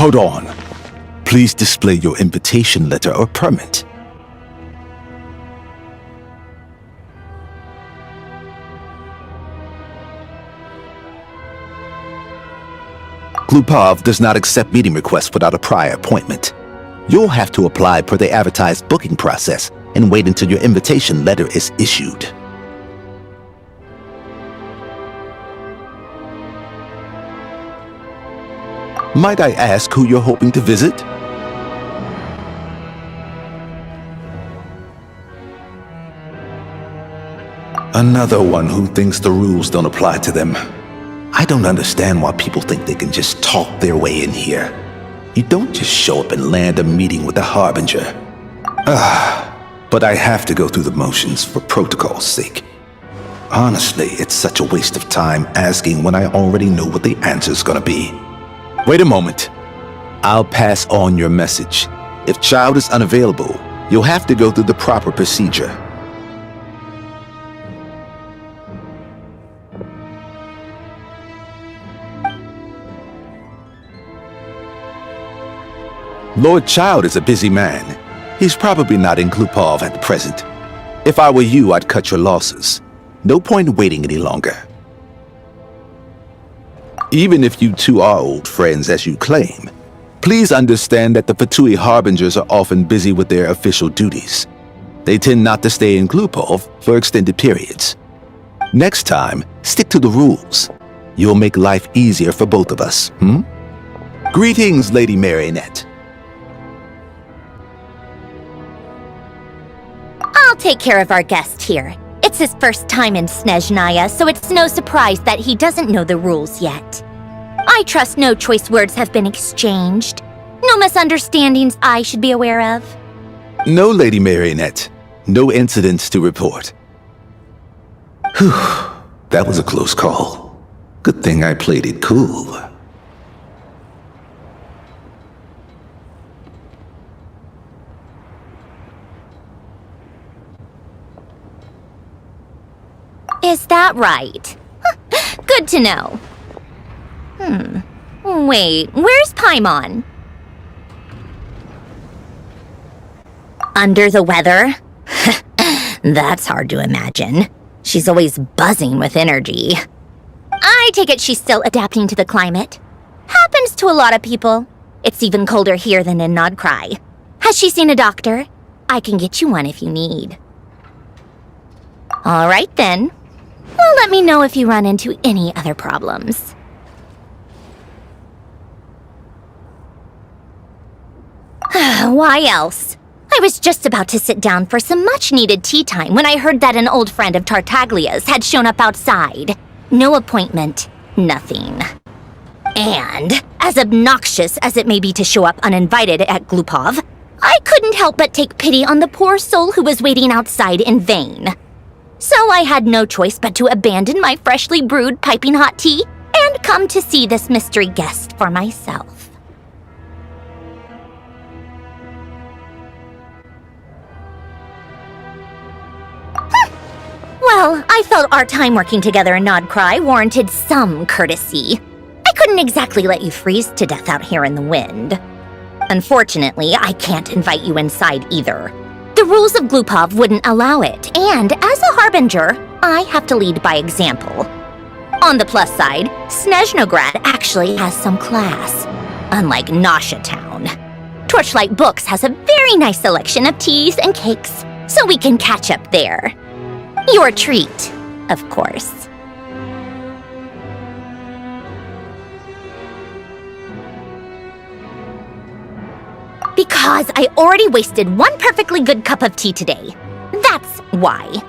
Hold on. Please display your invitation letter or permit. Glupov does not accept meeting requests without a prior appointment. You'll have to apply per the advertised booking process and wait until your invitation letter is issued. Might I ask who you're hoping to visit? Another one who thinks the rules don't apply to them. I don't understand why people think they can just talk their way in here. You don't just show up and land a meeting with the Harbinger. But I have to go through the motions for protocol's sake. Honestly, it's such a waste of time asking when I already know what the answer's gonna be. Wait a moment. I'll pass on your message. If Child is unavailable, you'll have to go through the proper procedure. Lord Child is a busy man. He's probably not in Glupov at the present. If I were you, I'd cut your losses. No point in waiting any longer. Even if you two are old friends as you claim, please understand that the Fatui Harbingers are often busy with their official duties. They tend not to stay in Glupov for extended periods. Next time, stick to the rules. You'll make life easier for both of us, Greetings, Lady Marionette. I'll take care of our guest here. It's his first time in Snezhnaya, so it's no surprise that he doesn't know the rules yet. I trust no choice words have been exchanged. No misunderstandings I should be aware of. No, Lady Marionette. No incidents to report. Whew, that was a close call. Good thing I played it cool. Is that right? Good to know. Wait, where's Paimon? Under the weather? That's hard to imagine. She's always buzzing with energy. I take it she's still adapting to the climate. Happens to a lot of people. It's even colder here than in Nodcry. Has she seen a doctor? I can get you one if you need. All right then. Well, let me know if you run into any other problems. Why else? I was just about to sit down for some much-needed tea time when I heard that an old friend of Tartaglia's had shown up outside. No appointment, nothing. And, as obnoxious as it may be to show up uninvited at Glupov, I couldn't help but take pity on the poor soul who was waiting outside in vain. So I had no choice but to abandon my freshly brewed piping hot tea and come to see this mystery guest for myself. Well, I felt our time working together in Nodcry warranted some courtesy. I couldn't exactly let you freeze to death out here in the wind. Unfortunately, I can't invite you inside either. The rules of Glupov wouldn't allow it, and as a harbinger, I have to lead by example. On the plus side, Snezhnograd actually has some class, unlike Nasha Town. Torchlight Books has a very nice selection of teas and cakes, so we can catch up there. Your treat, of course. Because I already wasted one perfectly good cup of tea today. That's why.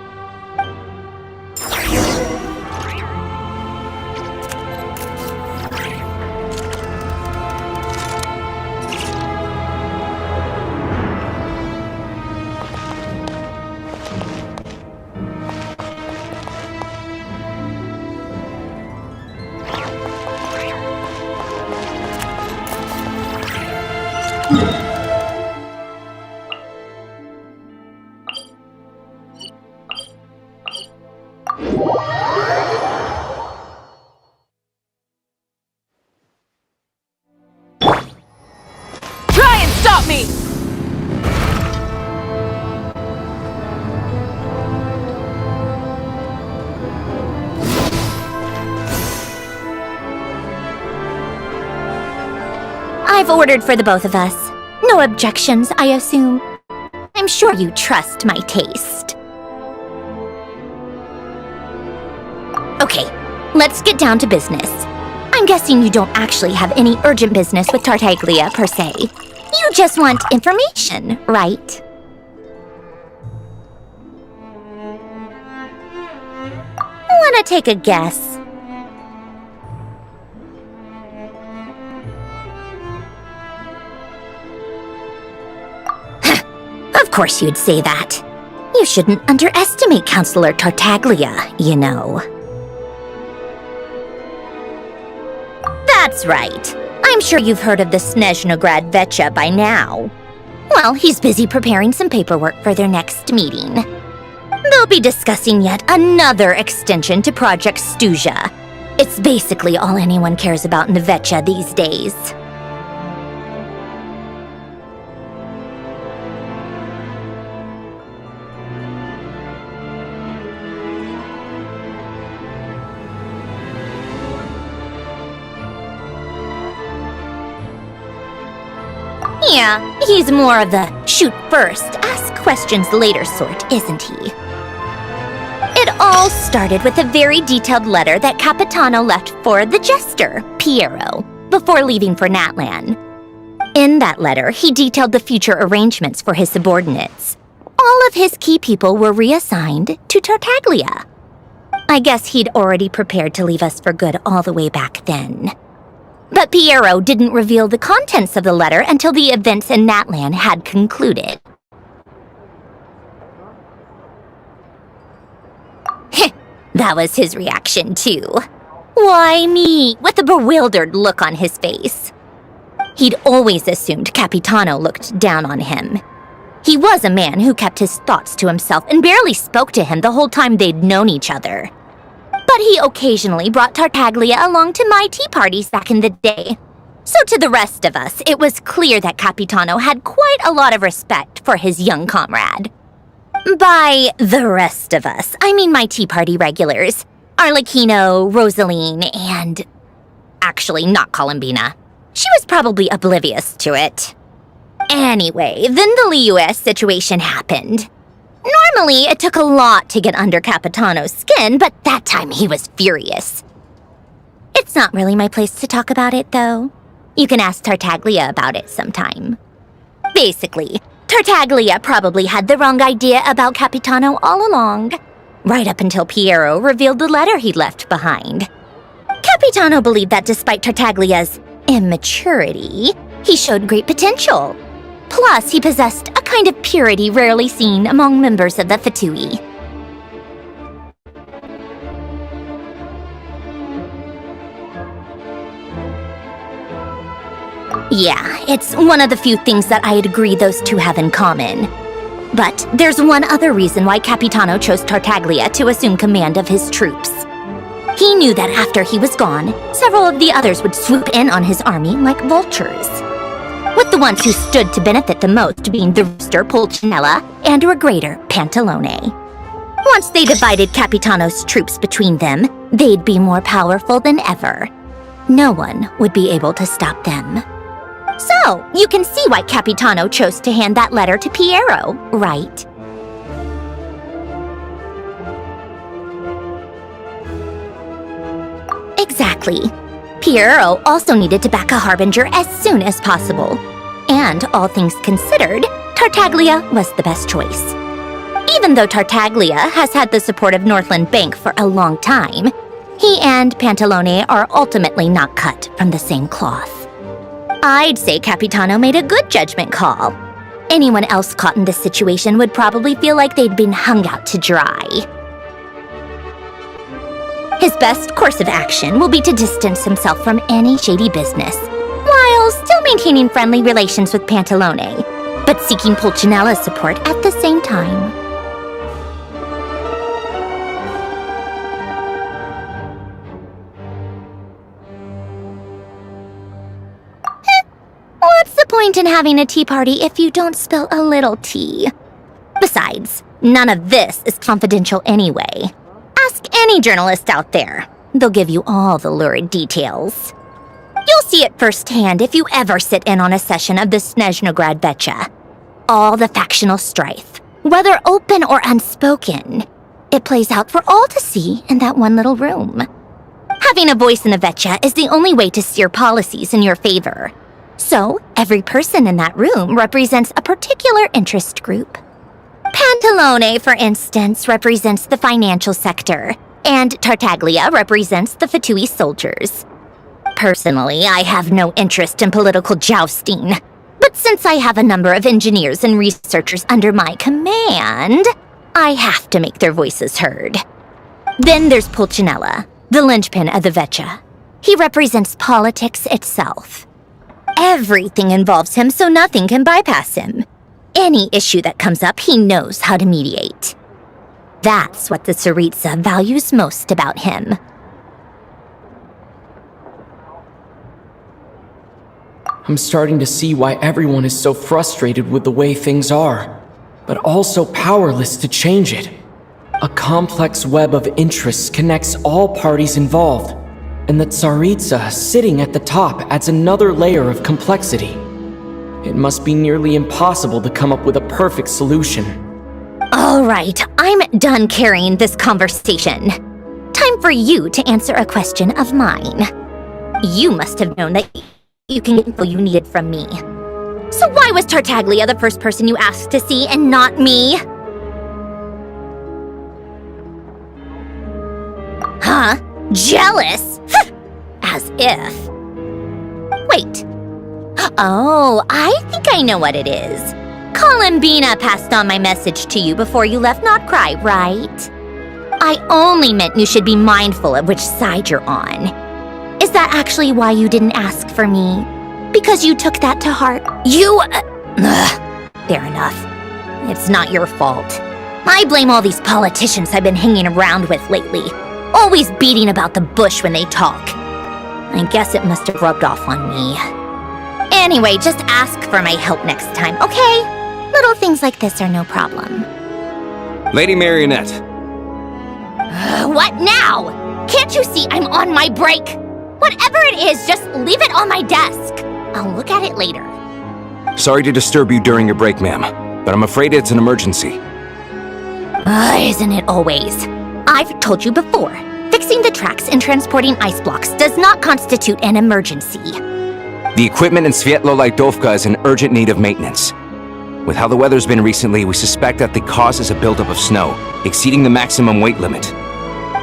I've ordered for the both of us. No objections, I assume. I'm sure you trust my taste. Okay, let's get down to business. I'm guessing you don't actually have any urgent business with Tartaglia, per se. You just want information, right? Wanna take a guess? Of course you'd say that. You shouldn't underestimate Counselor Tartaglia, you know. That's right. I'm sure you've heard of the Snezhnograd Vecha by now. Well, he's busy preparing some paperwork for their next meeting. They'll be discussing yet another extension to Project Stuzha. It's basically all anyone cares about in the Vecha these days. Yeah, he's more of the shoot first, ask questions later sort, isn't he? It all started with a very detailed letter that Capitano left for the jester, Piero. before leaving for Natlan. In that letter, he detailed the future arrangements for his subordinates. All of his key people were reassigned to Tartaglia. I guess he'd already prepared to leave us for good all the way back then. But Piero didn't reveal the contents of the letter until the events in Natlan had concluded. That was his reaction, too. Why me? With a bewildered look on his face. He'd always assumed Capitano looked down on him. He was a man who kept his thoughts to himself and barely spoke to him the whole time they'd known each other. But he occasionally brought Tartaglia along to my tea parties back in the day. So to the rest of us, it was clear that Capitano had quite a lot of respect for his young comrade. By the rest of us, I mean my tea party regulars. Arlecchino, Rosaline, and... actually, not Columbina. She was probably oblivious to it. Anyway, then the Liu's situation happened. Normally, it took a lot to get under Capitano's skin, but that time he was furious. It's not really my place to talk about it, though. You can ask Tartaglia about it sometime. Basically, Tartaglia probably had the wrong idea about Capitano all along, right up until Piero revealed the letter he'd left behind. Capitano believed that despite Tartaglia's immaturity, he showed great potential. Plus, he possessed a kind of purity rarely seen among members of the Fatui. Yeah, it's one of the few things that I'd agree those two have in common. But there's one other reason why Capitano chose Tartaglia to assume command of his troops. He knew that after he was gone, several of the others would swoop in on his army like vultures, with the ones who stood to benefit the most being the rooster Pulcinella and Regrator Pantalone. Once they divided Capitano's troops between them, they'd be more powerful than ever. No one would be able to stop them. So, you can see why Capitano chose to hand that letter to Piero, right? Exactly. Piero also needed to back a harbinger as soon as possible. And, all things considered, Tartaglia was the best choice. Even though Tartaglia has had the support of Northland Bank for a long time, he and Pantalone are ultimately not cut from the same cloth. I'd say Capitano made a good judgment call. Anyone else caught in this situation would probably feel like they'd been hung out to dry. His best course of action will be to distance himself from any shady business, while still maintaining friendly relations with Pantalone, but seeking Pulcinella's support at the same time. What's the point in having a tea party if you don't spill a little tea? Besides, none of this is confidential anyway. Ask any journalist out there. They'll give you all the lurid details. You'll see it firsthand if you ever sit in on a session of the Snezhnograd Vecha. All the factional strife, whether open or unspoken, it plays out for all to see in that one little room. Having a voice in the Vecha is the only way to steer policies in your favor. So, every person in that room represents a particular interest group. Pantalone, for instance, represents the financial sector, and Tartaglia represents the Fatui soldiers. Personally, I have no interest in political jousting, but since I have a number of engineers and researchers under my command, I have to make their voices heard. Then there's Pulcinella, the linchpin of the Vecha. He represents politics itself. Everything involves him, so nothing can bypass him. Any issue that comes up, he knows how to mediate. That's what the Tsaritsa values most about him. I'm starting to see why everyone is so frustrated with the way things are, but also powerless to change it. A complex web of interests connects all parties involved, and the Tsaritsa sitting at the top adds another layer of complexity. It must be nearly impossible to come up with a perfect solution. All right, I'm done carrying this conversation. Time for you to answer a question of mine. You must have known that you can get info you needed from me. So why was Tartaglia the first person you asked to see and not me? Huh? Jealous? As if. Wait. Oh, I think I know what it is. Columbina passed on my message to you before you left Notcry, right? I only meant you should be mindful of which side you're on. Is that actually why you didn't ask for me? Because you took that to heart? Fair enough. It's not your fault. I blame all these politicians I've been hanging around with lately. Always beating about the bush when they talk. I guess it must have rubbed off on me. Anyway, just ask for my help next time, okay? Little things like this are no problem. Lady Marionette. What now? Can't you see I'm on my break? Whatever it is, just leave it on my desk. I'll look at it later. Sorry to disturb you during your break, ma'am, but I'm afraid it's an emergency. Isn't it always? I've told you before, fixing the tracks and transporting ice blocks does not constitute an emergency. The equipment in Svietlo-Lidovka is in urgent need of maintenance. With how the weather's been recently, we suspect that the cause is a buildup of snow, exceeding the maximum weight limit.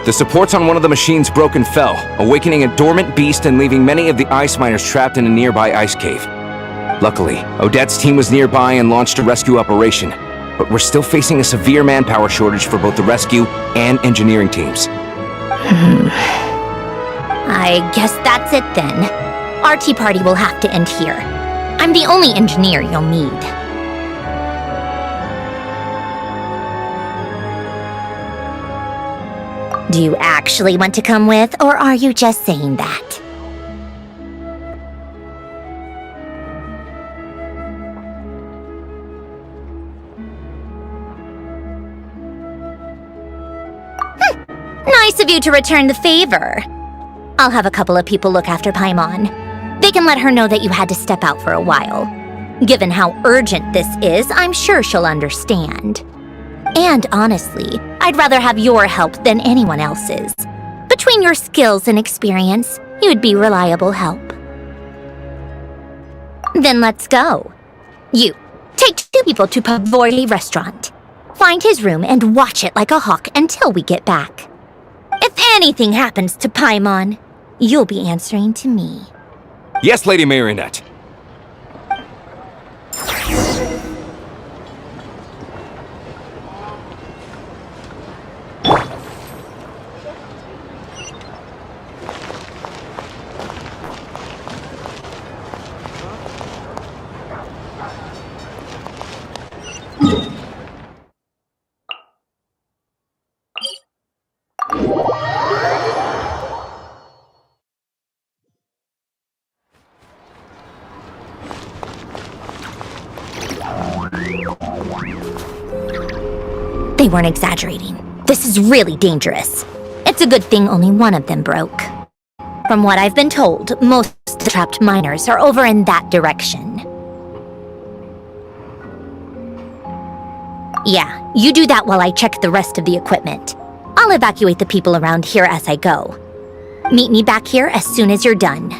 The supports on one of the machines broke and fell, awakening a dormant beast and leaving many of the ice miners trapped in a nearby ice cave. Luckily, Odette's team was nearby and launched a rescue operation, but we're still facing a severe manpower shortage for both the rescue and engineering teams. I guess that's it then. Our tea party will have to end here. I'm the only engineer you'll need. Do you actually want to come with, or are you just saying that? Nice of you to return the favor. I'll have a couple of people look after Paimon. They can let her know that you had to step out for a while. Given how urgent this is, I'm sure she'll understand. And honestly, I'd rather have your help than anyone else's. Between your skills and experience, you'd be reliable help. Then let's go. You, take 2 people to Pavoy restaurant. Find his room and watch it like a hawk until we get back. If anything happens to Paimon, you'll be answering to me. Yes, Lady Marionette. They weren't exaggerating. This is really dangerous. It's a good thing only one of them broke. From what I've been told, most of the trapped miners are over in that direction. Yeah, you do that while I check the rest of the equipment. I'll evacuate the people around here as I go. Meet me back here as soon as you're done.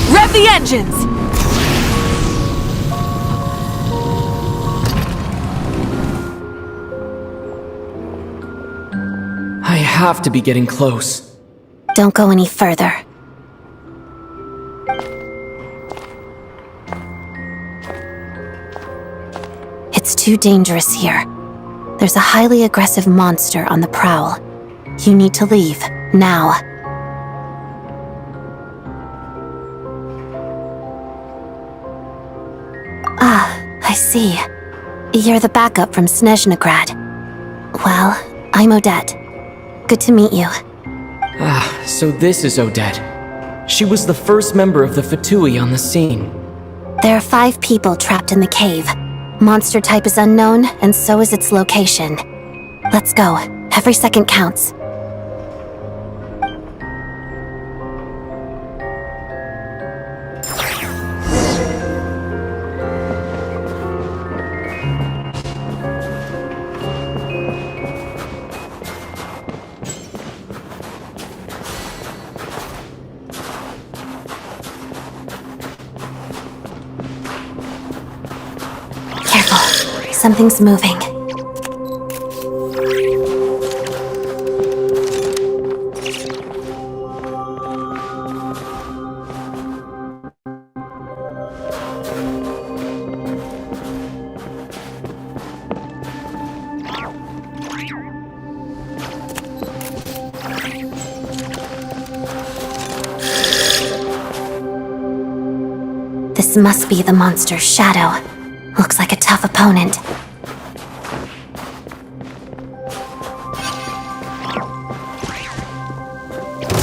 Rev the engines! I have to be getting close. Don't go any further. It's too dangerous here. There's a highly aggressive monster on the prowl. You need to leave, now. Ah, I see. You're the backup from Snezhnograd. Well, I'm Odette. Good to meet you. Ah, so this is Odette. She was the first member of the Fatui on the scene. There are 5 people trapped in the cave. Monster type is unknown, and so is its location. Let's go. Every second counts. Careful. Something's moving. This must be the monster's shadow. Looks like a tough opponent.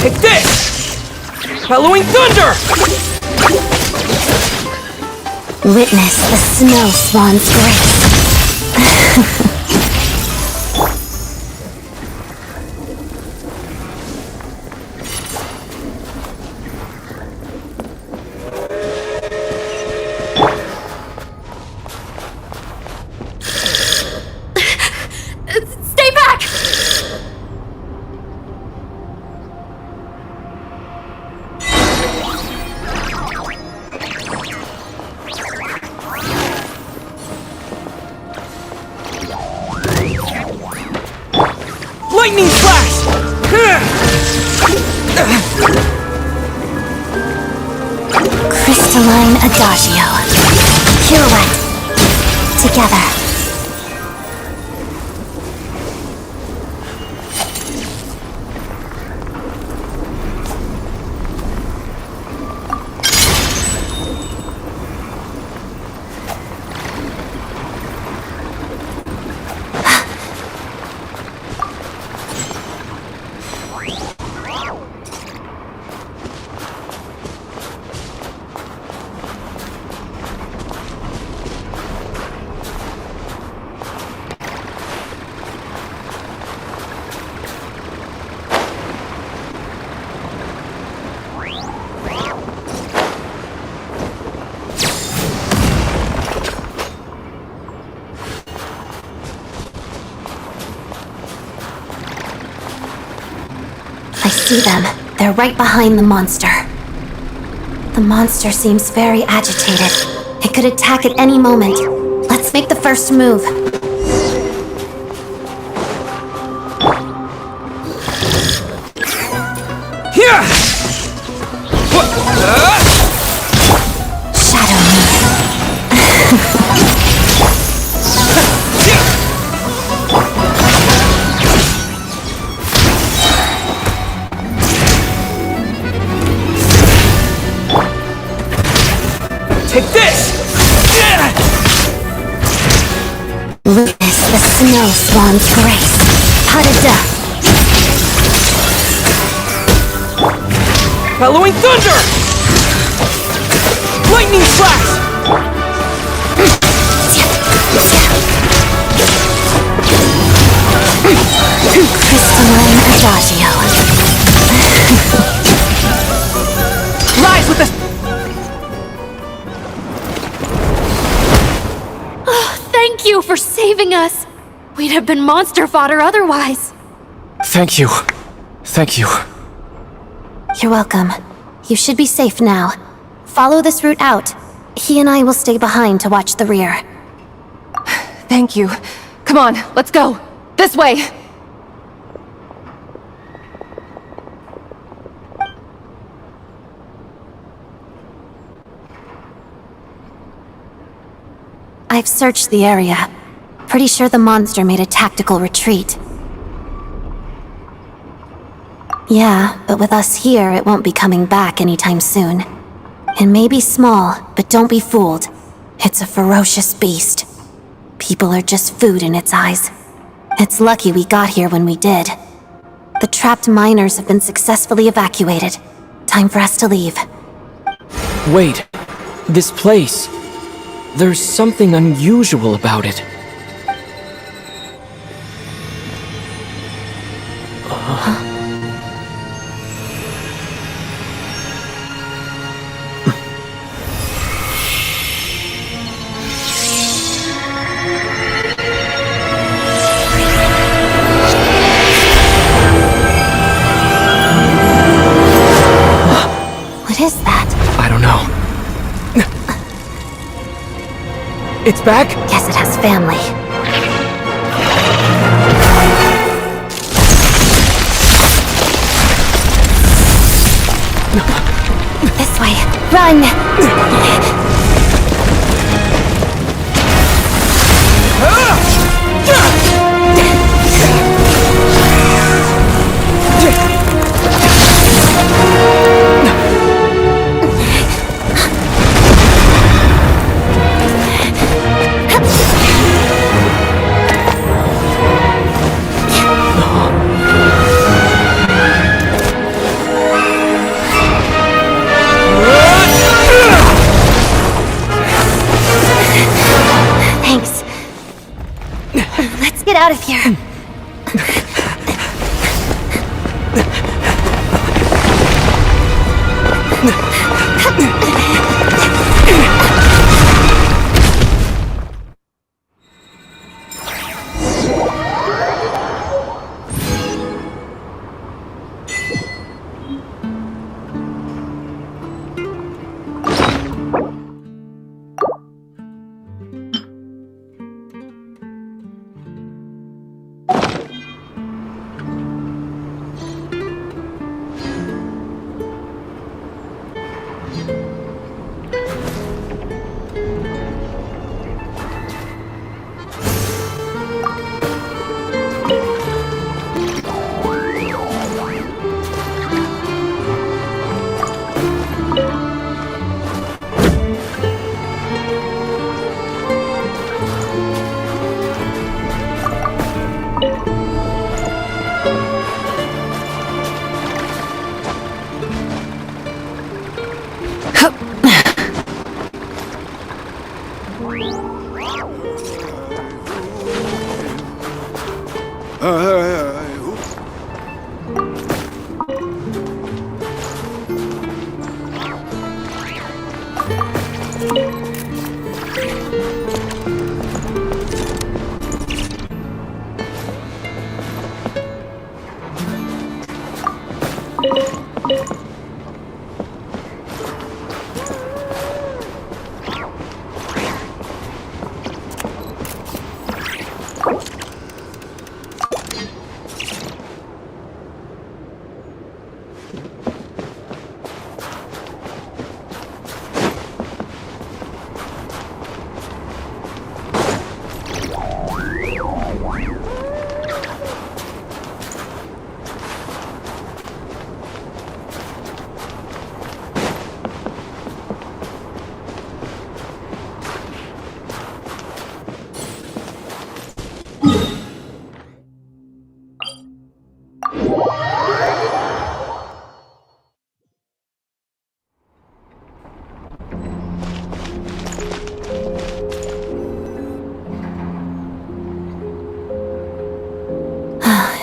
Take this! Bellowing thunder! Witness the snow swan's grace. Stay back! Lightning flash! Crystalline adagio. Pirouette. Together. I see them. They're right behind the monster. The monster seems very agitated. It could attack at any moment. Let's make the first move. Here! Shadow move. Take this! Witness the snow swan's grace. Pas de deux. Bellowing thunder! Lightning flash! Crystalline adagio. Rise with the... Thank you for saving us! We'd have been monster fodder otherwise. Thank you. Thank you. You're welcome. You should be safe now. Follow this route out. He and I will stay behind to watch the rear. Thank you. Come on, let's go. This way! I've searched the area. Pretty sure the monster made a tactical retreat. Yeah, but with us here, it won't be coming back anytime soon. It may be small, but don't be fooled. It's a ferocious beast. People are just food in its eyes. It's lucky we got here when we did. The trapped miners have been successfully evacuated. Time for us to leave. Wait, this place. There's something unusual about it. What is that? I don't know. It's back? Guess it has family. This way. Run! Thanks. Let's get out of here.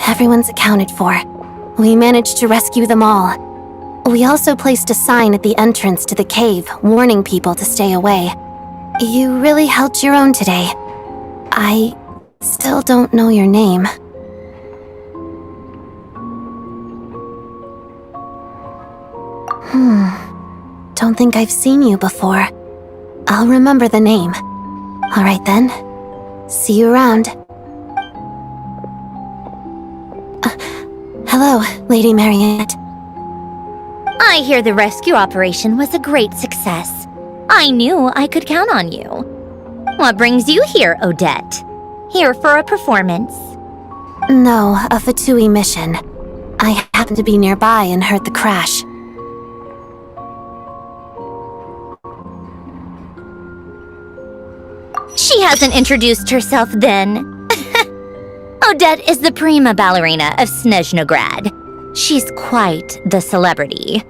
Everyone's accounted for. We managed to rescue them all. We also placed a sign at the entrance to the cave, warning people to stay away. You really held your own today. I still don't know your name. Don't think I've seen you before. I'll remember the name. All right then. See you around. Hello, Lady Marionette. I hear the rescue operation was a great success. I knew I could count on you. What brings you here, Odette? Here for a performance? No, a Fatui mission. I happened to be nearby and heard the crash. She hasn't introduced herself then. Odette is the prima ballerina of Snezhnograd. She's quite the celebrity.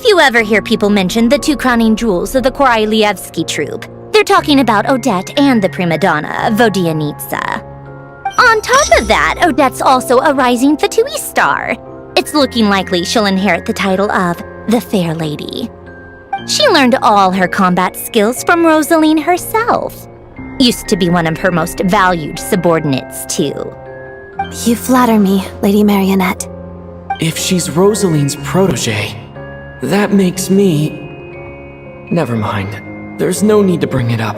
If you ever hear people mention the two crowning jewels of the Korolievsky troupe, they're talking about Odette and the prima donna, Vodianitsa. On top of that, Odette's also a rising Fatui star. It's looking likely she'll inherit the title of the Fair Lady. She learned all her combat skills from Rosaline herself. Used to be one of her most valued subordinates, too. You flatter me, Lady Marionette. If she's Rosaline's protege, that makes me... Never mind. There's no need to bring it up.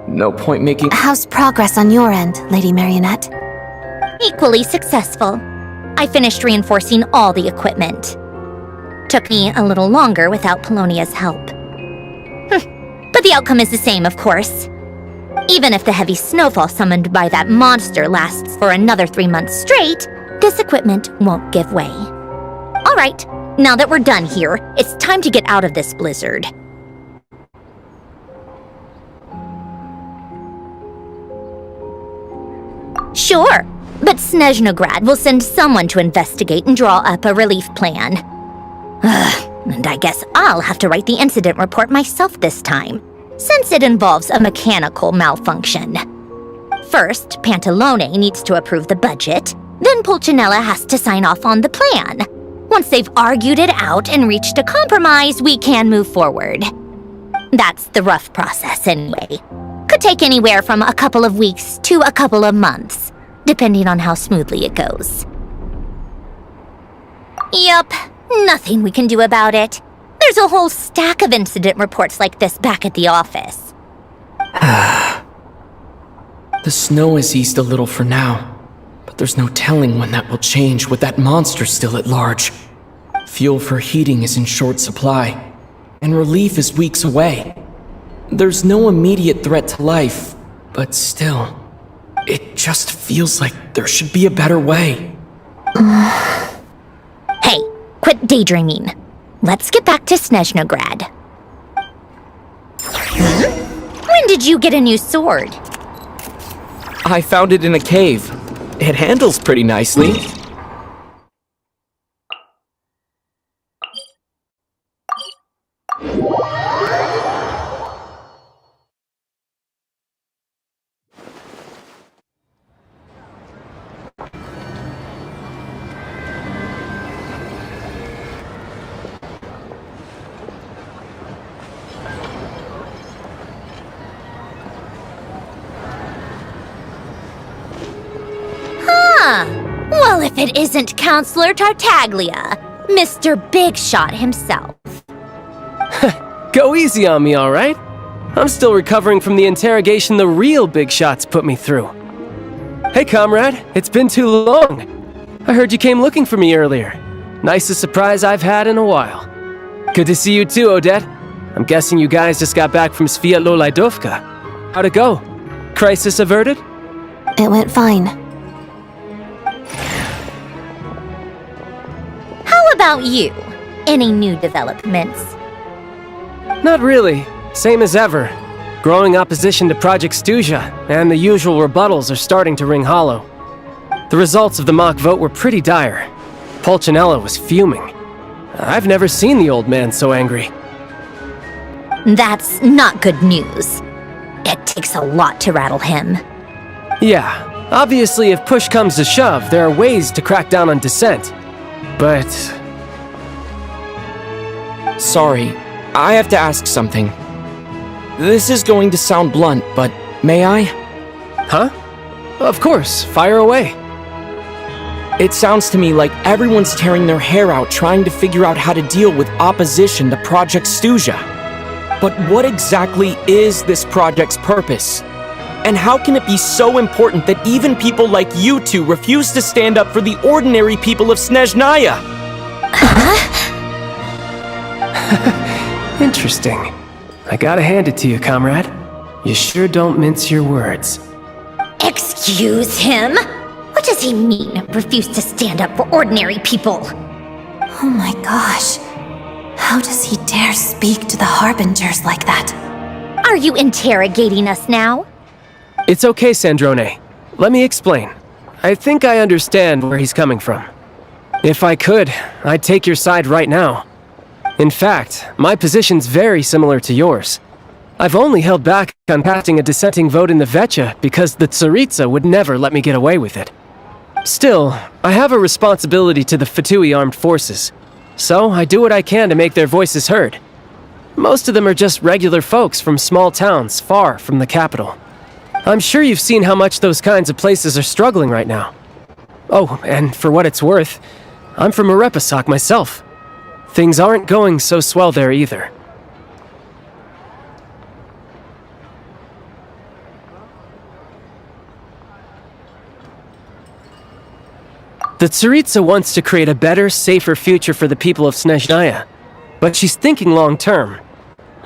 No point making... How's progress on your end, Lady Marionette? Equally successful. I finished reinforcing all the equipment. Took me a little longer without Polonia's help. But the outcome is the same, of course. Even if the heavy snowfall summoned by that monster lasts for another 3 months straight, this equipment won't give way. All right, now that we're done here, it's time to get out of this blizzard. Sure, but Snezhnograd will send someone to investigate and draw up a relief plan. And I guess I'll have to write the incident report myself this time, since it involves a mechanical malfunction. First, Pantalone needs to approve the budget, then Pulcinella has to sign off on the plan. Once they've argued it out and reached a compromise, we can move forward. That's the rough process anyway. Could take anywhere from a couple of weeks to a couple of months, depending on how smoothly it goes. Yup, nothing we can do about it. There's a whole stack of incident reports like this back at the office. The snow has eased a little for now, but there's no telling when that will change with that monster still at large. Fuel for heating is in short supply, and relief is weeks away. There's no immediate threat to life, but still, it just feels like there should be a better way. Hey, quit daydreaming. Let's get back to Snezhnograd. When did you get a new sword? I found it in a cave. It handles pretty nicely. Well, if it isn't Counselor Tartaglia, Mr. Big Shot himself. Go easy on me, all right? I'm still recovering from the interrogation the real Big Shots put me through. Hey, comrade, it's been too long. I heard you came looking for me earlier. Nicest surprise I've had in a while. Good to see you too, Odette. I'm guessing you guys just got back from Sviatlo-Laidovka. How'd it go? Crisis averted? It went fine. How about you? Any new developments? Not really. Same as ever. Growing opposition to Project Stuja, and the usual rebuttals are starting to ring hollow. The results of the mock vote were pretty dire. Pulcinella was fuming. I've never seen the old man so angry. That's not good news. It takes a lot to rattle him. Yeah, obviously if push comes to shove, there are ways to crack down on dissent. But... Sorry, I have to ask something. This is going to sound blunt, but may I? Huh? Of course, fire away. It sounds to me like everyone's tearing their hair out trying to figure out how to deal with opposition to Project Stuja. But what exactly is this project's purpose? And how can it be so important that even people like you two refuse to stand up for the ordinary people of Snezhnaya? Interesting. I gotta hand it to you, comrade. You sure don't mince your words. Excuse him? What does he mean, refuse to stand up for ordinary people? Oh my gosh. How does he dare speak to the Harbingers like that? Are you interrogating us now? It's okay, Sandrone. Let me explain. I think I understand where he's coming from. If I could, I'd take your side right now. In fact, my position's very similar to yours. I've only held back on casting a dissenting vote in the Vetcha because the Tsaritsa would never let me get away with it. Still, I have a responsibility to the Fatui armed forces, so I do what I can to make their voices heard. Most of them are just regular folks from small towns far from the capital. I'm sure you've seen how much those kinds of places are struggling right now. Oh, and for what it's worth, I'm from Arepasak myself. Things aren't going so swell there either. The Tsaritsa wants to create a better, safer future for the people of Snezhnaya, but she's thinking long-term.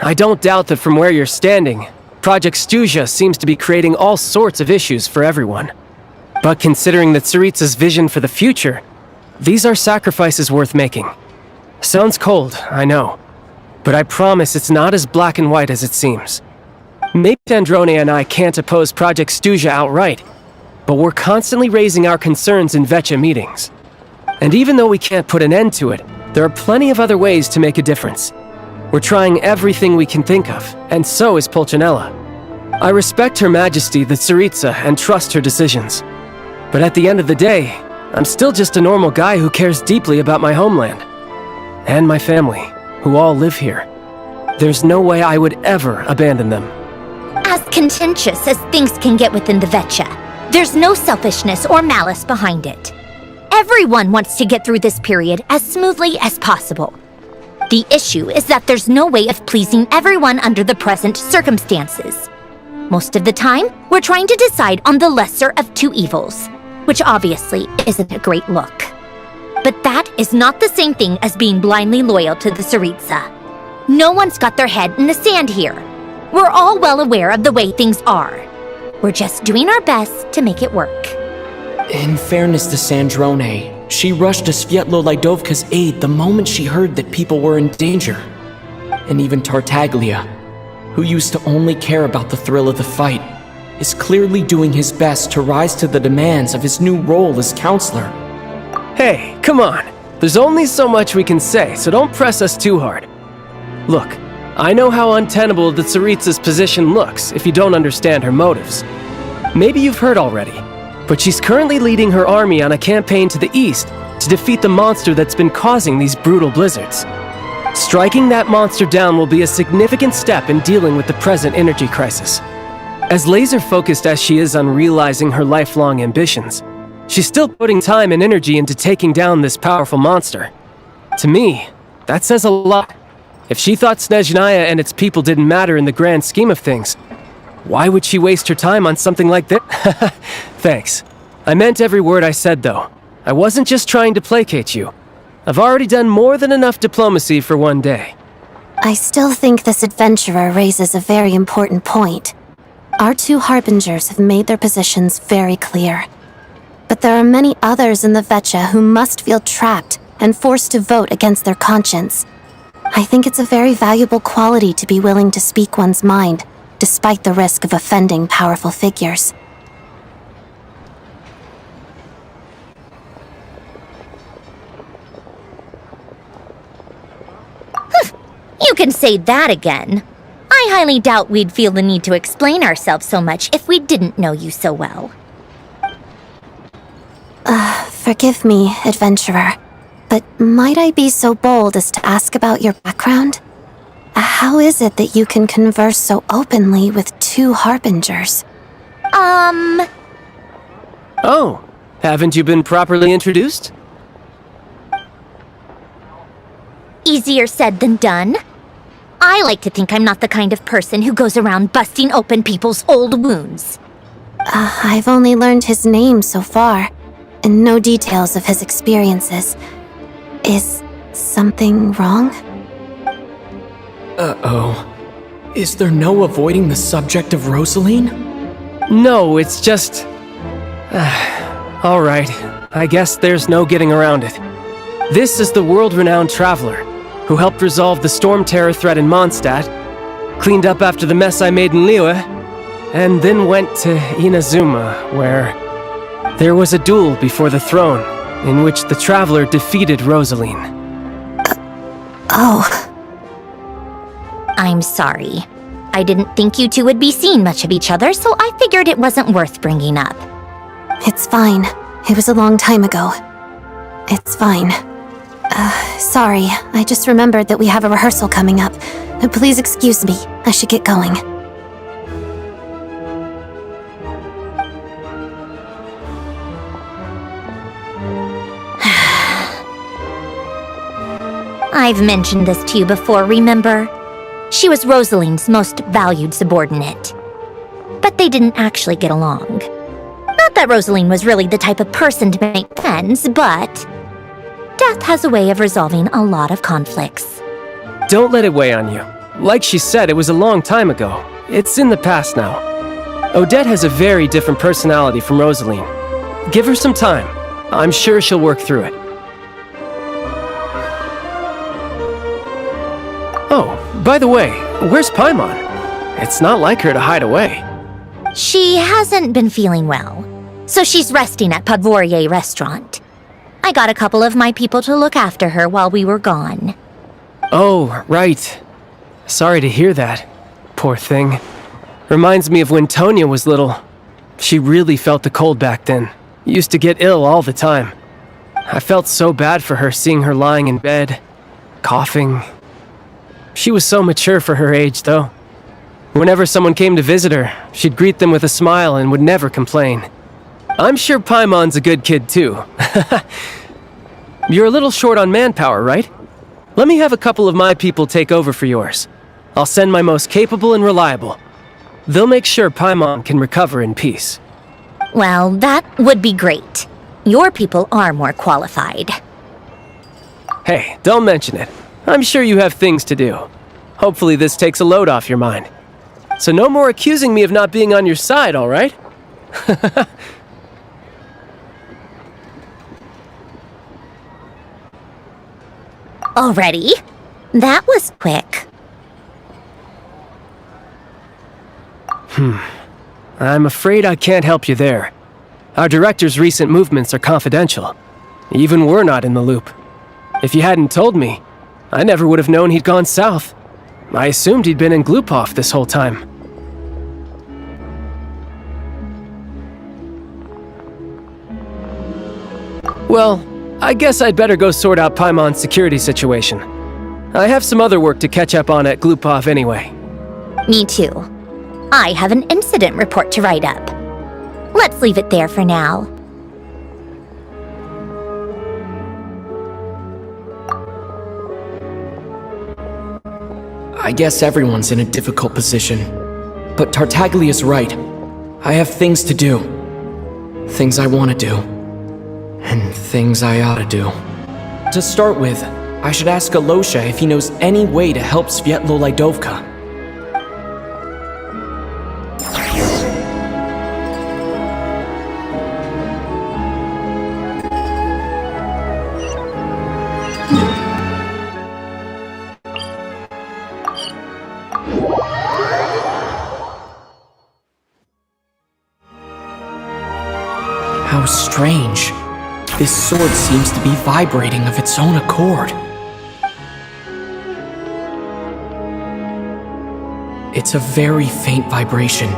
I don't doubt that from where you're standing, Project Stuzha seems to be creating all sorts of issues for everyone. But considering the Tsaritsa's vision for the future, these are sacrifices worth making. Sounds cold, I know, but I promise it's not as black and white as it seems. Maybe Androne and I can't oppose Project Stuzha outright, but we're constantly raising our concerns in Vetcha meetings. And even though we can't put an end to it, there are plenty of other ways to make a difference. We're trying everything we can think of, and so is Pulcinella. I respect Her Majesty, the Tsaritsa, and trust her decisions. But at the end of the day, I'm still just a normal guy who cares deeply about my homeland. And my family, who all live here. There's no way I would ever abandon them. As contentious as things can get within the Vetcha, there's no selfishness or malice behind it. Everyone wants to get through this period as smoothly as possible. The issue is that there's no way of pleasing everyone under the present circumstances. Most of the time, we're trying to decide on the lesser of two evils, which obviously isn't a great look. But that is not the same thing as being blindly loyal to the Tsaritsa. No one's got their head in the sand here. We're all well aware of the way things are. We're just doing our best to make it work. In fairness to Sandrone, she rushed to Svietlo Lidovka's aid the moment she heard that people were in danger. And even Tartaglia, who used to only care about the thrill of the fight, is clearly doing his best to rise to the demands of his new role as counselor. Hey, come on. There's only so much we can say, so don't press us too hard. Look, I know how untenable the Tsaritsa's position looks if you don't understand her motives. Maybe you've heard already, but she's currently leading her army on a campaign to the east to defeat the monster that's been causing these brutal blizzards. Striking that monster down will be a significant step in dealing with the present energy crisis. As laser-focused as she is on realizing her lifelong ambitions, she's still putting time and energy into taking down this powerful monster. To me, that says a lot. If she thought Snezhnaya and its people didn't matter in the grand scheme of things, why would she waste her time on something like this? Thanks. I meant every word I said, though. I wasn't just trying to placate you. I've already done more than enough diplomacy for one day. I still think this adventurer raises a very important point. Our two harbingers have made their positions very clear. But there are many others in the Vetcha who must feel trapped and forced to vote against their conscience. I think it's a very valuable quality to be willing to speak one's mind, despite the risk of offending powerful figures. You can say that again. I highly doubt we'd feel the need to explain ourselves so much if we didn't know you so well. Forgive me, adventurer, but might I be so bold as to ask about your background? How is it that you can converse so openly with two harbingers? Oh, haven't you been properly introduced? Easier said than done. I like to think I'm not the kind of person who goes around busting open people's old wounds. I've only learned his name so far, and no details of his experiences. Is something wrong? Uh-oh. Is there no avoiding the subject of Rosaline? No, it's just... Alright, I guess there's no getting around it. This is the world-renowned traveler, who helped resolve the storm terror threat in Mondstadt, cleaned up after the mess I made in Liyue, and then went to Inazuma, where there was a duel before the throne, in which the traveler defeated Rosaline. Oh... I'm sorry. I didn't think you two would be seeing much of each other, so I figured it wasn't worth bringing up. It's fine. It was a long time ago. It's fine. Sorry. I just remembered that we have a rehearsal coming up. Please excuse me. I should get going. I've mentioned this to you before, remember? She was Rosaline's most valued subordinate. But they didn't actually get along. Not that Rosaline was really the type of person to make friends, but death has a way of resolving a lot of conflicts. Don't let it weigh on you. Like she said, it was a long time ago. It's in the past now. Odette has a very different personality from Rosaline. Give her some time. I'm sure she'll work through it. Oh, by the way, where's Paimon? It's not like her to hide away. She hasn't been feeling well, so she's resting at Podvorier restaurant. I got a couple of my people to look after her while we were gone. Oh, right. Sorry to hear that. Poor thing. Reminds me of when Tonya was little. She really felt the cold back then. Used to get ill all the time. I felt so bad for her seeing her lying in bed, coughing. She was so mature for her age, though. Whenever someone came to visit her, she'd greet them with a smile and would never complain. I'm sure Paimon's a good kid, too. You're a little short on manpower, right? Let me have a couple of my people take over for yours. I'll send my most capable and reliable. They'll make sure Paimon can recover in peace. Well, that would be great. Your people are more qualified. Hey, don't mention it. I'm sure you have things to do. Hopefully this takes a load off your mind. So no more accusing me of not being on your side, all right? Already? That was quick. I'm afraid I can't help you there. Our director's recent movements are confidential. Even we're not in the loop. If you hadn't told me, I never would have known he'd gone south. I assumed he'd been in Glupov this whole time. Well, I guess I'd better go sort out Paimon's security situation. I have some other work to catch up on at Glupov anyway. Me too. I have an incident report to write up. Let's leave it there for now. I guess everyone's in a difficult position. But Tartaglia's right. I have things to do. Things I want to do. And things I ought to do. To start with, I should ask Alosha if he knows any way to help Svietlolaidovka. How strange. This sword seems to be vibrating of its own accord. It's a very faint vibration,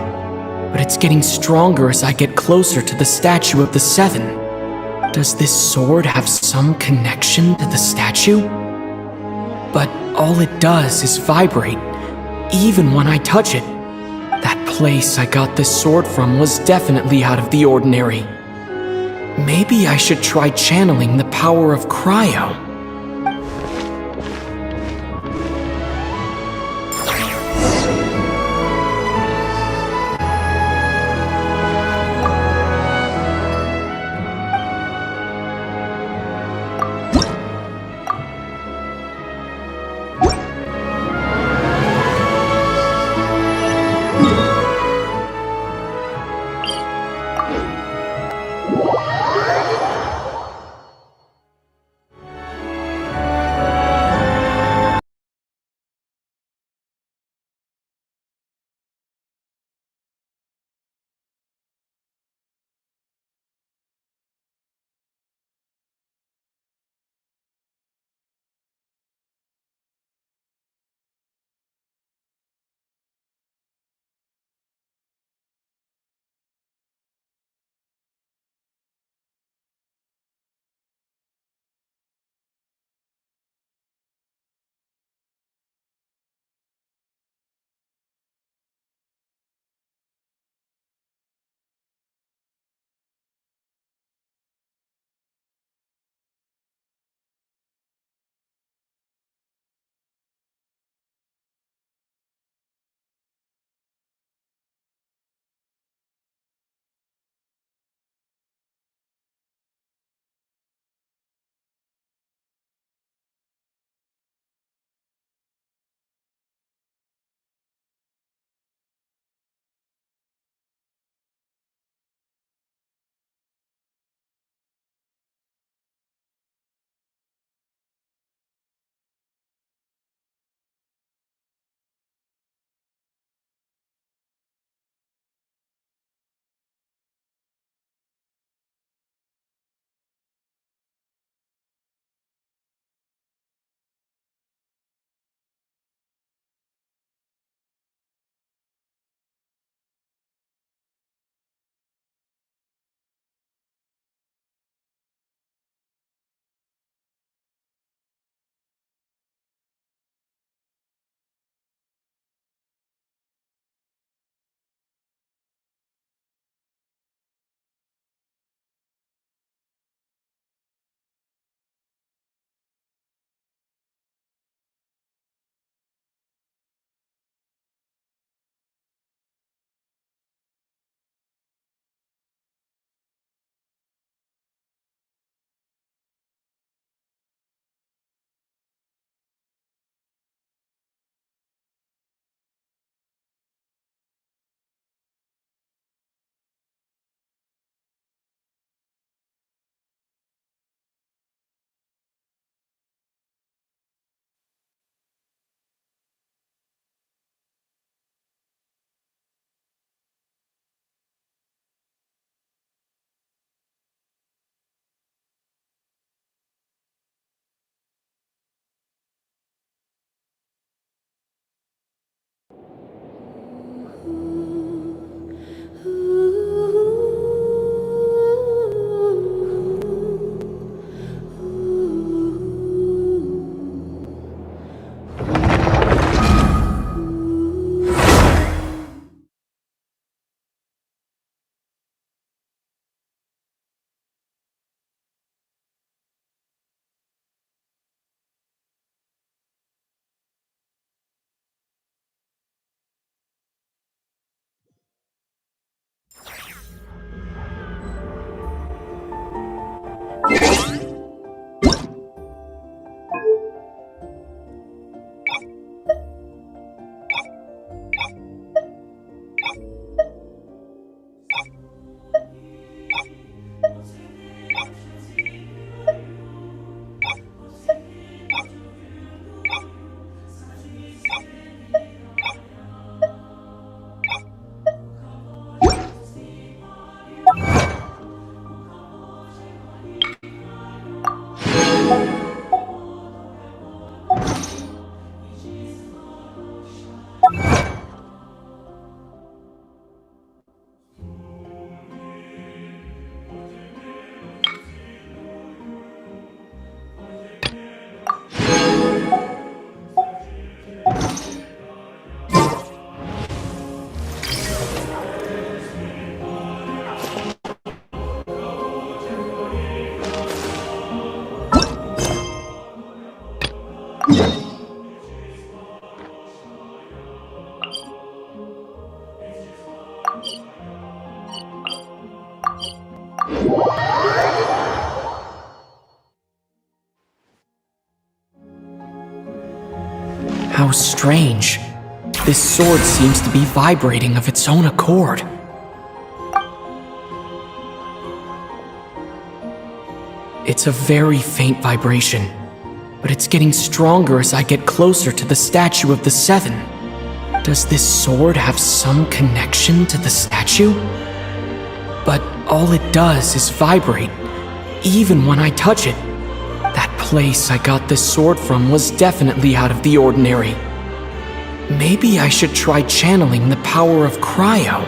but it's getting stronger as I get closer to the statue of the Seven. Does this sword have some connection to the statue? But all it does is vibrate, even when I touch it. That place I got this sword from was definitely out of the ordinary. Maybe I should try channeling the power of cryo. How strange. This sword seems to be vibrating of its own accord. It's a very faint vibration, but it's getting stronger as I get closer to the statue of the Seven. Does this sword have some connection to the statue? But all it does is vibrate, even when I touch it. That place I got this sword from was definitely out of the ordinary. Maybe I should try channeling the power of cryo.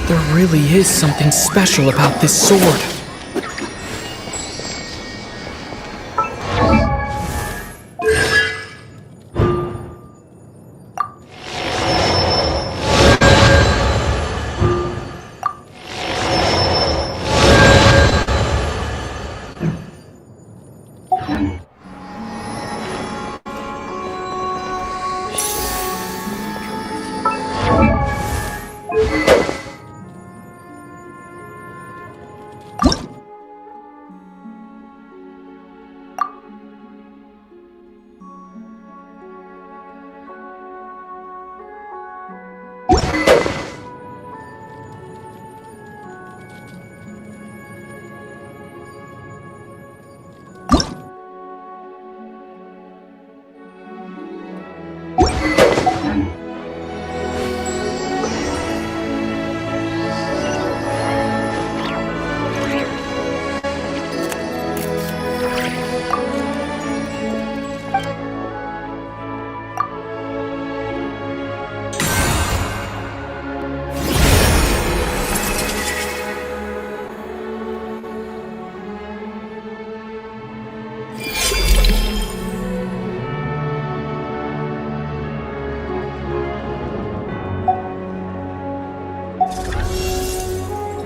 There really is something special about this sword.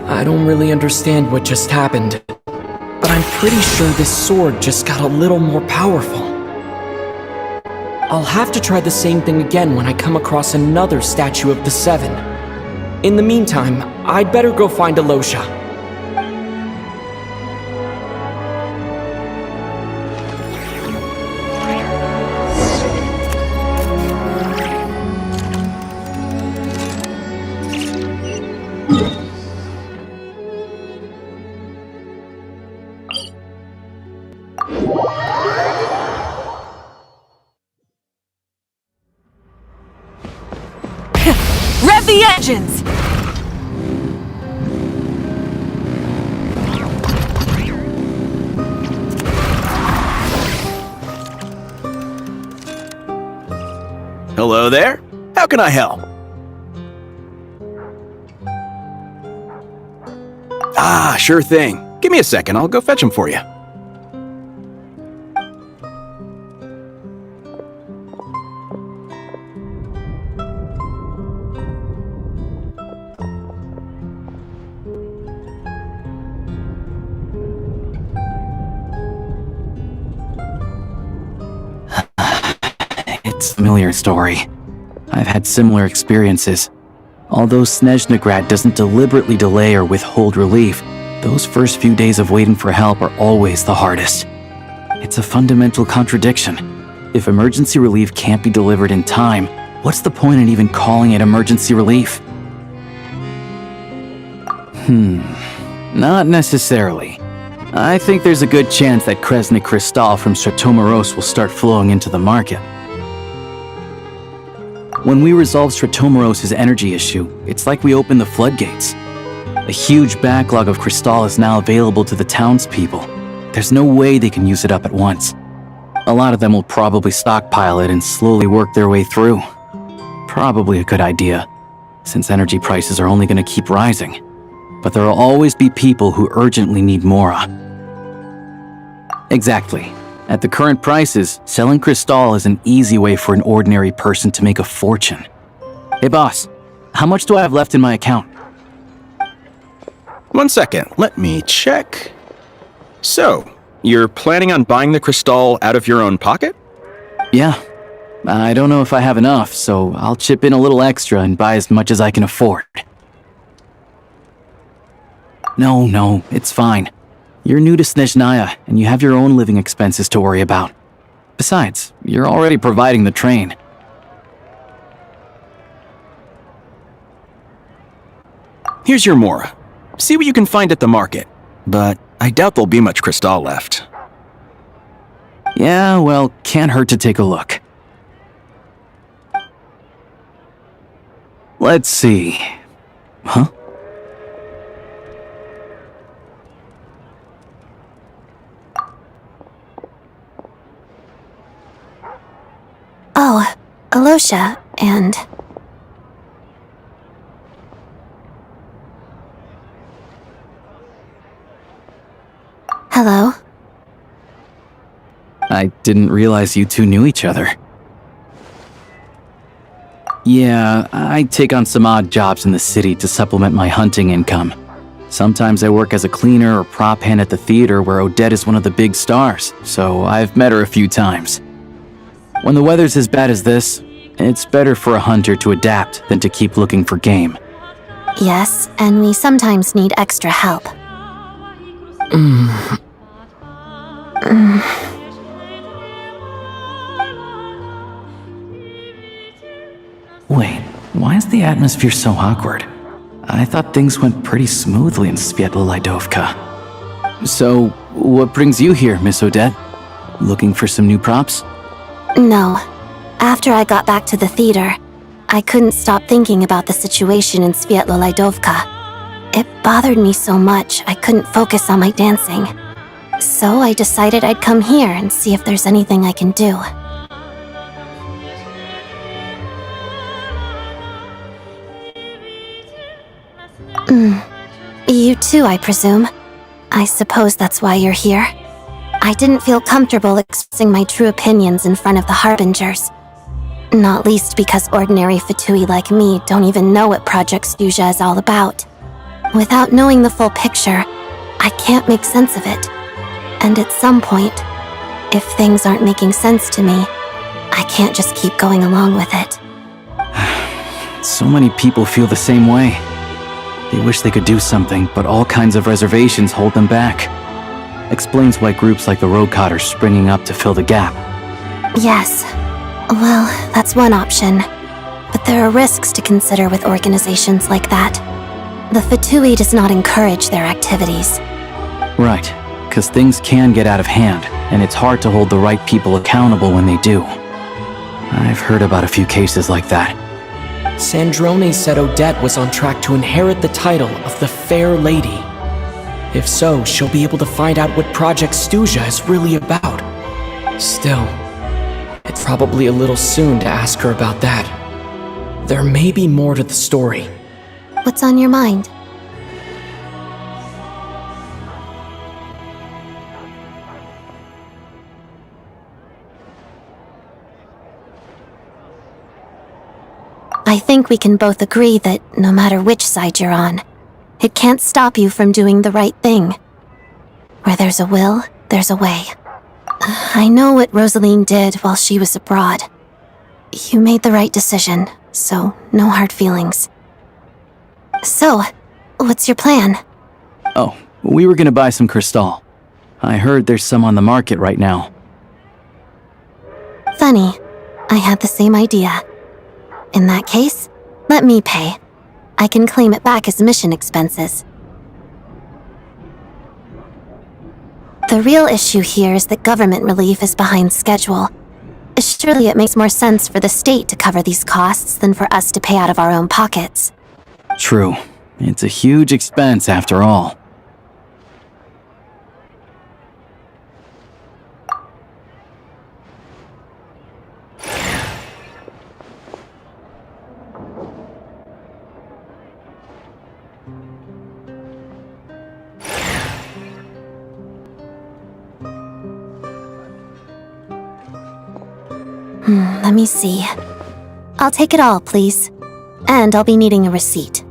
I don't really understand what just happened, but I'm pretty sure this sword just got a little more powerful. I'll have to try the same thing again when I come across another statue of the Seven. In the meantime, I'd better go find Alosha. Rev the engines! Hello there. How can I help? Ah, sure thing. Give me a second, I'll go fetch them for you. It's a familiar story. I've had similar experiences. Although Snezhnegrad doesn't deliberately delay or withhold relief, those first few days of waiting for help are always the hardest. It's a fundamental contradiction. If emergency relief can't be delivered in time, what's the point in even calling it emergency relief? Not necessarily. I think there's a good chance that Kresny Crystal from Stratomaros will start flowing into the market. When we resolve Stratomaros' energy issue, it's like we open the floodgates. A huge backlog of crystal is now available to the townspeople. There's no way they can use it up at once. A lot of them will probably stockpile it and slowly work their way through. Probably a good idea, since energy prices are only going to keep rising. But there will always be people who urgently need Mora. Exactly. At the current prices, selling crystal is an easy way for an ordinary person to make a fortune. Hey boss, how much do I have left in my account? 1 second, let me check. So, you're planning on buying the crystal out of your own pocket? Yeah. I don't know if I have enough, so I'll chip in a little extra and buy as much as I can afford. No, it's fine. You're new to Snezhnaya, and you have your own living expenses to worry about. Besides, you're already providing the train. Here's your Mora. See what you can find at the market. But I doubt there'll be much crystal left. Yeah, well, can't hurt to take a look. Let's see. Huh? Oh, Alosha, and... Hello? I didn't realize you two knew each other. Yeah, I take on some odd jobs in the city to supplement my hunting income. Sometimes I work as a cleaner or prop hand at the theater where Odette is one of the big stars, so I've met her a few times. When the weather's as bad as this, it's better for a hunter to adapt than to keep looking for game. Yes, and we sometimes need extra help. Wait, why is the atmosphere so awkward? I thought things went pretty smoothly in Svietlolaidovka. So, what brings you here, Miss Odette? Looking for some new props? No. After I got back to the theater, I couldn't stop thinking about the situation in Svietlolaidovka. It bothered me so much I couldn't focus on my dancing. So I decided I'd come here and see if there's anything I can do. You too, I presume. I suppose that's why you're here. I didn't feel comfortable expressing my true opinions in front of the Harbingers. Not least because ordinary Fatui like me don't even know what Project Stuja is all about. Without knowing the full picture, I can't make sense of it. And at some point, if things aren't making sense to me, I can't just keep going along with it. So many people feel the same way. They wish they could do something, but all kinds of reservations hold them back. Explains why groups like the Roadcott are springing up to fill the gap. Yes. Well, that's one option. But there are risks to consider with organizations like that. The Fatui does not encourage their activities. Right, because things can get out of hand, and it's hard to hold the right people accountable when they do. I've heard about a few cases like that. Sandrone said Odette was on track to inherit the title of the Fair Lady. If so, she'll be able to find out what Project Stuja is really about. Still, it's probably a little soon to ask her about that. There may be more to the story. What's on your mind? I think we can both agree that no matter which side you're on, it can't stop you from doing the right thing. Where there's a will, there's a way. I know what Rosaline did while she was abroad. You made the right decision, so no hard feelings. So, what's your plan? Oh, we were gonna buy some crystal. I heard there's some on the market right now. Funny. I had the same idea. In that case, let me pay. I can claim it back as mission expenses. The real issue here is that government relief is behind schedule. Surely it makes more sense for the state to cover these costs than for us to pay out of our own pockets. True. It's a huge expense after all. Let me see. I'll take it all, please. And I'll be needing a receipt.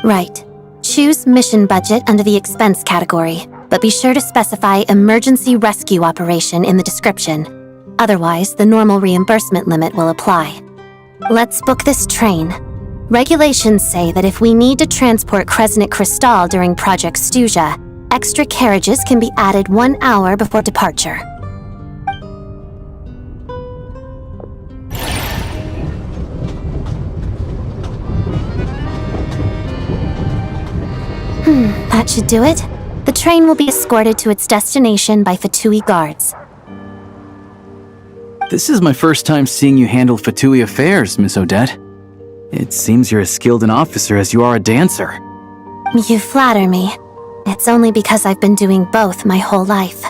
Right. Choose mission budget under the expense category, but be sure to specify emergency rescue operation in the description. Otherwise, the normal reimbursement limit will apply. Let's book this train. Regulations say that if we need to transport Kresnik Crystal during Project Stuja, extra carriages can be added 1 hour before departure. That should do it. The train will be escorted to its destination by Fatui guards. This is my first time seeing you handle Fatui affairs, Miss Odette. It seems you're as skilled an officer as you are a dancer. You flatter me. It's only because I've been doing both my whole life.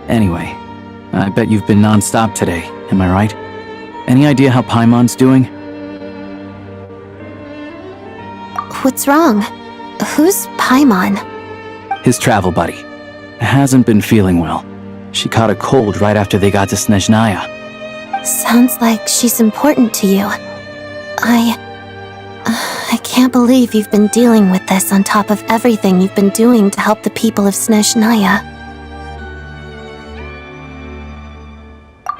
Anyway, I bet you've been non-stop today, am I right? Any idea how Paimon's doing? What's wrong? Who's Paimon? His travel buddy. Hasn't been feeling well. She caught a cold right after they got to Snezhnaya. Sounds like she's important to you. I can't believe you've been dealing with this on top of everything you've been doing to help the people of Snezhnaya.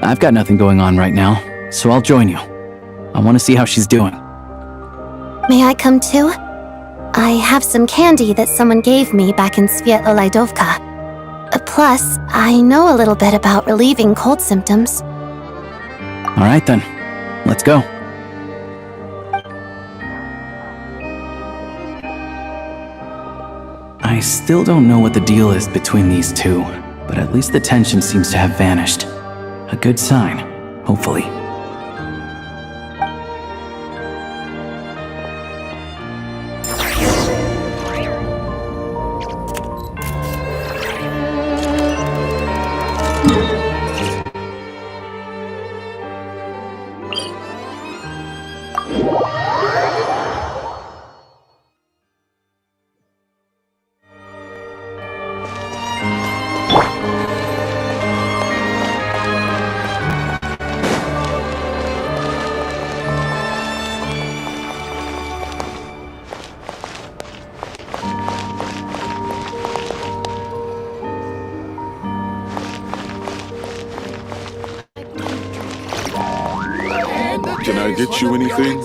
I've got nothing going on right now, so I'll join you. I want to see how she's doing. May I come too? I have some candy that someone gave me back in Svietlo-Laidovka. Plus, I know a little bit about relieving cold symptoms. All right then, let's go. I still don't know what the deal is between these two, but at least the tension seems to have vanished. A good sign, hopefully. Can I get you anything?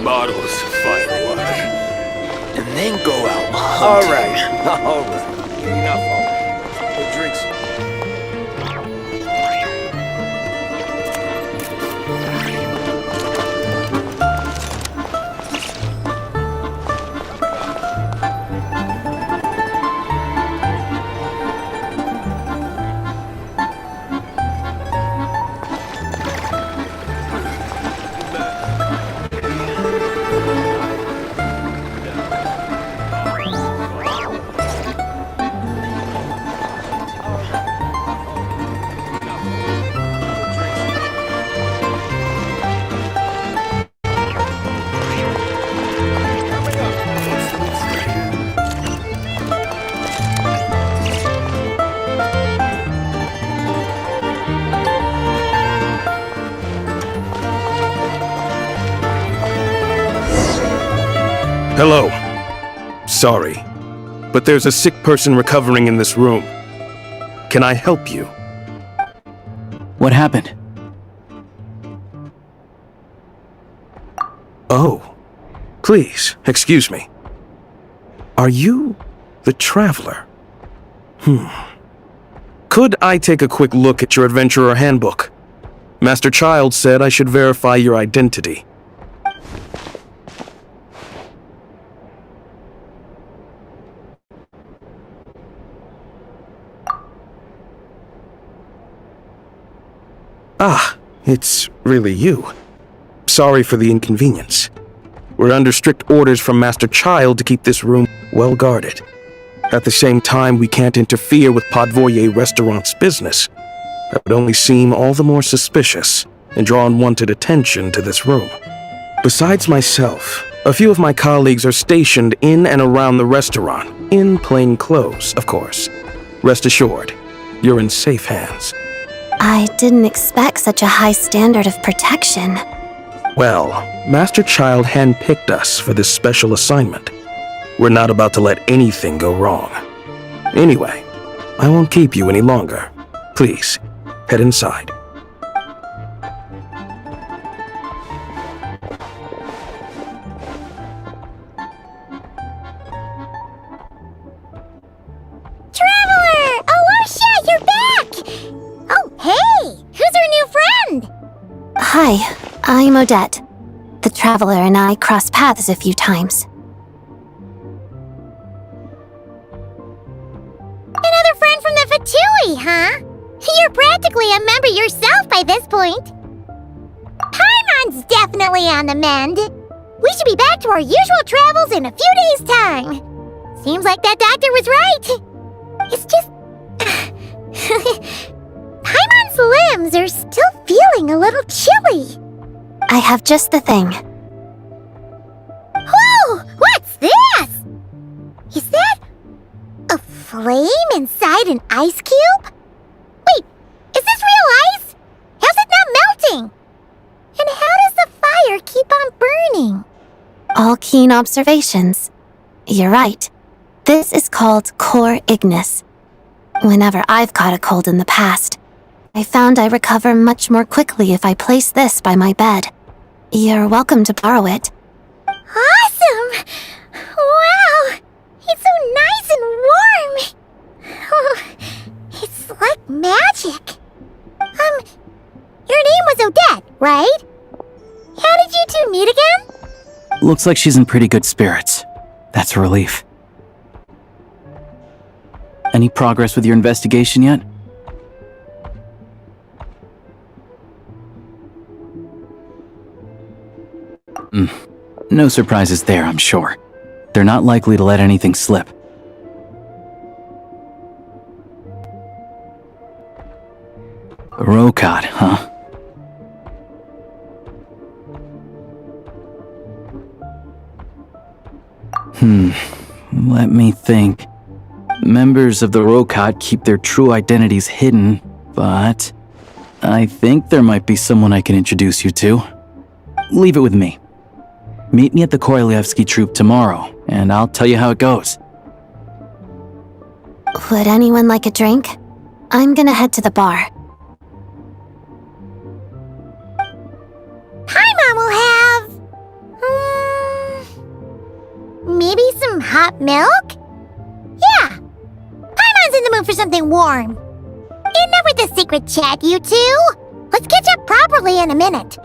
Bottles of firewater. And then go out. All right. Enough already. We'll drink some. Hello. Sorry, but there's a sick person recovering in this room. Can I help you? What happened? Oh, please, excuse me. Are you the Traveler? Could I take a quick look at your Adventurer Handbook? Master Child said I should verify your identity. Ah, it's really you. Sorry for the inconvenience. We're under strict orders from Master Child to keep this room well guarded. At the same time, we can't interfere with Podvoye Restaurant's business. That would only seem all the more suspicious and draw unwanted attention to this room. Besides myself, a few of my colleagues are stationed in and around the restaurant, in plain clothes, of course. Rest assured, you're in safe hands. I didn't expect such a high standard of protection. Well, Master Child handpicked us for this special assignment. We're not about to let anything go wrong. Anyway, I won't keep you any longer. Please, head inside. Traveler! Alicia, you're back! Oh, hey! Who's our new friend? Hi, I'm Odette. The Traveler and I crossed paths a few times. Another friend from the Fatui, huh? You're practically a member yourself by this point. Paimon's definitely on the mend. We should be back to our usual travels in a few days' time. Seems like that doctor was right. It's just... Paimon's limbs are still feeling a little chilly. I have just the thing. Whoa! What's this? Is that a flame inside an ice cube? Wait, is this real ice? How's it not melting? And how does the fire keep on burning? All keen observations. You're right. This is called core ignis. Whenever I've caught a cold in the past, I found I recover much more quickly if I place this by my bed. You're welcome to borrow it. Awesome! Wow! It's so nice and warm! Oh, it's like magic. Your name was Odette, right? How did you two meet again? Looks like she's in pretty good spirits. That's a relief. Any progress with your investigation yet? No surprises there, I'm sure. They're not likely to let anything slip. Rokot, huh? Let me think. Members of the Rokot keep their true identities hidden, but I think there might be someone I can introduce you to. Leave it with me. Meet me at the Korolyevsky Troop tomorrow, and I'll tell you how it goes. Would anyone like a drink? I'm gonna head to the bar. Paimon will have... maybe some hot milk? Yeah. Paimon's in the mood for something warm. Enough with the secret chat, you two. Let's catch up properly in a minute.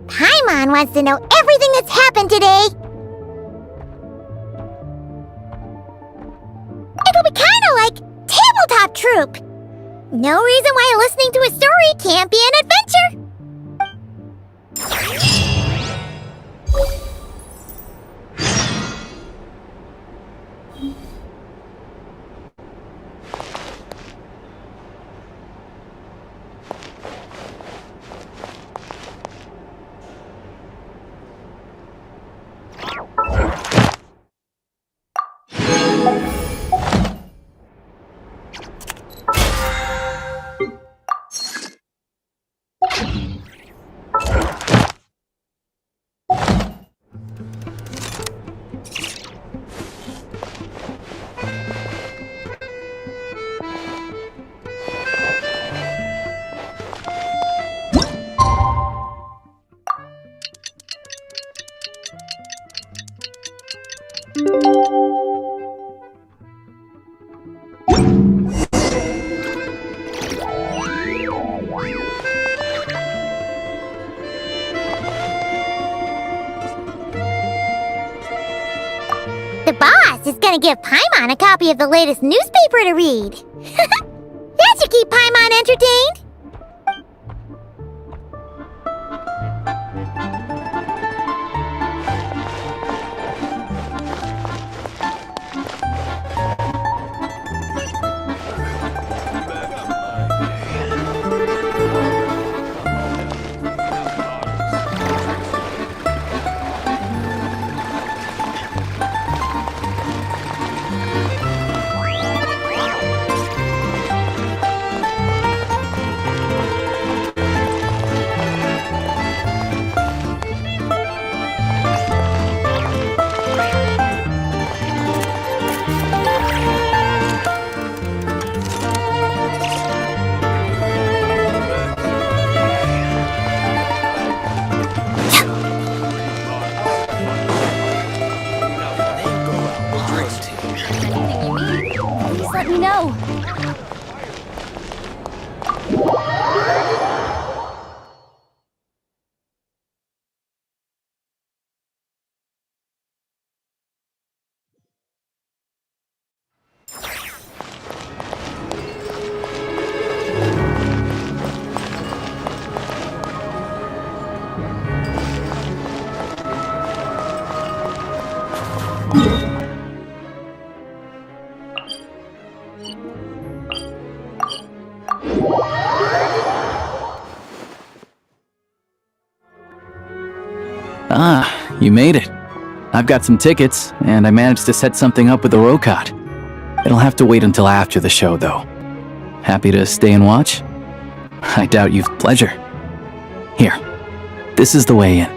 Paimon wants to know everything that's happened today. It'll be kinda like Tabletop Troop. No reason why listening to a story can't be an adventure. gonna give Paimon a copy of the latest newspaper to read. That should keep Paimon entertained. Let me know. Ah, you made it. I've got some tickets, and I managed to set something up with the Rocot. It'll have to wait until after the show, though. Happy to stay and watch? I doubt you've pleasure. Here, this is the way in.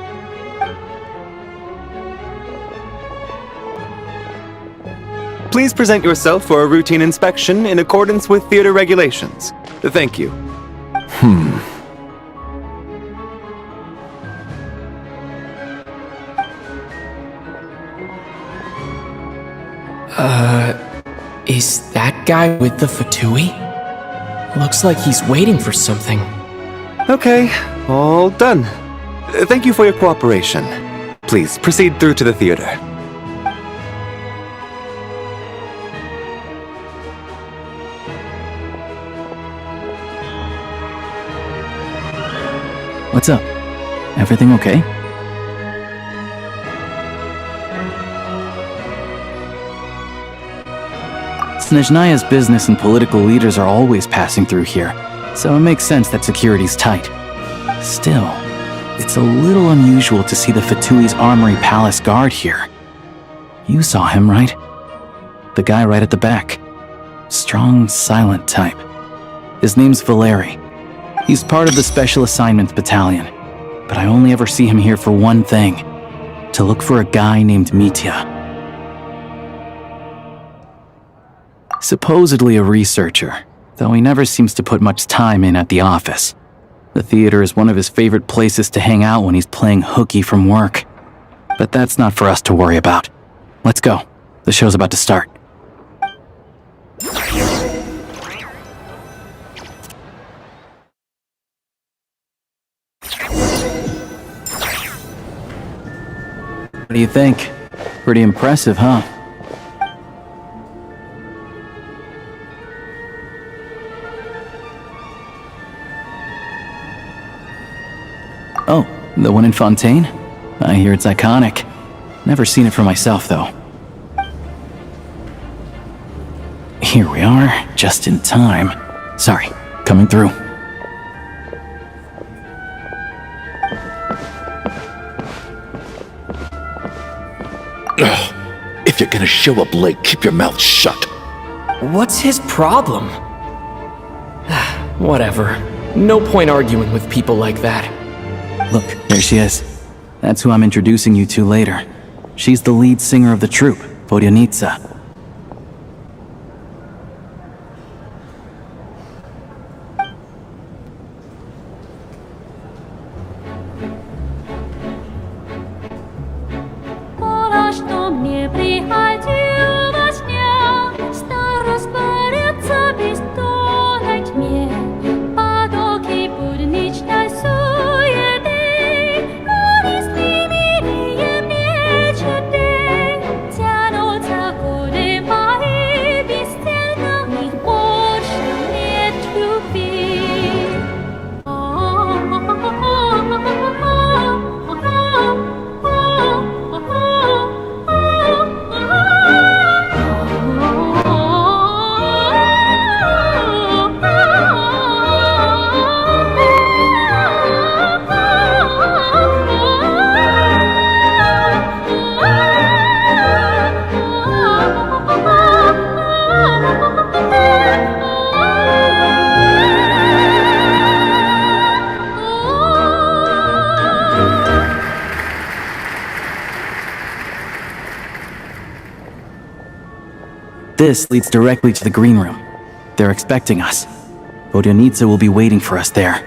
Please present yourself for a routine inspection in accordance with theater regulations. Thank you. Is that guy with the Fatui? Looks like he's waiting for something. Okay, all done. Thank you for your cooperation. Please proceed through to the theater. What's up? Everything okay? Snezhnaya's business and political leaders are always passing through here, so it makes sense that security's tight. Still, it's a little unusual to see the Fatui's Armory Palace guard here. You saw him, right? The guy right at the back. Strong, silent type. His name's Valeri. He's part of the Special Assignments Battalion, but I only ever see him here for one thing: to look for a guy named Mitya. Supposedly a researcher, though he never seems to put much time in at the office. The theater is one of his favorite places to hang out when he's playing hooky from work. But that's not for us to worry about. Let's go. The show's about to start. What do you think? Pretty impressive, huh? Oh, the one in Fontaine? I hear it's iconic. Never seen it for myself, though. Here we are, just in time. Sorry, coming through. If you're gonna show up late, keep your mouth shut. What's his problem? Whatever. No point arguing with people like that. Look, there she is. That's who I'm introducing you to later. She's the lead singer of the troupe, Vodyanitsa. this leads directly to the green room. They're expecting us. Vodyanitsa will be waiting for us there.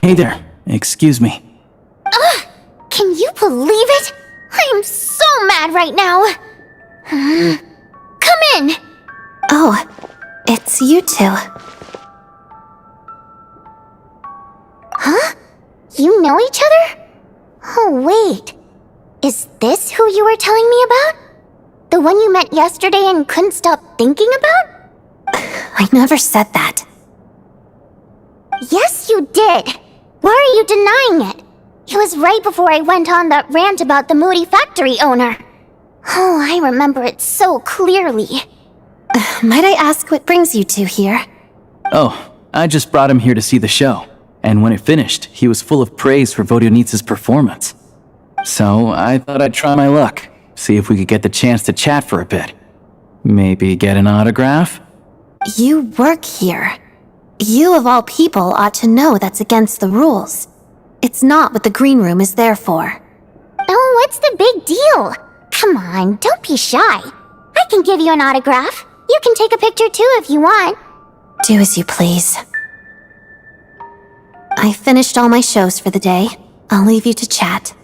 Hey there, excuse me. Ugh! Can you believe it? I am so mad right now. Come in! Oh, it's you two. Huh? You know each other? Oh, wait. Is this who you were telling me about? The one you met yesterday and couldn't stop thinking about? I never said that. Yes, you did. Why are you denying it? It was right before I went on that rant about the moody factory owner. Oh, I remember it so clearly. Might I ask what brings you two here? Oh, I just brought him here to see the show. And when it finished, he was full of praise for Vodyanitsa's performance. So I thought I'd try my luck, see if we could get the chance to chat for a bit. Maybe get an autograph? You work here. You of all people ought to know that's against the rules. It's not what the green room is there for. Oh, what's the big deal? Come on, don't be shy. I can give you an autograph. You can take a picture too if you want. Do as you please. I finished all my shows for the day. I'll leave you to chat.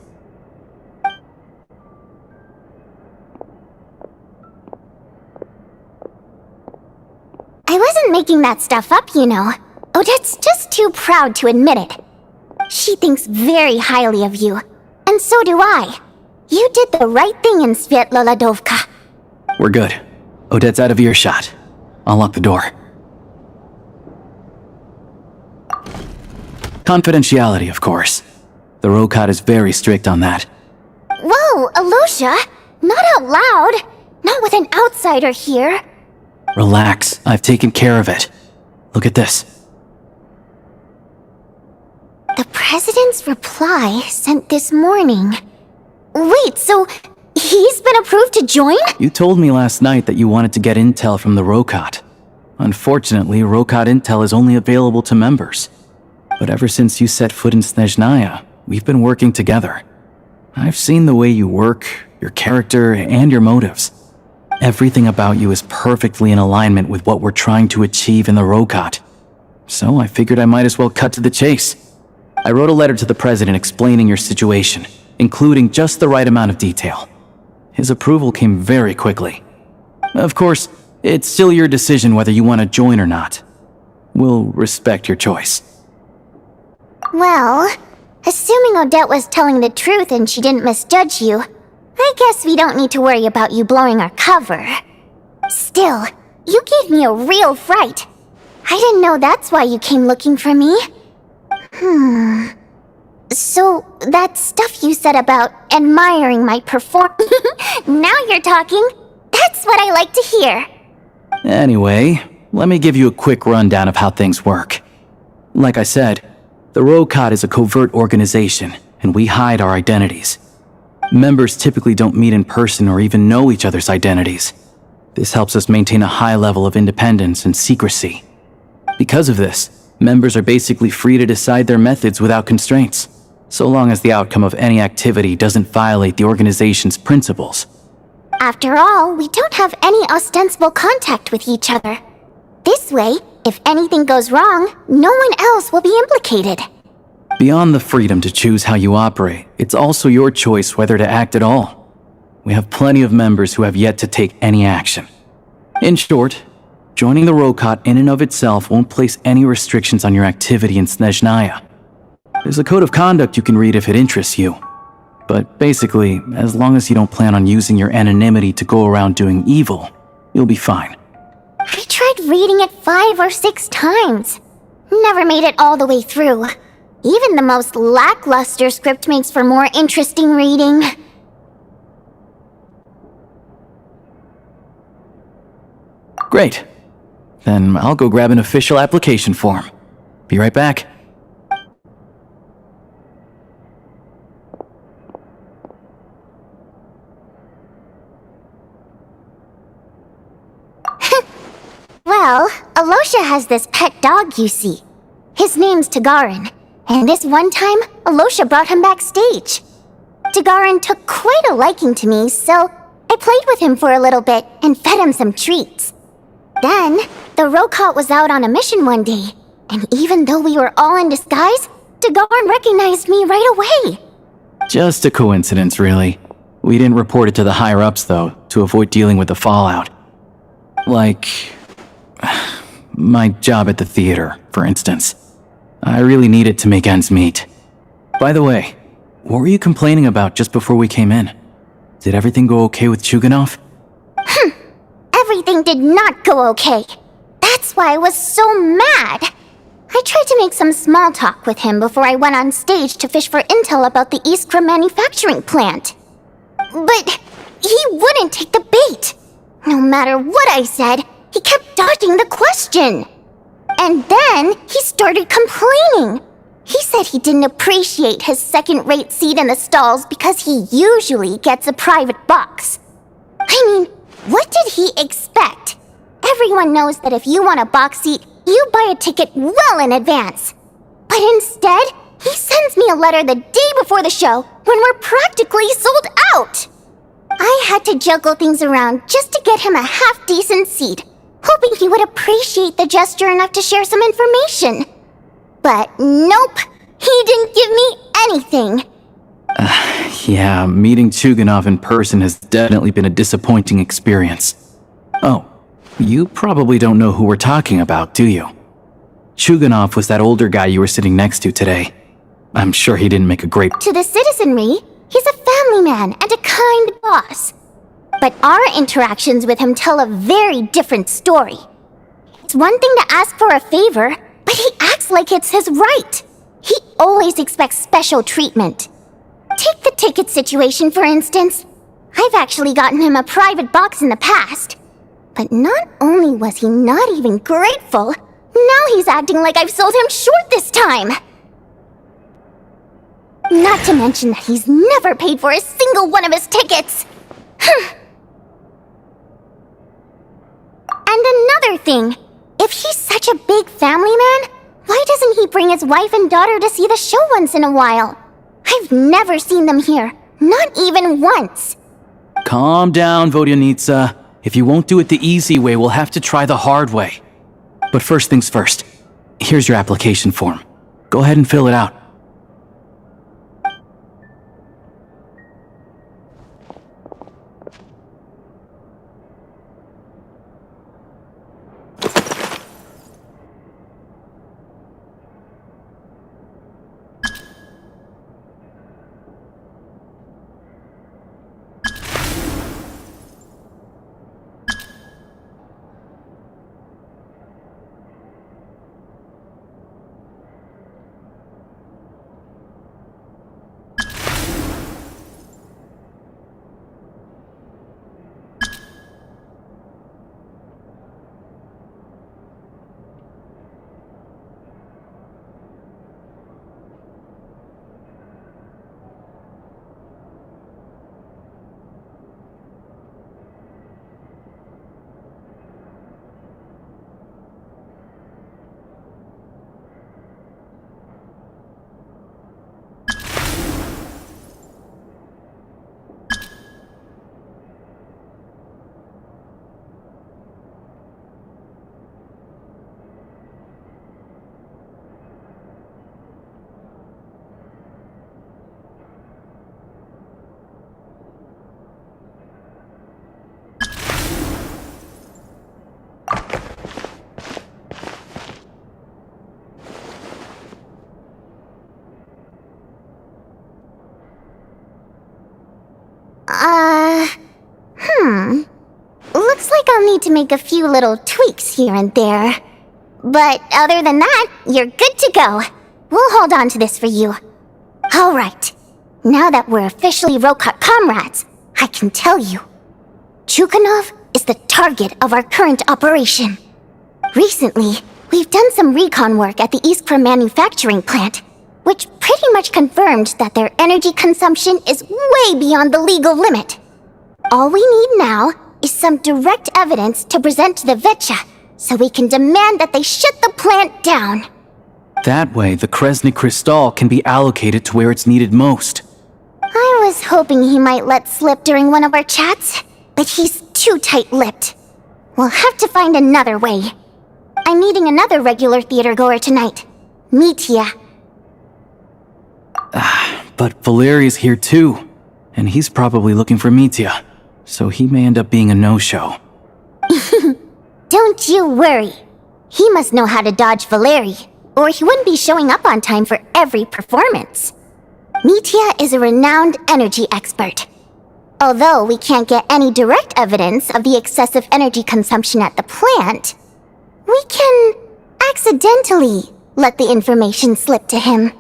wasn't making that stuff up, you know. Odette's just too proud to admit it. She thinks very highly of you, and so do I. You did the right thing in Svietloladovka. We're good. Odette's out of earshot. I'll lock the door. Confidentiality, of course. The Rokot is very strict on that. Whoa, Alosha! Not out loud! Not with an outsider here! Relax, I've taken care of it. Look at this. The President's reply sent this morning. Wait, so he's been approved to join? You told me last night that you wanted to get intel from the Rokot. Unfortunately, Rokot intel is only available to members. But ever since you set foot in Snezhnaya, we've been working together. I've seen the way you work, your character, and your motives. Everything about you is perfectly in alignment with what we're trying to achieve in the Rokot. So I figured I might as well cut to the chase. I wrote a letter to the President explaining your situation, including just the right amount of detail. His approval came very quickly. Of course, it's still your decision whether you want to join or not. We'll respect your choice. Well, assuming Odette was telling the truth and she didn't misjudge you, I guess we don't need to worry about you blowing our cover. Still, you gave me a real fright. I didn't know that's why you came looking for me. So, that stuff you said about admiring my performance. Now you're talking. That's what I like to hear. Anyway, let me give you a quick rundown of how things work. Like I said, the Rokot is a covert organization, and we hide our identities. Members typically don't meet in person or even know each other's identities. This helps us maintain a high level of independence and secrecy. Because of this, members are basically free to decide their methods without constraints, so long as the outcome of any activity doesn't violate the organization's principles. After all, we don't have any ostensible contact with each other. This way, if anything goes wrong, no one else will be implicated. Beyond the freedom to choose how you operate, it's also your choice whether to act at all. We have plenty of members who have yet to take any action. In short, joining the Rokot in and of itself won't place any restrictions on your activity in Snezhnaya. There's a code of conduct you can read if it interests you. But basically, as long as you don't plan on using your anonymity to go around doing evil, you'll be fine. I tried reading it 5 or 6 times. Never made it all the way through. Even the most lackluster script makes for more interesting reading. Great. Then I'll go grab an official application form. Be right back. Well, Alosha has this pet dog, you see. His name's Tagarin, and this one time, Alosha brought him backstage. Tagarin took quite a liking to me, so I played with him for a little bit and fed him some treats. Then, the Rokot was out on a mission one day, and even though we were all in disguise, Tagarin recognized me right away. Just a coincidence, really. We didn't report it to the higher-ups, though, to avoid dealing with the fallout. Like my job at the theater, for instance. I really needed to make ends meet. By the way, what were you complaining about just before we came in? Did everything go okay with Chuganov? Everything did not go okay. That's why I was so mad. I tried to make some small talk with him before I went on stage to fish for intel about the Iskra manufacturing plant. But he wouldn't take the bait. No matter what I said, he kept dodging the question. And then he started complaining. He said he didn't appreciate his second-rate seat in the stalls because he usually gets a private box. I mean, what did he expect? Everyone knows that if you want a box seat, you buy a ticket well in advance. But instead, he sends me a letter the day before the show when we're practically sold out. I had to juggle things around just to get him a half-decent seat, hoping he would appreciate the gesture enough to share some information. But nope, he didn't give me anything. Yeah, meeting Chuganov in person has definitely been a disappointing experience. Oh, You probably don't know who we're talking about, do you? Chuganov was that older guy you were sitting next to today. I'm sure he didn't make a great— To the citizenry, he's a family man and a kind boss. But our interactions with him tell a very different story. It's one thing to ask for a favor, but he acts like it's his right. He always expects special treatment. Take the ticket situation, for instance. I've actually gotten him a private box in the past. But not only was he not even grateful, now he's acting like I've sold him short this time. Not to mention that he's never paid for a single one of his tickets. And another thing, if he's such a big family man, why doesn't he bring his wife and daughter to see the show once in a while? I've never seen them here, not even once. Calm down, Vodyanitsa. If you won't do it the easy way, we'll have to try the hard way. But first things first. Here's your application form. Go ahead and fill it out. Looks like I'll need to make a few little tweaks here and there. But other than that, you're good to go. We'll hold on to this for you. Alright. Now that we're officially Rokot comrades, I can tell you. Chukhanov is the target of our current operation. Recently, we've done some recon work at the Iskra manufacturing plant, which pretty much confirmed that their energy consumption is way beyond the legal limit. All we need now is some direct evidence to present to the Vetcha, so we can demand that they shut the plant down. That way, the Kresny Crystal can be allocated to where it's needed most. I was hoping he might let slip during one of our chats, but he's too tight-lipped. We'll have to find another way. I'm meeting another regular theater-goer tonight, Mitya. But Valeri's here too, and he's probably looking for Mitya, so he may end up being a no-show. Don't you worry. He must know how to dodge Valeri, or he wouldn't be showing up on time for every performance. Mitya is a renowned energy expert. Although we can't get any direct evidence of the excessive energy consumption at the plant, we can accidentally let the information slip to him.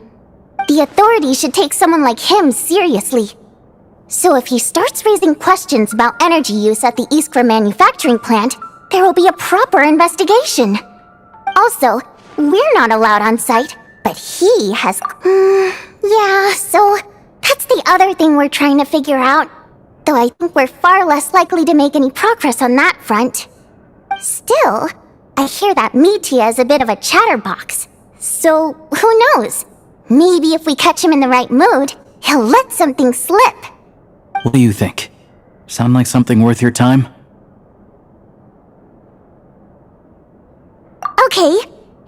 The authorities should take someone like him seriously. So if he starts raising questions about energy use at the Iskra manufacturing plant, there will be a proper investigation. Also, we're not allowed on site, but he has... yeah, so that's the other thing we're trying to figure out. Though I think we're far less likely to make any progress on that front. Still, I hear that Mitya is a bit of a chatterbox. So, who knows? Maybe if we catch him in the right mood, he'll let something slip. What do you think? Sound like something worth your time? Okay,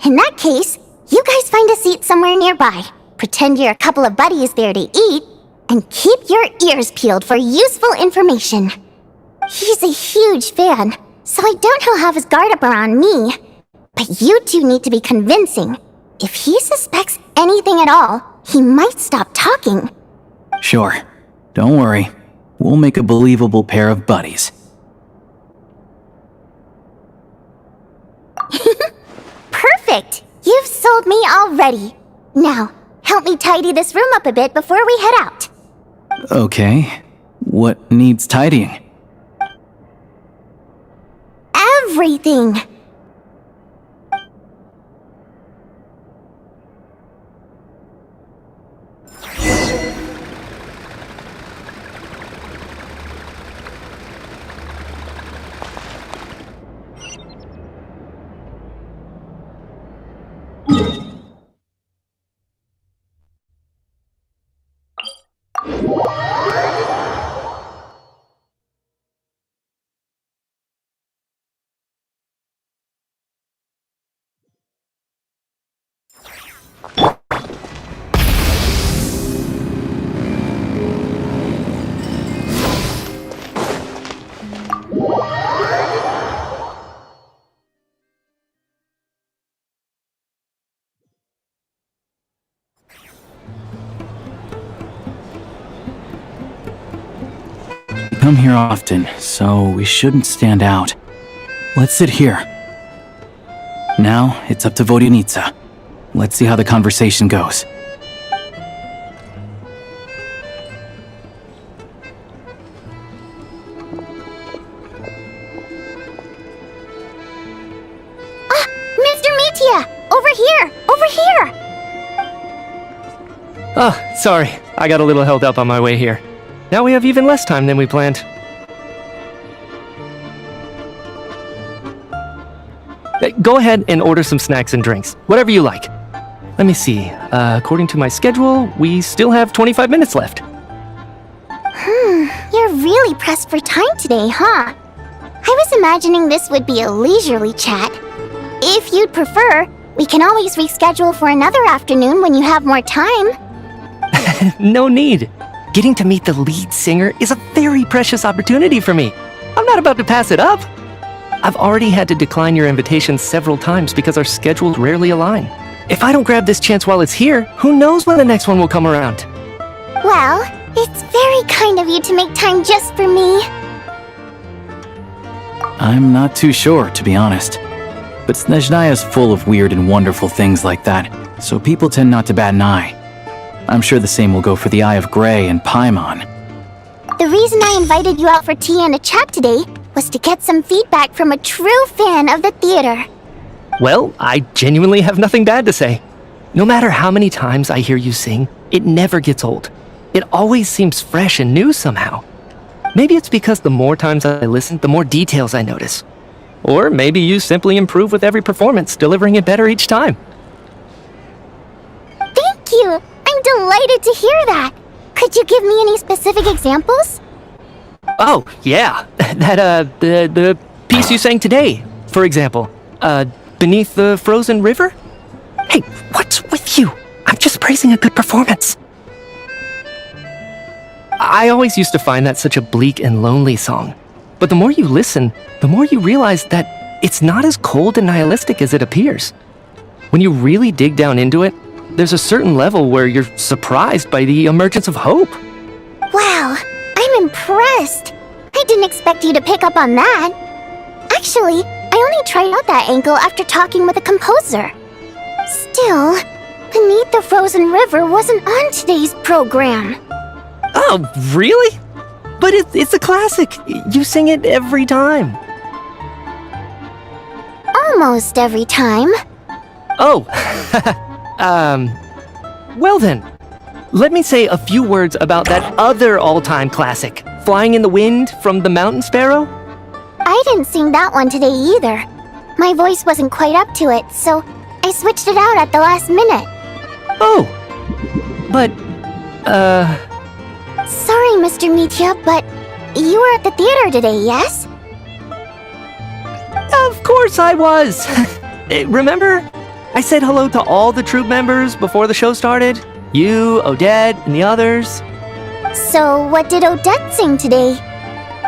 in that case, you guys find a seat somewhere nearby, pretend you're a couple of buddies there to eat, and keep your ears peeled for useful information. He's a huge fan, so I doubt he'll have his guard up around me. But you two need to be convincing. If he suspects anything at all, he might stop talking. Sure. Don't worry. We'll make a believable pair of buddies. Perfect! You've sold me already. Now, help me tidy this room up a bit before we head out. Okay. What needs tidying? Everything! We come here often, so we shouldn't stand out. Let's sit here. Now, it's up to Vodyanica. Let's see how the conversation goes. Mr. Mitya! Over here! Over here! Oh, sorry. I got a little held up on my way here. Now we have even less time than we planned. Go ahead and order some snacks and drinks. Whatever you like. Let me see. According to my schedule, we still have 25 minutes left. You're really pressed for time today, huh? I was imagining this would be a leisurely chat. If you'd prefer, we can always reschedule for another afternoon when you have more time. No need. Getting to meet the lead singer is a very precious opportunity for me. I'm not about to pass it up. I've already had to decline your invitation several times because our schedules rarely align. If I don't grab this chance while it's here, who knows when the next one will come around? Well, it's very kind of you to make time just for me. I'm not too sure, to be honest. But Snezhnaya's full of weird and wonderful things like that, so people tend not to bat an eye. I'm sure the same will go for the Eye of Grey and Paimon. The reason I invited you out for tea and a chat today was to get some feedback from a true fan of the theater. Well, I genuinely have nothing bad to say. No matter how many times I hear you sing, it never gets old. It always seems fresh and new somehow. Maybe it's because the more times I listen, the more details I notice. Or maybe you simply improve with every performance, delivering it better each time. Thank you! I'm delighted to hear that! Could you give me any specific examples? Oh, yeah. The piece you sang today, for example. Beneath the Frozen River? Hey, what's with you? I'm just praising a good performance. I always used to find that such a bleak and lonely song. But the more you listen, the more you realize that it's not as cold and nihilistic as it appears. When you really dig down into it, there's a certain level where you're surprised by the emergence of hope. Wow, I'm impressed. I didn't expect you to pick up on that. Actually, I only tried out that angle after talking with a composer. Still, Beneath the Frozen River wasn't on today's program. Oh, really? But it's a classic. You sing it every time. Almost every time. Oh, well then. Let me say a few words about that other all-time classic, Flying in the Wind from the Mountain Sparrow. I didn't sing that one today either. My voice wasn't quite up to it, so I switched it out at the last minute. Oh, but, Sorry, Mr. Mitya, but you were at the theater today, yes? Of course I was. Remember? I said hello to all the troupe members before the show started. You, Odette, and the others. So what did Odette sing today?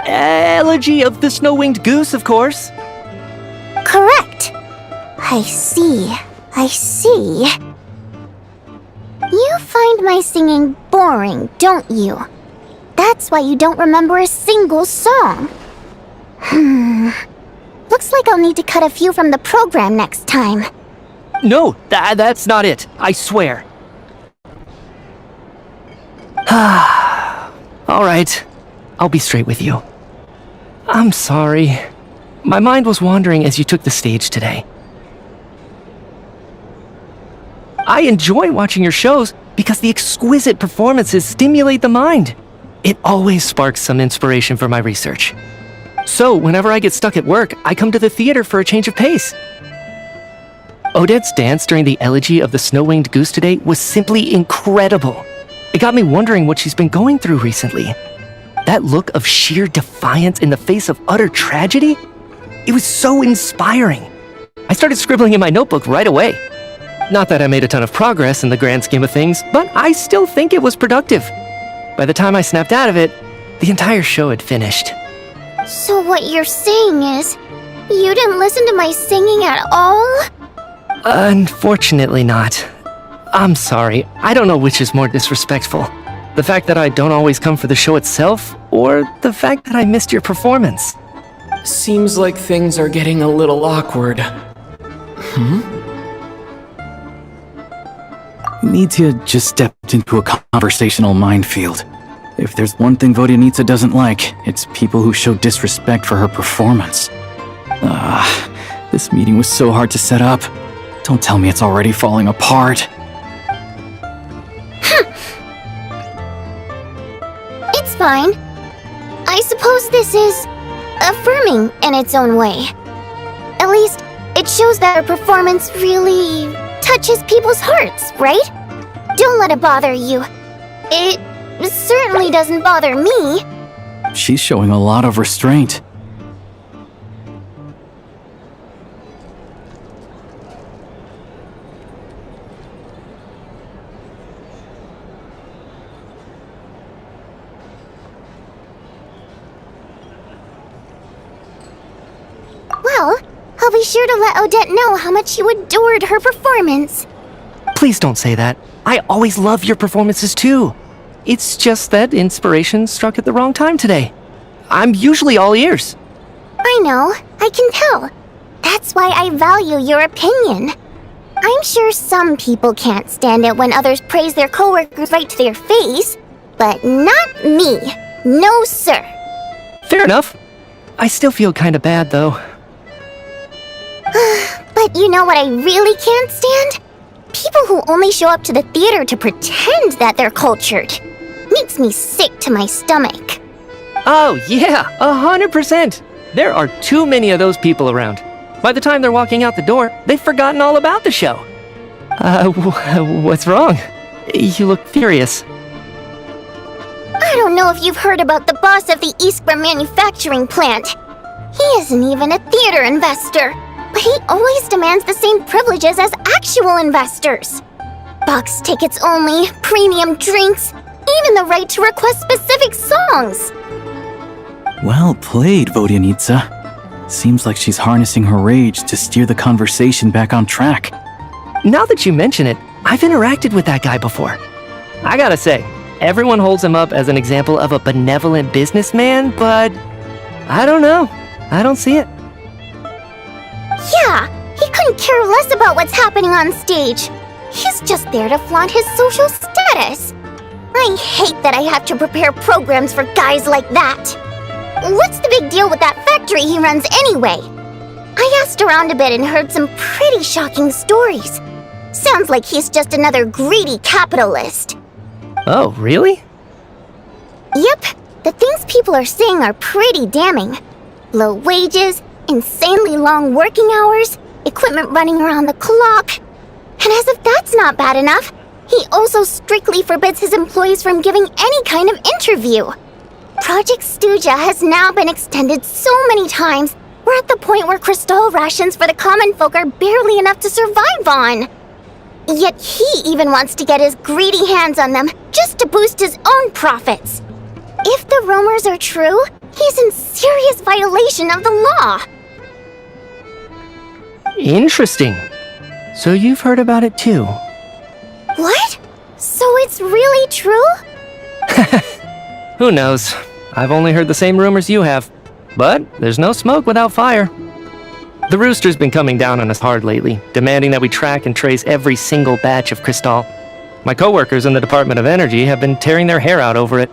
Elegy of the Snow-Winged Goose, of course. Correct. I see. You find my singing boring, don't you? That's why you don't remember a single song. Looks like I'll need to cut a few from the program next time. No, that's not it. I swear. All right. I'll be straight with you. I'm sorry. My mind was wandering as you took the stage today. I enjoy watching your shows because the exquisite performances stimulate the mind. It always sparks some inspiration for my research. So, whenever I get stuck at work, I come to the theater for a change of pace. Odette's dance during the Elegy of the Snow-Winged Goose today was simply incredible. It got me wondering what she's been going through recently. That look of sheer defiance in the face of utter tragedy? It was so inspiring. I started scribbling in my notebook right away. Not that I made a ton of progress in the grand scheme of things, but I still think it was productive. By the time I snapped out of it, the entire show had finished. So what you're saying is, you didn't listen to my singing at all? Unfortunately not. I'm sorry, I don't know which is more disrespectful. The fact that I don't always come for the show itself, or the fact that I missed your performance. Seems like things are getting a little awkward. Nitya just stepped into a conversational minefield. If there's one thing Vodyanitsa doesn't like, it's people who show disrespect for her performance. This meeting was so hard to set up. Don't tell me it's already falling apart. It's fine. I suppose this is affirming in its own way. At least, it shows that her performance really touches people's hearts, right? Don't let it bother you. It certainly doesn't bother me. She's showing a lot of restraint. Well, I'll be sure to let Odette know how much you adored her performance. Please don't say that. I always love your performances too. It's just that inspiration struck at the wrong time today. I'm usually all ears. I know, I can tell. That's why I value your opinion. I'm sure some people can't stand it when others praise their coworkers right to their face, but not me. No, sir. Fair enough. I still feel kinda bad though. But you know what I really can't stand? People who only show up to the theater to pretend that they're cultured. Makes me sick to my stomach. Oh yeah, 100%. There are too many of those people around. By the time they're walking out the door, they've forgotten all about the show. What's wrong? You look furious. I don't know if you've heard about the boss of the Iskra manufacturing plant. He isn't even a theater investor, but he always demands the same privileges as actual investors. Box tickets only, premium drinks, even the right to request specific songs. Well played, Vodyanitsa. Seems like she's harnessing her rage to steer the conversation back on track. Now that you mention it, I've interacted with that guy before. I gotta say, everyone holds him up as an example of a benevolent businessman, but I don't know. I don't see it. Yeah, he couldn't care less about what's happening on stage. He's just there to flaunt his social status. I hate that I have to prepare programs for guys like that. What's the big deal with that factory he runs anyway? I asked around a bit and heard some pretty shocking stories. Sounds like he's just another greedy capitalist. Oh, really? Yep, the things people are saying are pretty damning. Low wages, insanely long working hours, equipment running around the clock. And as if that's not bad enough, he also strictly forbids his employees from giving any kind of interview. Project Stuja has now been extended so many times, we're at the point where crystal rations for the common folk are barely enough to survive on. Yet he even wants to get his greedy hands on them just to boost his own profits. If the rumors are true, He's in serious violation of the law. Interesting. So you've heard about it too. What? So it's really true? Who knows? I've only heard the same rumors you have. But there's no smoke without fire. The Rooster's been coming down on us hard lately, demanding that we track and trace every single batch of Crystal. My coworkers in the Department of Energy have been tearing their hair out over it.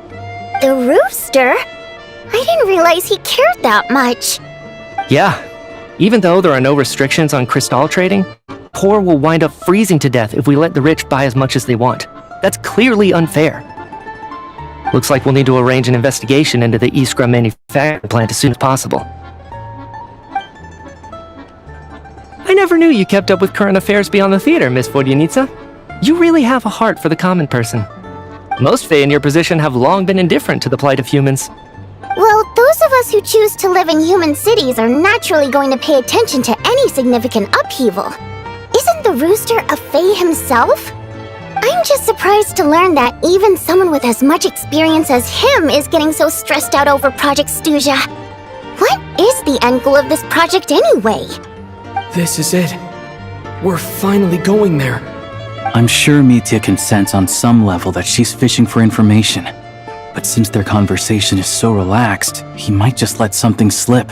The Rooster? I didn't realize he cared that much. Yeah. Even though there are no restrictions on Crystal trading, poor will wind up freezing to death if we let the rich buy as much as they want. That's clearly unfair. Looks like we'll need to arrange an investigation into the Iskra manufacturing plant as soon as possible. I never knew you kept up with current affairs beyond the theater, Miss Vodyanica. You really have a heart for the common person. Most Fae in your position have long been indifferent to the plight of humans. Well, those of us who choose to live in human cities are naturally going to pay attention to any significant upheaval. Isn't the Rooster a Fae himself? I'm just surprised to learn that even someone with as much experience as him is getting so stressed out over Project Stuja. What is the end goal of this project anyway? This is it. We're finally going there. I'm sure Mitya can sense on some level that she's fishing for information. But since their conversation is so relaxed, he might just let something slip.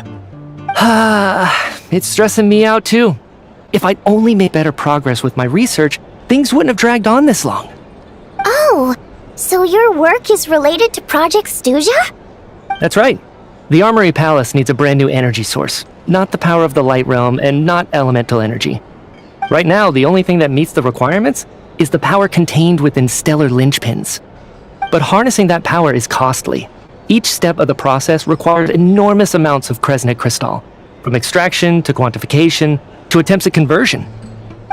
It's stressing me out too. If I'd only made better progress with my research, things wouldn't have dragged on this long. Oh, so your work is related to Project Stuja? That's right. The Armory Palace needs a brand new energy source. Not the power of the Light Realm and not elemental energy. Right now, the only thing that meets the requirements is the power contained within stellar linchpins. But harnessing that power is costly. Each step of the process requires enormous amounts of Kresnik crystal, from extraction to quantification to attempts at conversion.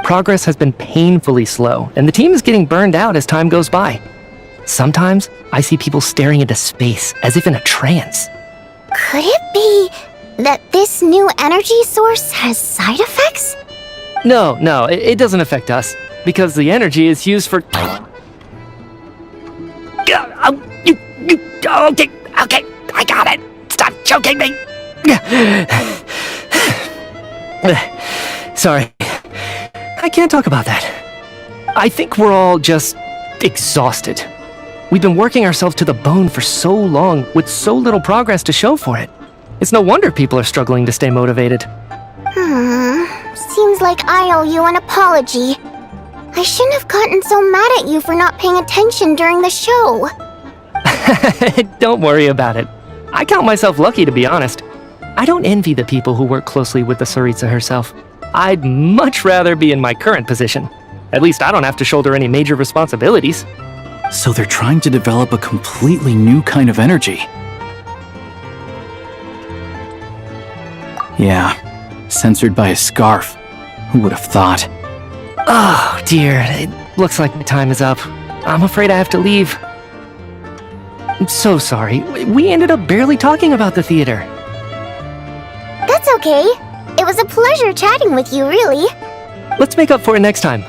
Progress has been painfully slow, and the team is getting burned out as time goes by. Sometimes, I see people staring into space as if in a trance. Could it be that this new energy source has side effects? No, it doesn't affect us, because the energy is used for... Okay, I got it. Stop choking me. Sorry, I can't talk about that. I think we're all just exhausted. We've been working ourselves to the bone for so long with so little progress to show for it. It's no wonder people are struggling to stay motivated. Seems like I owe you an apology. I shouldn't have gotten so mad at you for not paying attention during the show. Don't worry about it. I count myself lucky, to be honest. I don't envy the people who work closely with the Tsaritsa herself. I'd much rather be in my current position. At least I don't have to shoulder any major responsibilities. So they're trying to develop a completely new kind of energy. Yeah, censored by a scarf. Who would have thought? Oh, dear. It looks like my time is up. I'm afraid I have to leave. I'm so sorry. We ended up barely talking about the theater. That's okay. It was a pleasure chatting with you, really. Let's make up for it next time.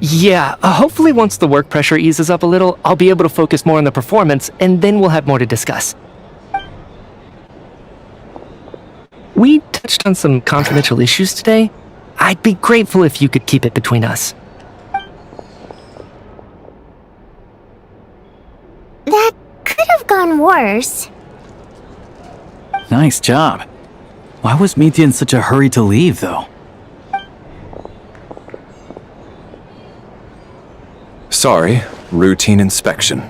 Yeah, hopefully once the work pressure eases up a little, I'll be able to focus more on the performance, and then we'll have more to discuss. We touched on some confidential issues today. I'd be grateful if you could keep it between us. That could have gone worse. Nice job. Why was Mitya in such a hurry to leave, though? Sorry, routine inspection.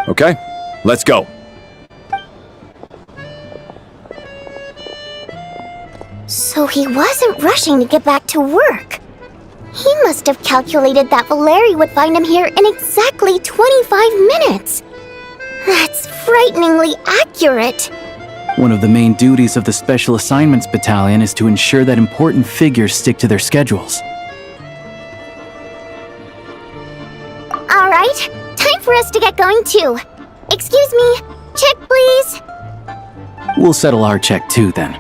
Okay, let's go. So he wasn't rushing to get back to work. He must have calculated that Valeri would find him here in exactly 25 minutes. That's frighteningly accurate. One of the main duties of the Special Assignments Battalion is to ensure that important figures stick to their schedules. Alright, time for us to get going too. Excuse me, check please. We'll settle our check too, then.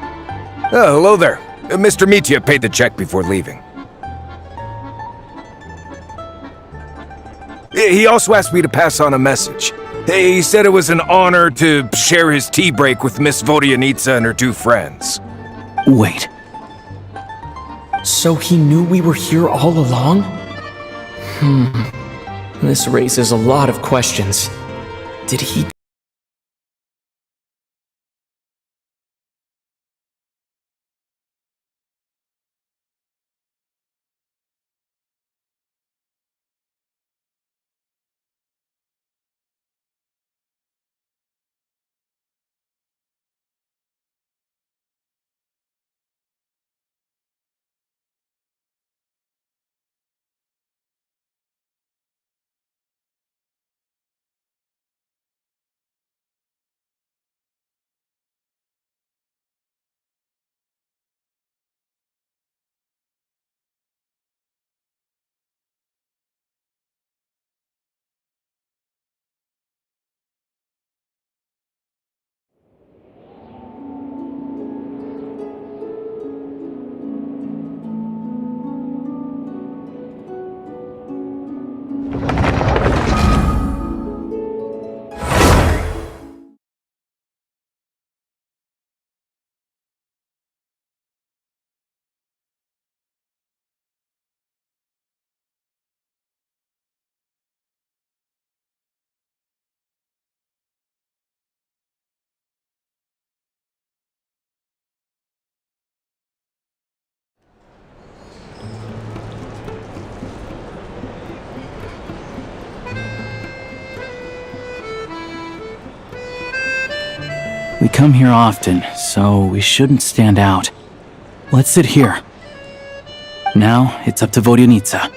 Oh, hello there. Mr. Mitya paid the check before leaving. He also asked me to pass on a message. He said it was an honor to share his tea break with Miss Vodyanitsa and her two friends. Wait. So he knew we were here all along? This raises a lot of questions. Did he... We come here often, so we shouldn't stand out. Let's sit here. Now, it's up to Vodyanitsa.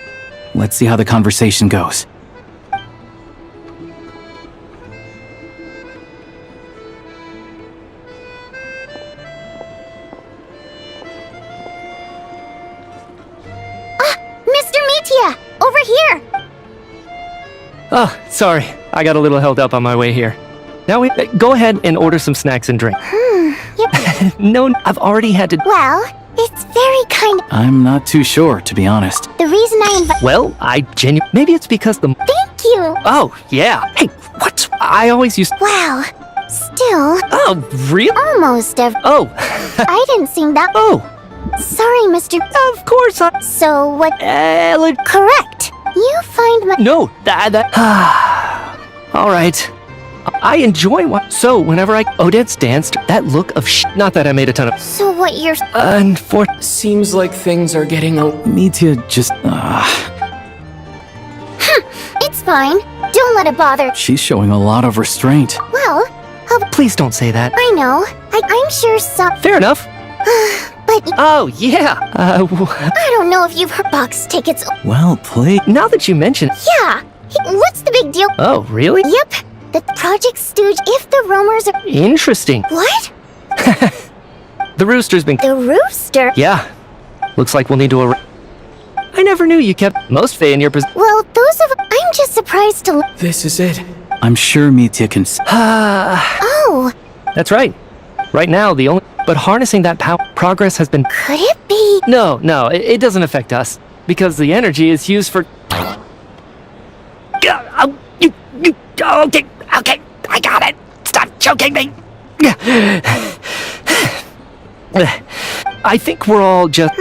Let's see how the conversation goes. Mr. Mitya! Over here! Oh, sorry. I got a little held up on my way here. Now we go ahead and order some snacks and drink. Yep. No, I've already had to. Well, it's very kind. I'm not too sure, to be honest. The reason I Well, maybe it's because the. Thank you! Oh, yeah. Hey, what? I always used. Wow. Still. Oh, really? Almost Oh. I didn't sing that. Oh. Sorry, Mr. Of course I. So what? Correct. You find my. No, All right. I enjoy what. So, whenever Odette's danced, that look of not that I made a ton of. So what you're. Seems like things are getting Mitya just. It's fine. Don't let it bother. She's showing a lot of restraint. Well, Please don't say that. I know. I'm sure some. Fair enough. But. Oh, yeah. I don't know if you've heard box tickets. Well played. Now that you mention. Yeah. What's the big deal? Oh, really? Yep. The Project Stooge, if the rumors are. Interesting. What? The rooster's been. The rooster? Yeah. Looks like we'll need to. I never knew you kept most Fae in your position. Well, those of. I'm just surprised to. This is it. I'm sure Mitya can. Oh. That's right. Right now, the only. But harnessing that power. Progress has been. Could it be? No, it doesn't affect us. Because the energy is used for. Okay, I got it. Stop choking me. I think we're all just.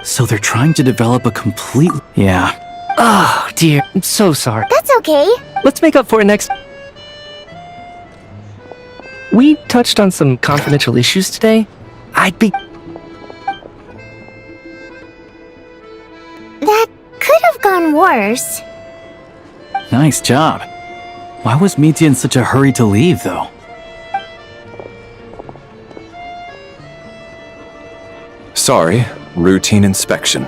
So they're trying to develop a complete. Yeah. Oh, dear. I'm so sorry. That's okay. Let's make up for it next. We touched on some confidential issues today. I'd be. That could have gone worse. Nice job. Why was Mitya in such a hurry to leave, though? Sorry, routine inspection.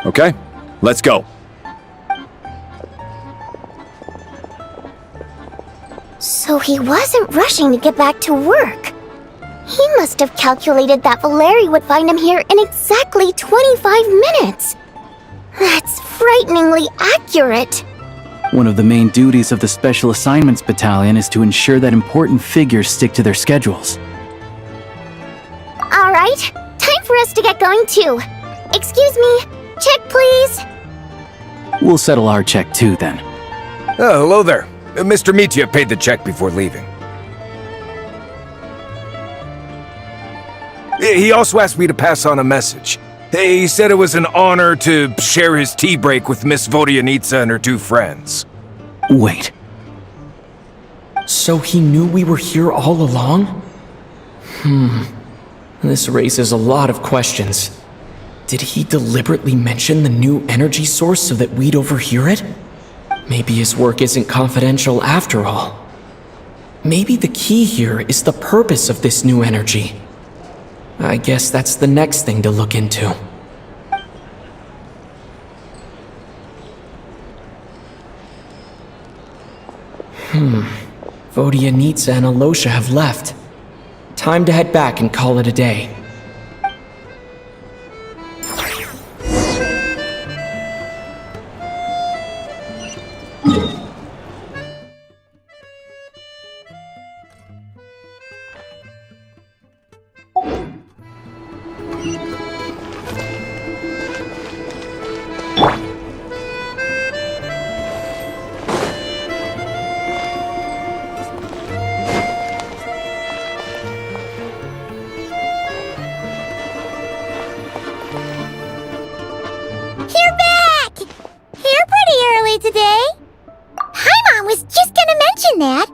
Okay, let's go. So he wasn't rushing to get back to work. He must have calculated that Valeri would find him here in exactly 25 minutes. That's frighteningly accurate. One of the main duties of the Special Assignments Battalion is to ensure that important figures stick to their schedules. Alright, time for us to get going too. Excuse me, check please. We'll settle our check too then. Oh, hello there. Mr. Mitya paid the check before leaving. He also asked me to pass on a message. He said it was an honor to share his tea break with Miss Vodyanitsa and her two friends. Wait. So he knew we were here all along? This raises a lot of questions. Did he deliberately mention the new energy source so that we'd overhear it? Maybe his work isn't confidential after all. Maybe the key here is the purpose of this new energy. I guess that's the next thing to look into. Vodyanitsa and Alosha have left. Time to head back and call it a day. You're back! Here pretty early today. Paimon was just gonna mention that.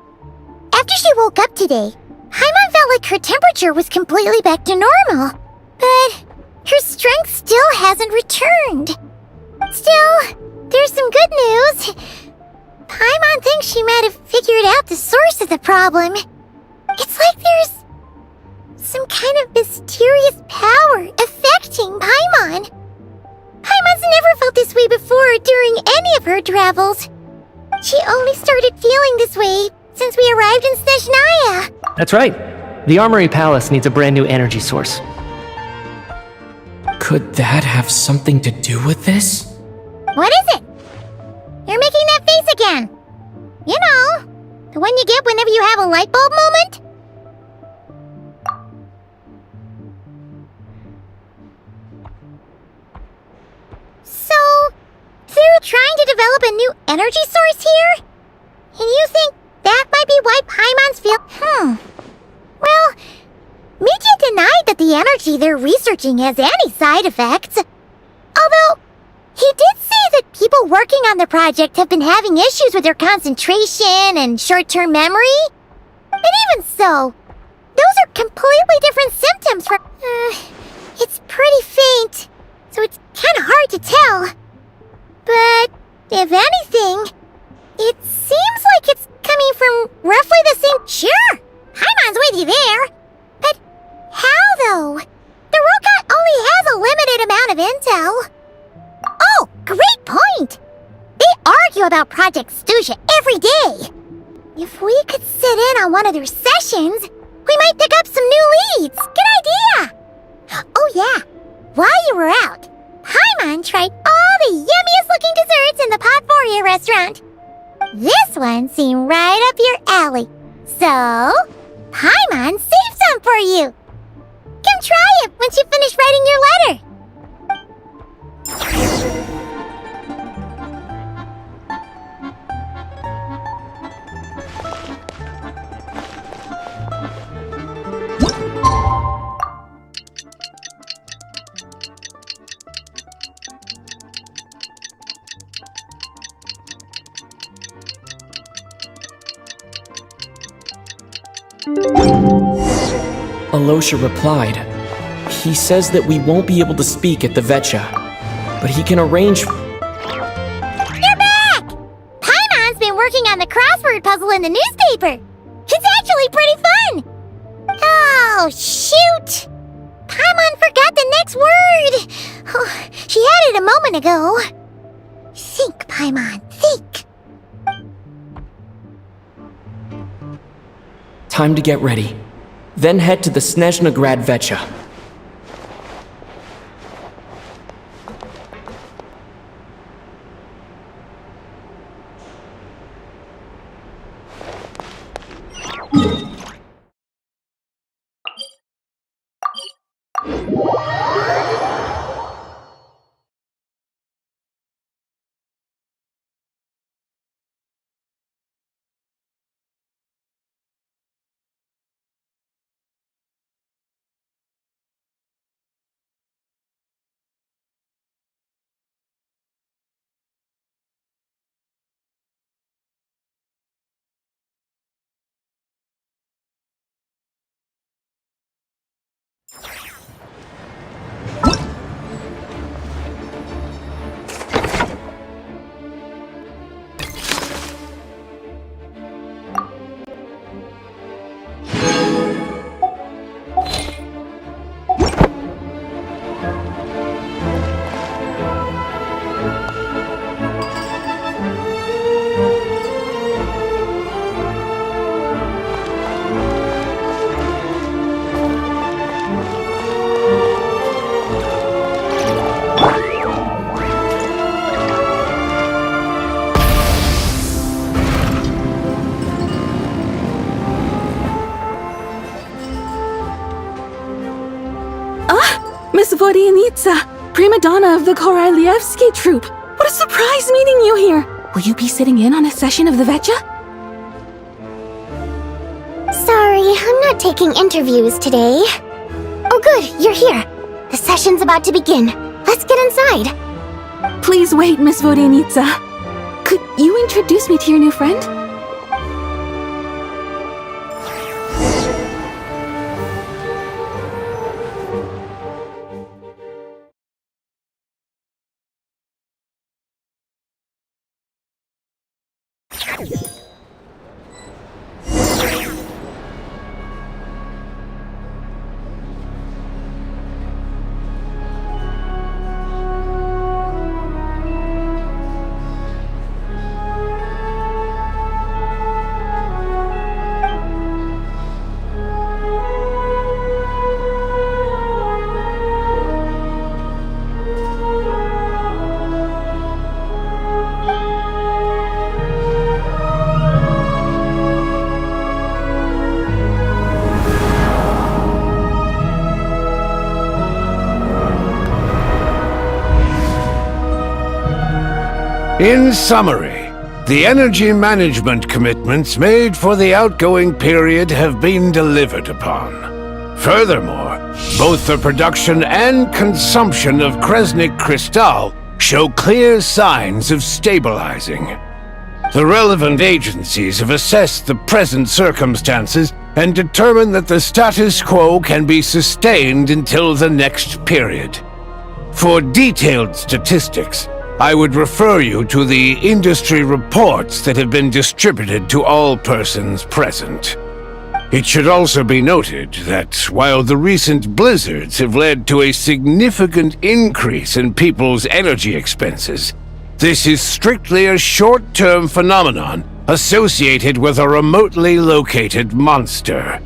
After she woke up today, Paimon felt like her temperature was completely back to normal. But her strength still hasn't returned. Still, there's some good news. Paimon thinks she might have figured out the source of the problem. It's like there's some kind of mysterious power affecting Paimon. Paimon's never felt this way before during any of her travels. She only started feeling this way since we arrived in Snezhnaya. That's right. The Armory Palace needs a brand new energy source. Could that have something to do with this? What is it? You're making that face again. You know, the one you get whenever you have a light bulb moment? So, they're trying to develop a new energy source here? And you think that might be why Paimon's feel... Well, Mitya denied that the energy they're researching has any side effects. Although, he did say that people working on the project have been having issues with their concentration and short-term memory. But even so, those are completely different symptoms from... it's pretty faint, so it's kind of hard to tell. But, if anything, it seems like it's coming from roughly the same... Sure, Paimon's with you there. But how, though? The robot only has a limited amount of intel. Oh, great point! They argue about Project Stuja every day. If we could sit in on one of their sessions, we might pick up some new leads. Good idea! Oh yeah, while you were out, Paimon tried all the yummiest looking desserts in the Potvoria restaurant. This one seemed right up your alley. So, Paimon saved some for you. Come try it once you finish writing your letter. Alosha replied. He says that we won't be able to speak at the Vetcha, but he can arrange... You're back! Paimon's been working on the crossword puzzle in the newspaper. It's actually pretty fun. Oh, shoot! Paimon forgot the next word. Oh, she had it a moment ago. Think, Paimon, think. Time to get ready. Then head to the Snezhnegrad Vetcha. Miss Vodyanitsa, prima donna of the Korylevsky troupe. What a surprise meeting you here! Will you be sitting in on a session of the Vetcha? Sorry, I'm not taking interviews today. Oh good, you're here. The session's about to begin. Let's get inside. Please wait, Miss Vodyanitsa. Could you introduce me to your new friend? In summary, the energy management commitments made for the outgoing period have been delivered upon. Furthermore, both the production and consumption of Kresnik Crystal show clear signs of stabilizing. The relevant agencies have assessed the present circumstances and determined that the status quo can be sustained until the next period. For detailed statistics, I would refer you to the industry reports that have been distributed to all persons present. It should also be noted that while the recent blizzards have led to a significant increase in people's energy expenses, this is strictly a short-term phenomenon associated with a remotely located monster.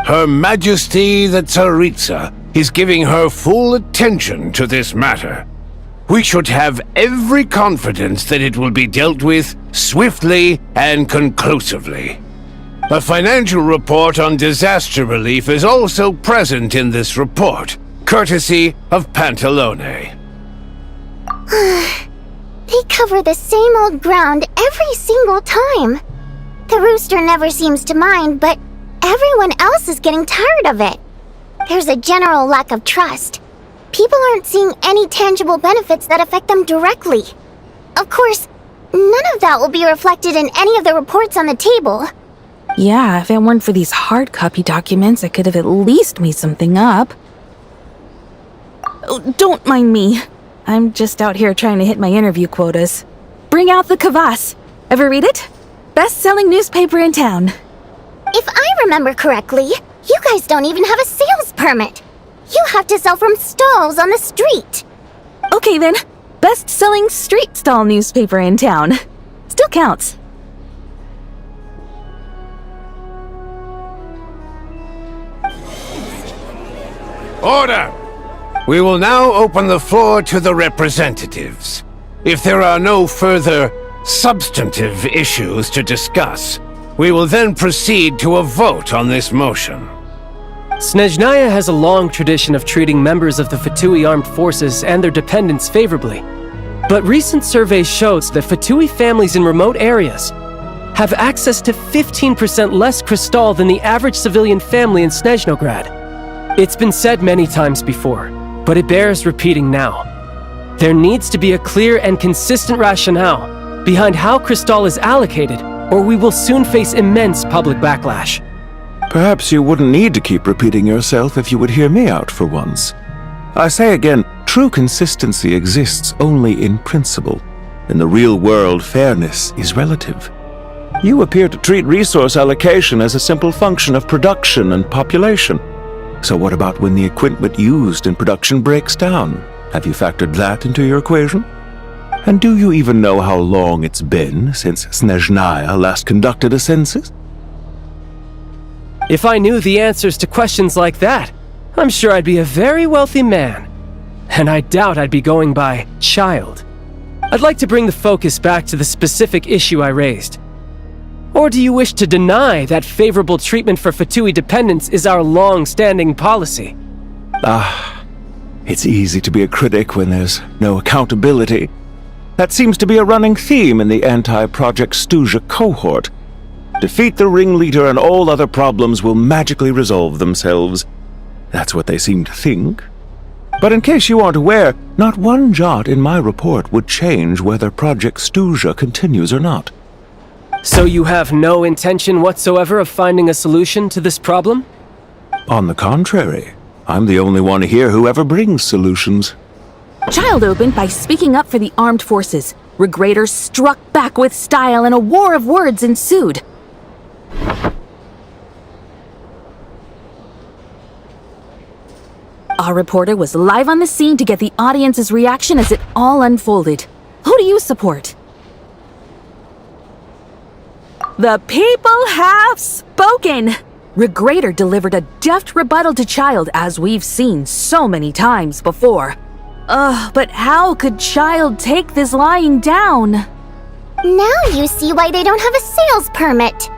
Her Majesty the Tsaritsa is giving her full attention to this matter. We should have every confidence that it will be dealt with swiftly and conclusively. A financial report on disaster relief is also present in this report, courtesy of Pantalone. They cover the same old ground every single time. The rooster never seems to mind, but everyone else is getting tired of it. There's a general lack of trust. People aren't seeing any tangible benefits that affect them directly. Of course, none of that will be reflected in any of the reports on the table. Yeah, if it weren't for these hard copy documents, I could have at least made something up. Oh, don't mind me. I'm just out here trying to hit my interview quotas. Bring out the kvass. Ever read it? Best-selling newspaper in town. If I remember correctly, you guys don't even have a sales permit. You have to sell from stalls on the street. Okay then, best-selling street stall newspaper in town. Still counts. Order! We will now open the floor to the representatives. If there are no further substantive issues to discuss, we will then proceed to a vote on this motion. Snezhnaya has a long tradition of treating members of the Fatui armed forces and their dependents favorably. But recent surveys shows that Fatui families in remote areas have access to 15% less crystal than the average civilian family in Snezhnograd. It's been said many times before, but it bears repeating now. There needs to be a clear and consistent rationale behind how crystal is allocated, or we will soon face immense public backlash. Perhaps you wouldn't need to keep repeating yourself if you would hear me out for once. I say again, true consistency exists only in principle. In the real world, fairness is relative. You appear to treat resource allocation as a simple function of production and population. So what about when the equipment used in production breaks down? Have you factored that into your equation? And do you even know how long it's been since ZaneAj last conducted a census? If I knew the answers to questions like that, I'm sure I'd be a very wealthy man. And I doubt I'd be going by child. I'd like to bring the focus back to the specific issue I raised. Or do you wish to deny that favorable treatment for Fatui dependents is our long-standing policy? It's easy to be a critic when there's no accountability. That seems to be a running theme in the anti-Project Stuja cohort. Defeat the ringleader and all other problems will magically resolve themselves. That's what they seem to think. But in case you aren't aware, not one jot in my report would change whether Project Stuja continues or not. So you have no intention whatsoever of finding a solution to this problem? On the contrary, I'm the only one here who ever brings solutions. Child opened by speaking up for the armed forces. Regrator struck back with style and a war of words ensued. Our reporter was live on the scene to get the audience's reaction as it all unfolded. Who do you support? The people have spoken! Regrator delivered a deft rebuttal to Child, as we've seen so many times before. But how could Child take this lying down? Now you see why they don't have a sales permit.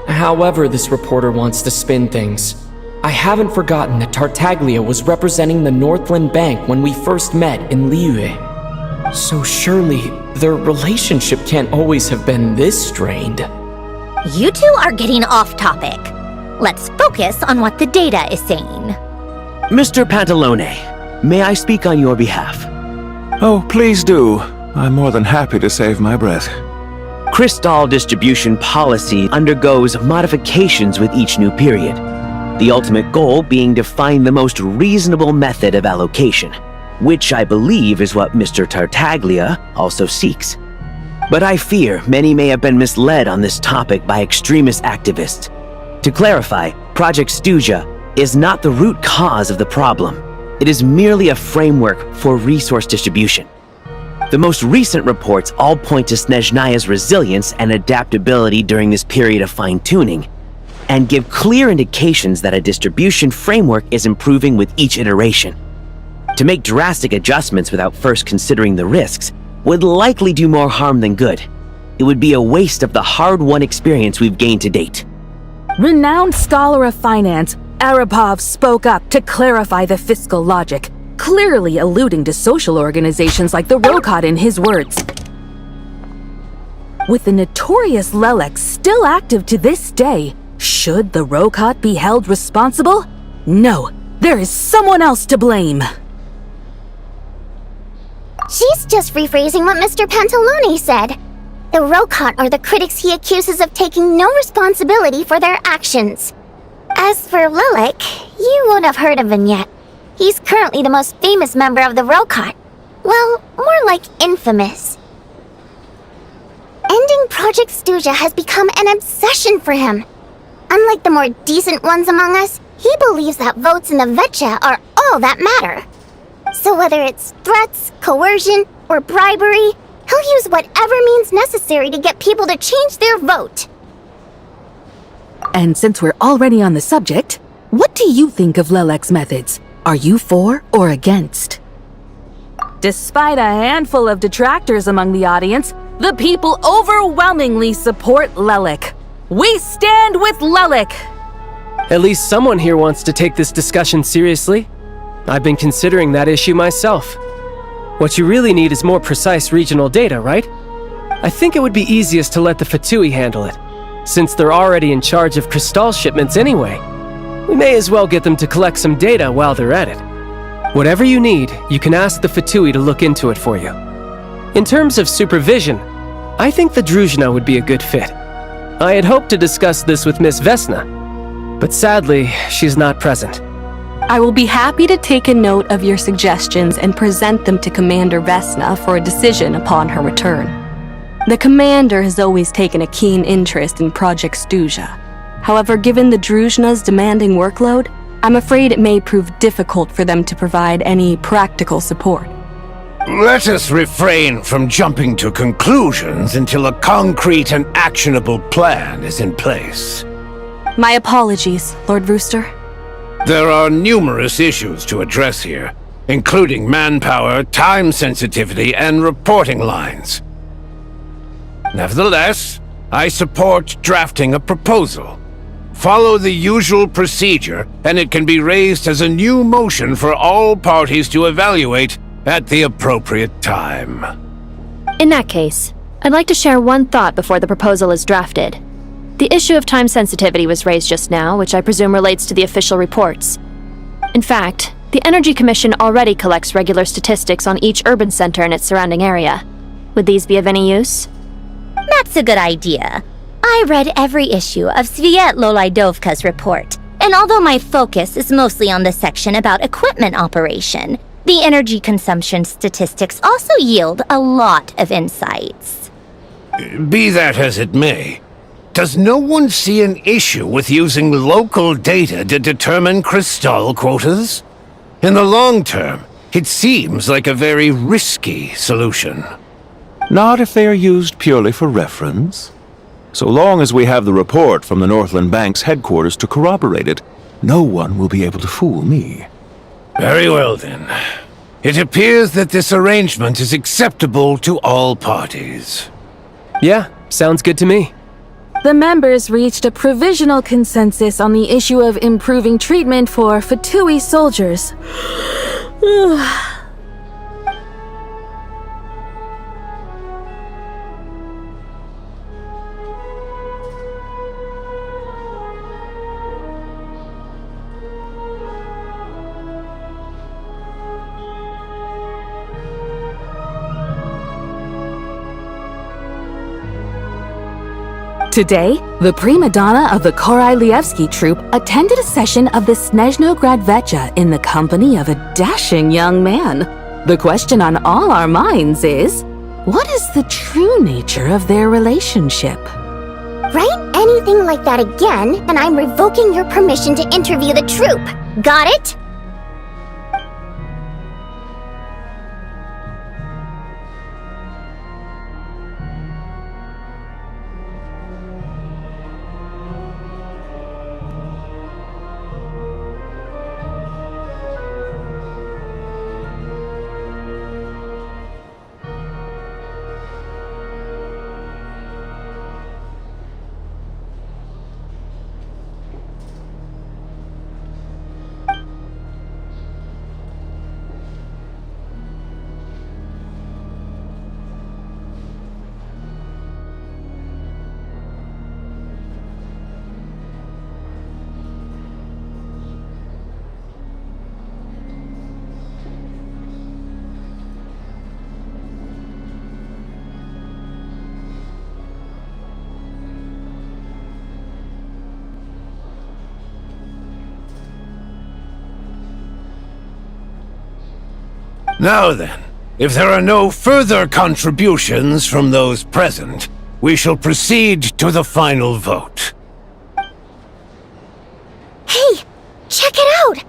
However this reporter wants to spin things, I haven't forgotten that Tartaglia was representing the Northland Bank when we first met in Liyue. So surely, their relationship can't always have been this strained. You two are getting off topic. Let's focus on what the data is saying. Mr. Pantalone, may I speak on your behalf? Oh, please do. I'm more than happy to save my breath. Crystal distribution policy undergoes modifications with each new period. The ultimate goal being to find the most reasonable method of allocation, which I believe is what Mr. Tartaglia also seeks. But I fear many may have been misled on this topic by extremist activists. To clarify, Project Stuja is not the root cause of the problem. It is merely a framework for resource distribution. The most recent reports all point to ZaneAj's resilience and adaptability during this period of fine-tuning, and give clear indications that a distribution framework is improving with each iteration. To make drastic adjustments without first considering the risks would likely do more harm than good. It would be a waste of the hard-won experience we've gained to date. Renowned scholar of finance, Arapov spoke up to clarify the fiscal logic, clearly alluding to social organizations like the Rokot in his words. With the notorious Lelek still active to this day, should the Rokot be held responsible? No, there is someone else to blame. She's just rephrasing what Mr. Pantalone said. The Rokot are the critics he accuses of taking no responsibility for their actions. As for Lelek, you won't have heard of him yet. He's currently the most famous member of the Rokot. Well, more like infamous. Ending Project Stuja has become an obsession for him. Unlike the more decent ones among us, he believes that votes in the Vetcha are all that matter. So whether it's threats, coercion, or bribery, he'll use whatever means necessary to get people to change their vote. And since we're already on the subject, what do you think of Lelek's methods? Are you for or against? Despite a handful of detractors among the audience, the people overwhelmingly support Lelek. We stand with Lelek! At least someone here wants to take this discussion seriously. I've been considering that issue myself. What you really need is more precise regional data, right? I think it would be easiest to let the Fatui handle it, since they're already in charge of Crystal shipments anyway. We may as well get them to collect some data while they're at it. Whatever you need, you can ask the Fatui to look into it for you. In terms of supervision, I think the Druzhna would be a good fit. I had hoped to discuss this with Miss Vesna, but sadly, she's not present. I will be happy to take a note of your suggestions and present them to Commander Vesna for a decision upon her return. The commander has always taken a keen interest in Project Stuja. However, given the Druzhna's demanding workload, I'm afraid it may prove difficult for them to provide any practical support. Let us refrain from jumping to conclusions until a concrete and actionable plan is in place. My apologies, Lord Rooster. There are numerous issues to address here, including manpower, time sensitivity, and reporting lines. Nevertheless, I support drafting a proposal. Follow the usual procedure, and it can be raised as a new motion for all parties to evaluate at the appropriate time. In that case, I'd like to share one thought before the proposal is drafted. The issue of time sensitivity was raised just now, which I presume relates to the official reports. In fact, the Energy Commission already collects regular statistics on each urban center and its surrounding area. Would these be of any use? That's a good idea. I read every issue of Svietlolaidovka's report, and although my focus is mostly on the section about equipment operation, the energy consumption statistics also yield a lot of insights. Be that as it may, does no one see an issue with using local data to determine crystal quotas? In the long term, it seems like a very risky solution. Not if they are used purely for reference. So long as we have the report from the Northland Bank's headquarters to corroborate it, no one will be able to fool me. Very well then. It appears that this arrangement is acceptable to all parties. Yeah, sounds good to me. The members reached a provisional consensus on the issue of improving treatment for Fatui soldiers. Today, the prima donna of the Korailievsky troupe attended a session of the Snezhnograd Vecha in the company of a dashing young man. The question on all our minds is, what is the true nature of their relationship? Write anything like that again, and I'm revoking your permission to interview the troupe. Got it? Now then, if there are no further contributions from those present, we shall proceed to the final vote. Hey, check it out!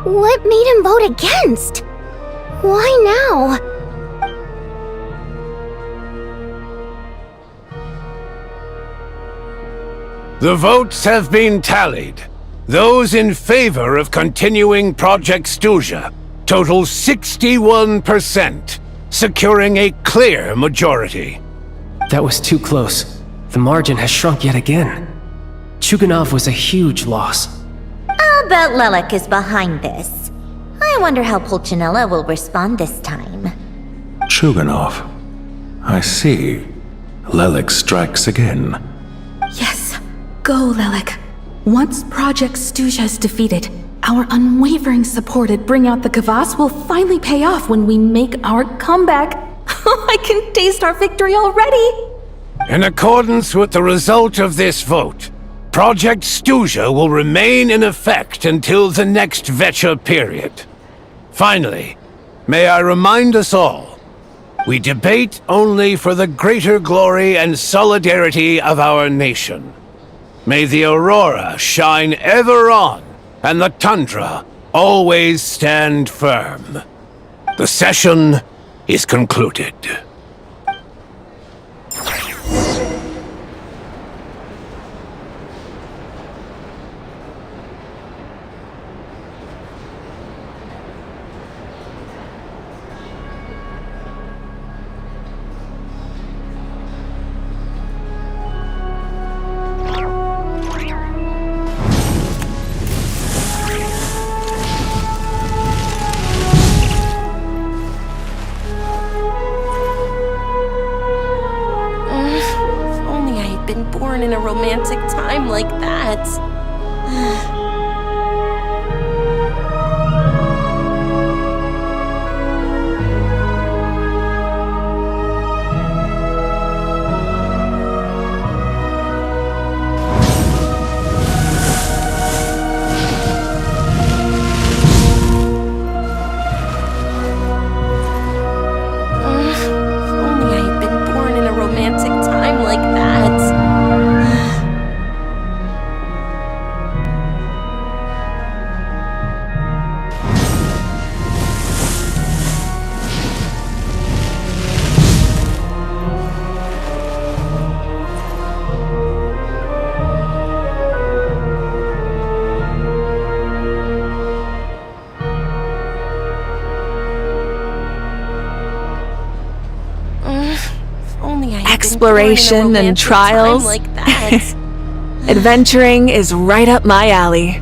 What made him vote against? Why now? The votes have been tallied. Those in favor of continuing Project Stuja total 61%, securing a clear majority. That was too close. The margin has shrunk yet again. Chuganov was a huge loss. I'll bet Lelek is behind this. I wonder how Pulcinella will respond this time. Chuganov. I see. Lelek strikes again. Yes. Go, Lelek. Once Project Stuja is defeated, our unwavering support at Bring Out the Kvass will finally pay off when we make our comeback. I can taste our victory already! In accordance with the result of this vote, Project Stuja will remain in effect until the next Vecha period. Finally, may I remind us all, we debate only for the greater glory and solidarity of our nation. May the aurora shine ever on, and the tundra always stand firm. The session is concluded. In a romantic time like that. Only I had been born in a romantic time like that. Exploration and trials. Like that. Adventuring is right up my alley.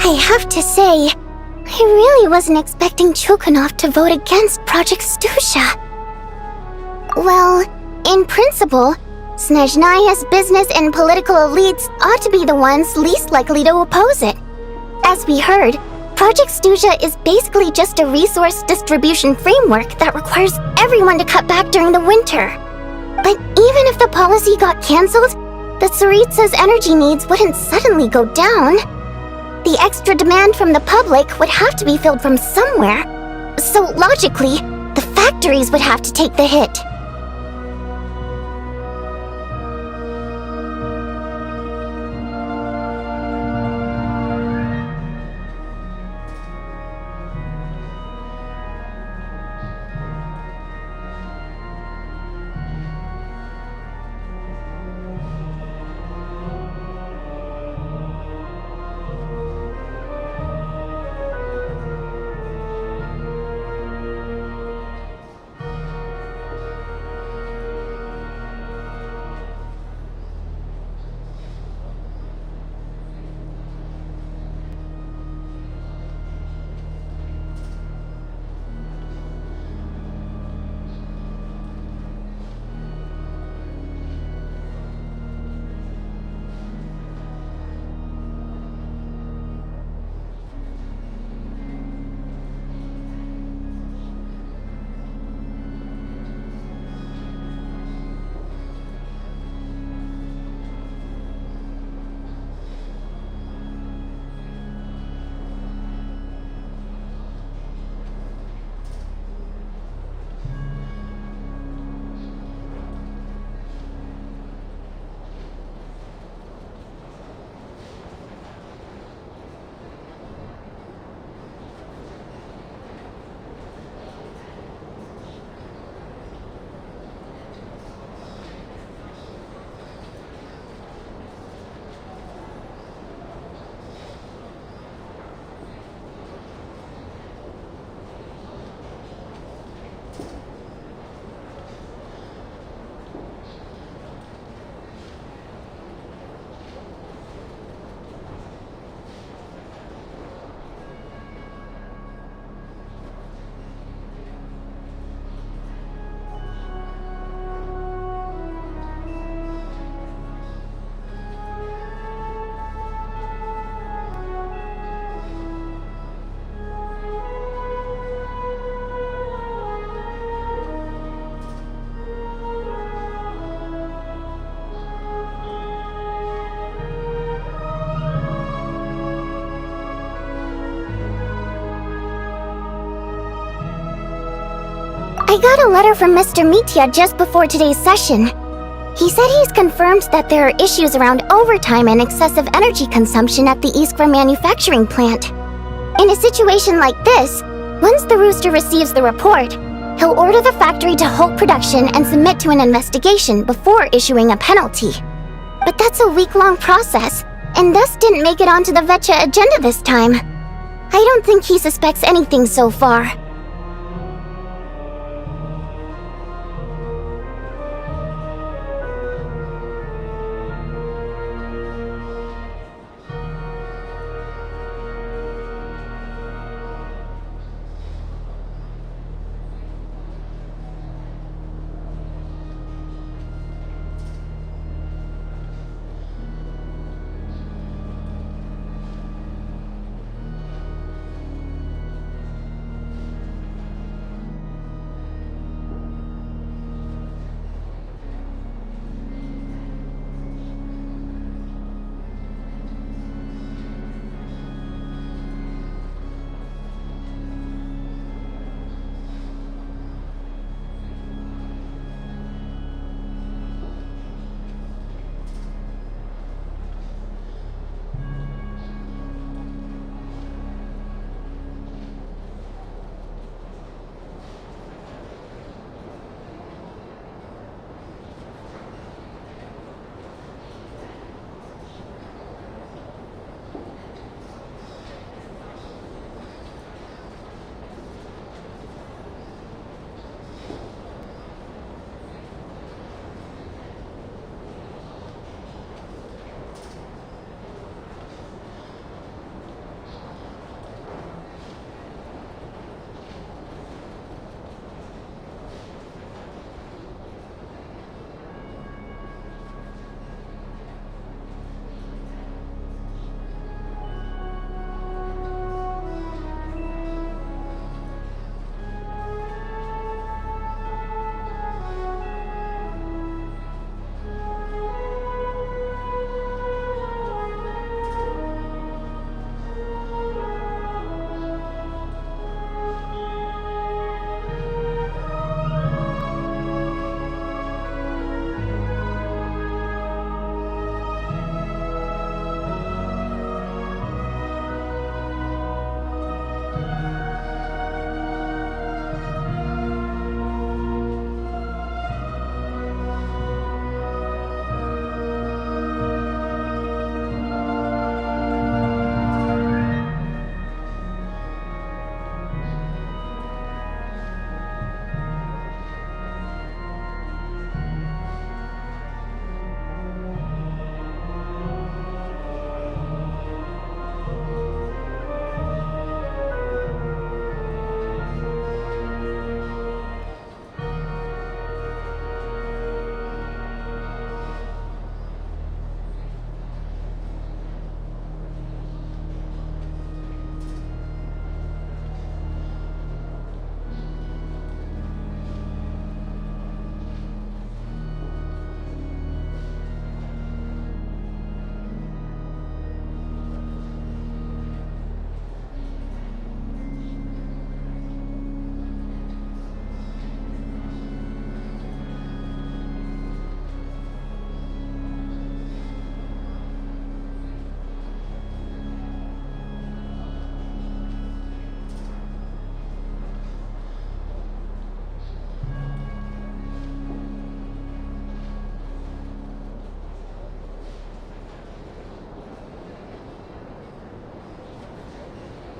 I have to say, I really wasn't expecting Chulkanov to vote against Project Stusha. Well, in principle, Snezhnaya's business and political elites ought to be the ones least likely to oppose it. As we heard, Project Stusha is basically just a resource distribution framework that requires everyone to cut back during the winter. But even if the policy got cancelled, the Tsaritsa's energy needs wouldn't suddenly go down. The extra demand from the public would have to be filled from somewhere. So logically, the factories would have to take the hit. I got a letter from Mr. Mitya just before today's session. He said he's confirmed that there are issues around overtime and excessive energy consumption at the Iskra manufacturing plant. In a situation like this, once the Rooster receives the report, he'll order the factory to halt production and submit to an investigation before issuing a penalty. But that's a week-long process, and thus didn't make it onto the Vetcha agenda this time. I don't think he suspects anything so far.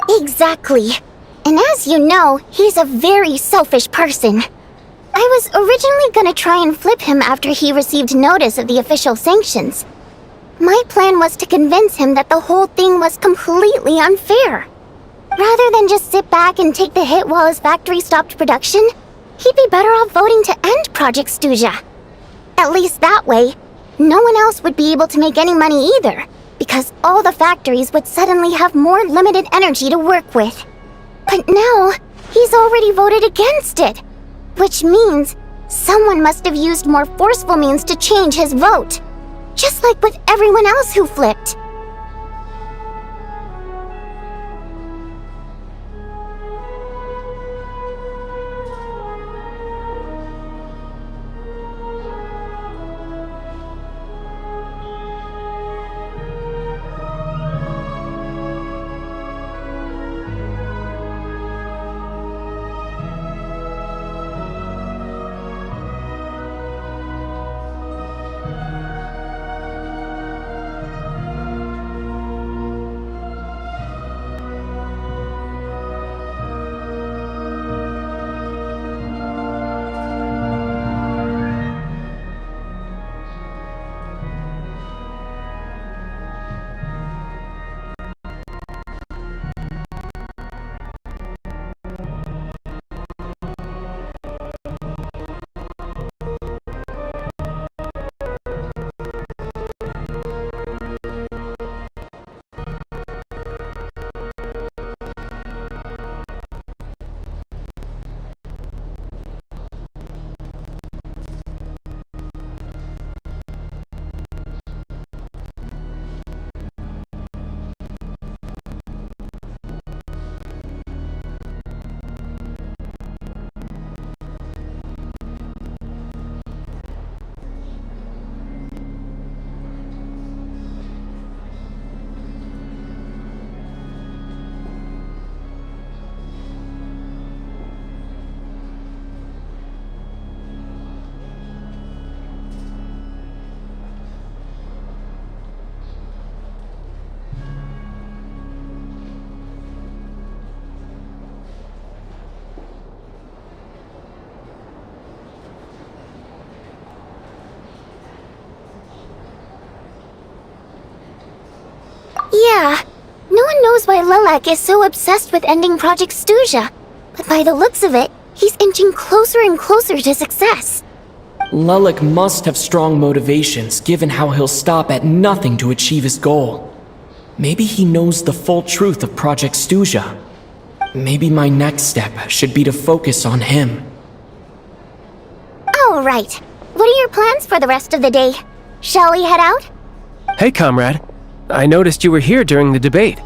Exactly. And as you know, he's a very selfish person. I was originally gonna try and flip him after he received notice of the official sanctions. My plan was to convince him that the whole thing was completely unfair. Rather than just sit back and take the hit while his factory stopped production, he'd be better off voting to end Project Stuja. At least that way, no one else would be able to make any money either, because all the factories would suddenly have more limited energy to work with. But now, he's already voted against it, which means someone must have used more forceful means to change his vote, just like with everyone else who flipped. Yeah, no one knows why Lilac is so obsessed with ending Project Stuja, but by the looks of it, he's inching closer and closer to success. Lilac must have strong motivations, given how he'll stop at nothing to achieve his goal. Maybe he knows the full truth of Project Stuja. Maybe my next step should be to focus on him. Oh, right. What are your plans for the rest of the day? Shall we head out? Hey, comrade. I noticed you were here during the debate.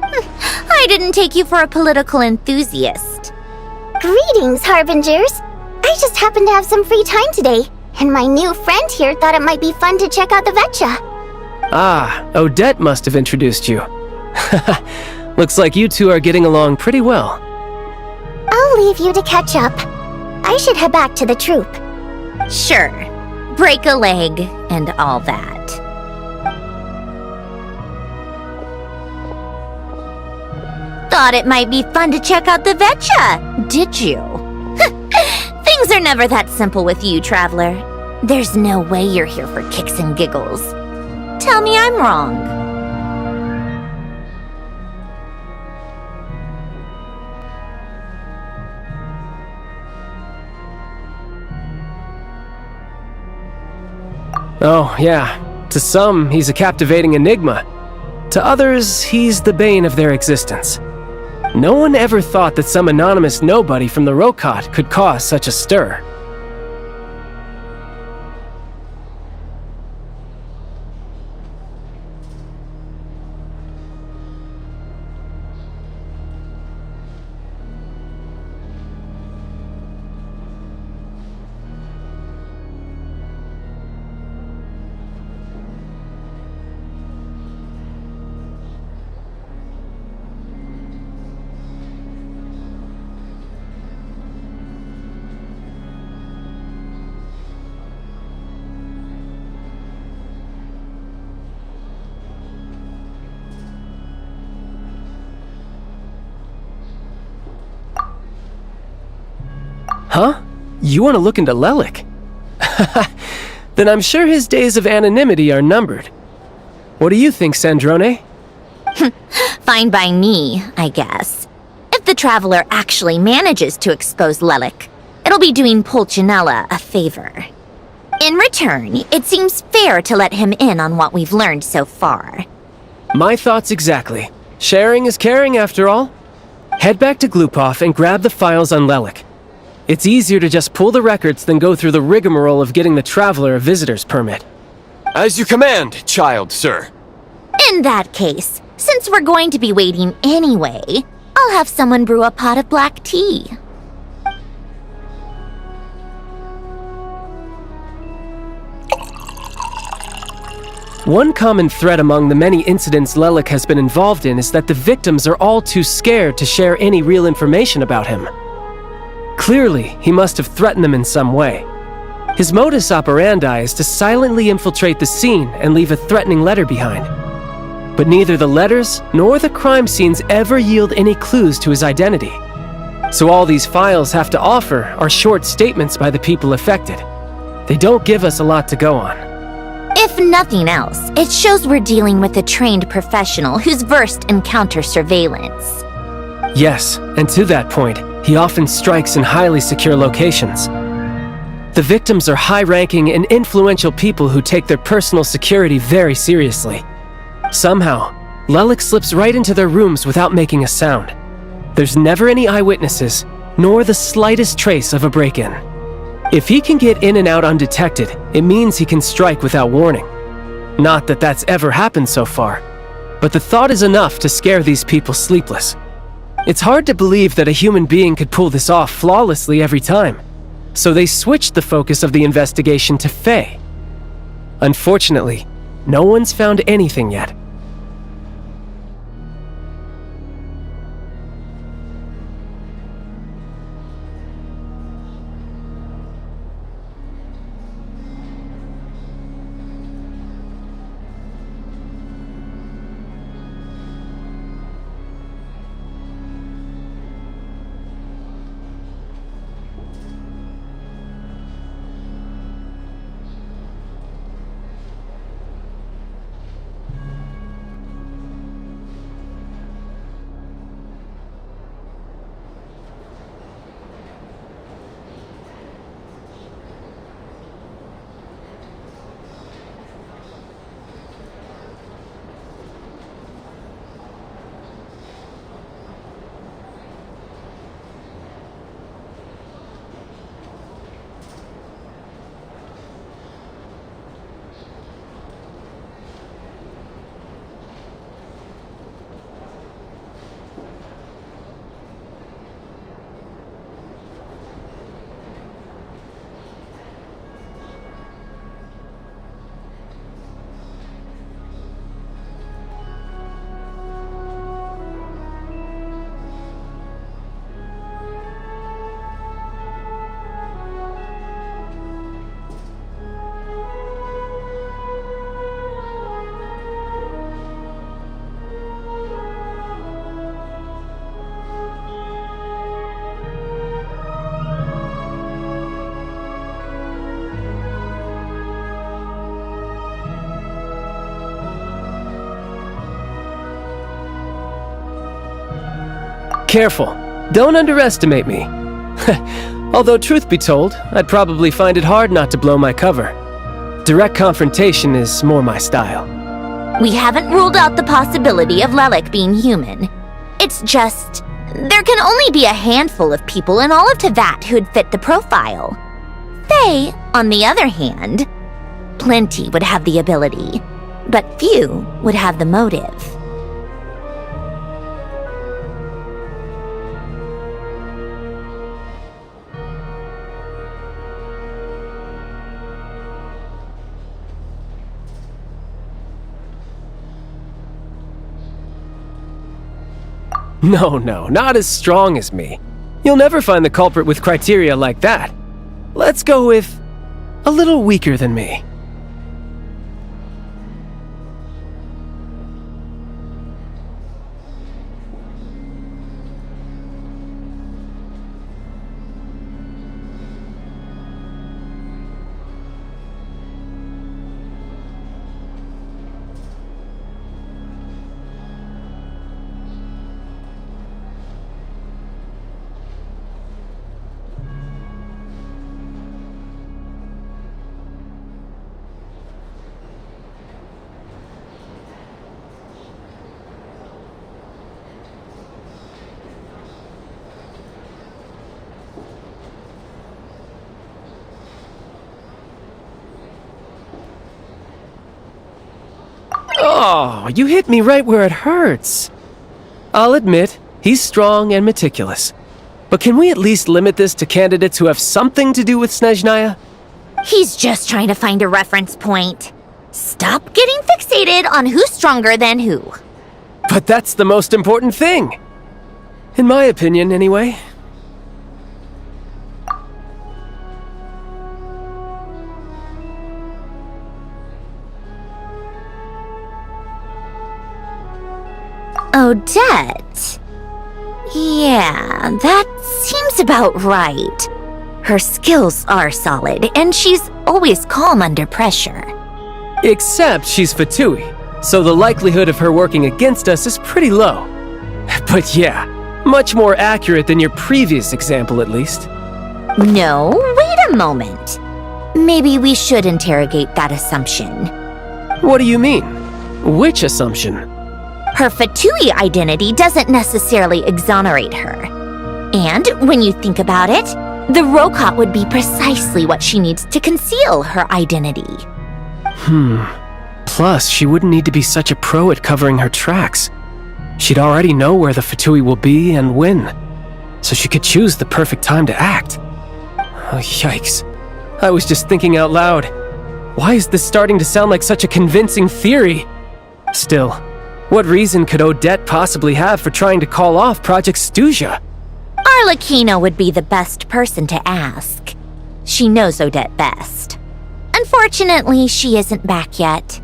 I didn't take you for a political enthusiast. Greetings, Harbingers. I just happened to have some free time today, and my new friend here thought it might be fun to check out the Vetcha. Ah, Odette must have introduced you. Looks like you two are getting along pretty well. I'll leave you to catch up. I should head back to the troop. Sure. Break a leg and all that. Thought it might be fun to check out the Vetcha, did you? Things are never that simple with you, Traveler. There's no way you're here for kicks and giggles. Tell me I'm wrong. Oh, yeah. To some, he's a captivating enigma. To others, he's the bane of their existence. No one ever thought that some anonymous nobody from the Rokot could cause such a stir. Huh? You want to look into Lelik? Then I'm sure his days of anonymity are numbered. What do you think, Sandrone? Fine by me, I guess. If the Traveler actually manages to expose Lelik, it'll be doing Pulcinella a favor. In return, it seems fair to let him in on what we've learned so far. My thoughts exactly. Sharing is caring, after all. Head back to Glupov and grab the files on Lelik. It's easier to just pull the records than go through the rigmarole of getting the Traveler a visitor's permit. As you command, child, sir. In that case, since we're going to be waiting anyway, I'll have someone brew a pot of black tea. One common thread among the many incidents Lelik has been involved in is that the victims are all too scared to share any real information about him. Clearly, he must have threatened them in some way. His modus operandi is to silently infiltrate the scene and leave a threatening letter behind. But neither the letters nor the crime scenes ever yield any clues to his identity. So all these files have to offer are short statements by the people affected. They don't give us a lot to go on. If nothing else, it shows we're dealing with a trained professional who's versed in counter-surveillance. Yes, and to that point, he often strikes in highly secure locations. The victims are high-ranking and influential people who take their personal security very seriously. Somehow, Lelik slips right into their rooms without making a sound. There's never any eyewitnesses, nor the slightest trace of a break-in. If he can get in and out undetected, it means he can strike without warning. Not that that's ever happened so far, but the thought is enough to scare these people sleepless. It's hard to believe that a human being could pull this off flawlessly every time, so they switched the focus of the investigation to Faye. Unfortunately, no one's found anything yet. Careful. Don't underestimate me. Although truth be told, I'd probably find it hard not to blow my cover. Direct confrontation is more my style. We haven't ruled out the possibility of Lelik being human. It's just, there can only be a handful of people in all of Teyvat who'd fit the profile. Faye, on the other hand, plenty would have the ability, but few would have the motive. No, not as strong as me. You'll never find the culprit with criteria like that. Let's go with a little weaker than me. Oh, you hit me right where it hurts. I'll admit, he's strong and meticulous. But can we at least limit this to candidates who have something to do with Snezhnaya? He's just trying to find a reference point. Stop getting fixated on who's stronger than who. But that's the most important thing. In my opinion, anyway. Odette? Yeah, that seems about right. Her skills are solid, and she's always calm under pressure. Except she's Fatui, so the likelihood of her working against us is pretty low. But yeah, much more accurate than your previous example, at least. No, wait a moment. Maybe we should interrogate that assumption. What do you mean? Which assumption? Her Fatui identity doesn't necessarily exonerate her. And when you think about it, the Rokot would be precisely what she needs to conceal her identity. Plus, she wouldn't need to be such a pro at covering her tracks. She'd already know where the Fatui will be and when, so she could choose the perfect time to act. Oh, yikes. I was just thinking out loud. Why is this starting to sound like such a convincing theory? Still, what reason could Odette possibly have for trying to call off Project Stuzha? Arlecchino would be the best person to ask. She knows Odette best. Unfortunately, she isn't back yet.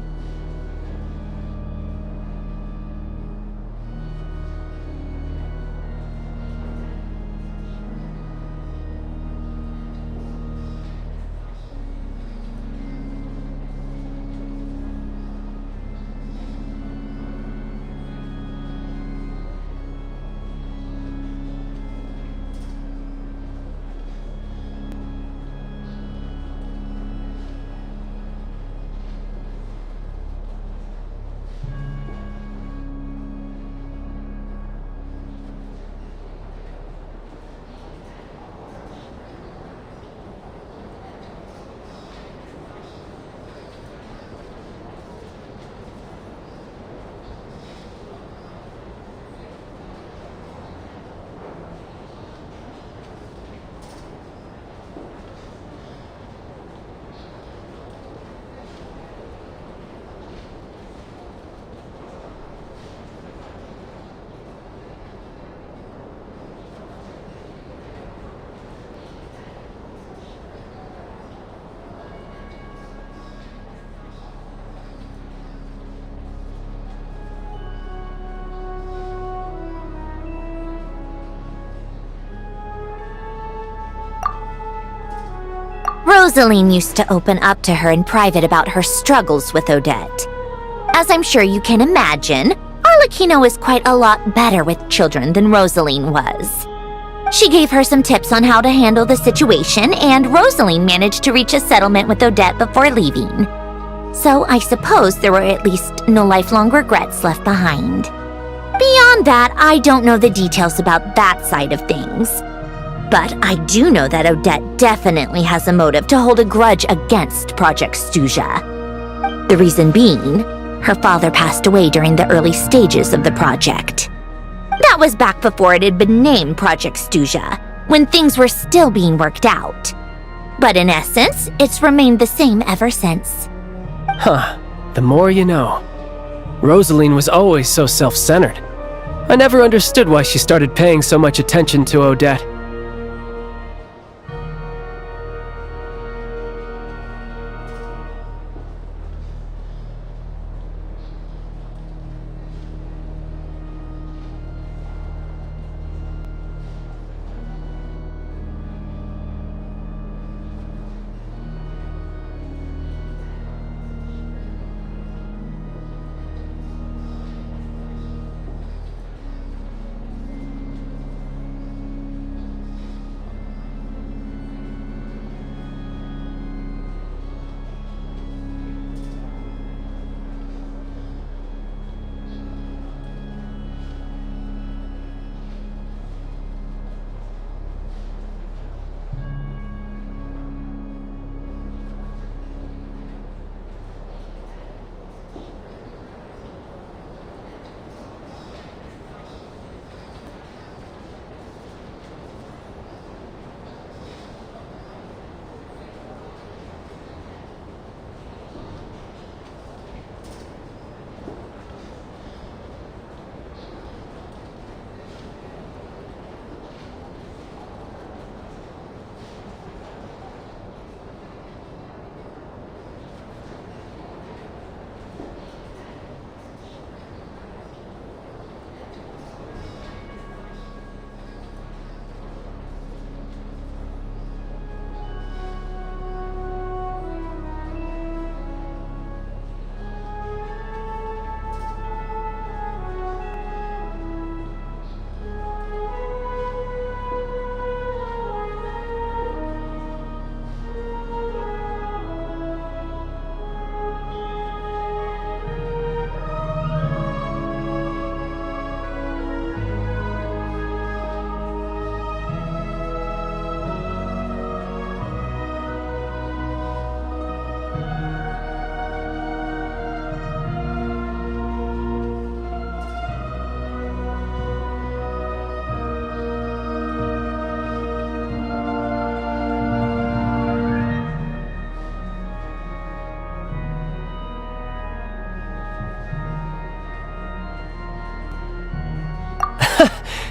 Rosaline used to open up to her in private about her struggles with Odette. As I'm sure you can imagine, Arlecchino is quite a lot better with children than Rosaline was. She gave her some tips on how to handle the situation, and Rosaline managed to reach a settlement with Odette before leaving. So I suppose there were at least no lifelong regrets left behind. Beyond that, I don't know the details about that side of things. But I do know that Odette definitely has a motive to hold a grudge against Project Stuzha. The reason being, her father passed away during the early stages of the project. That was back before it had been named Project Stuzha, when things were still being worked out. But in essence, it's remained the same ever since. Huh, the more you know. Rosaline was always so self-centered. I never understood why she started paying so much attention to Odette.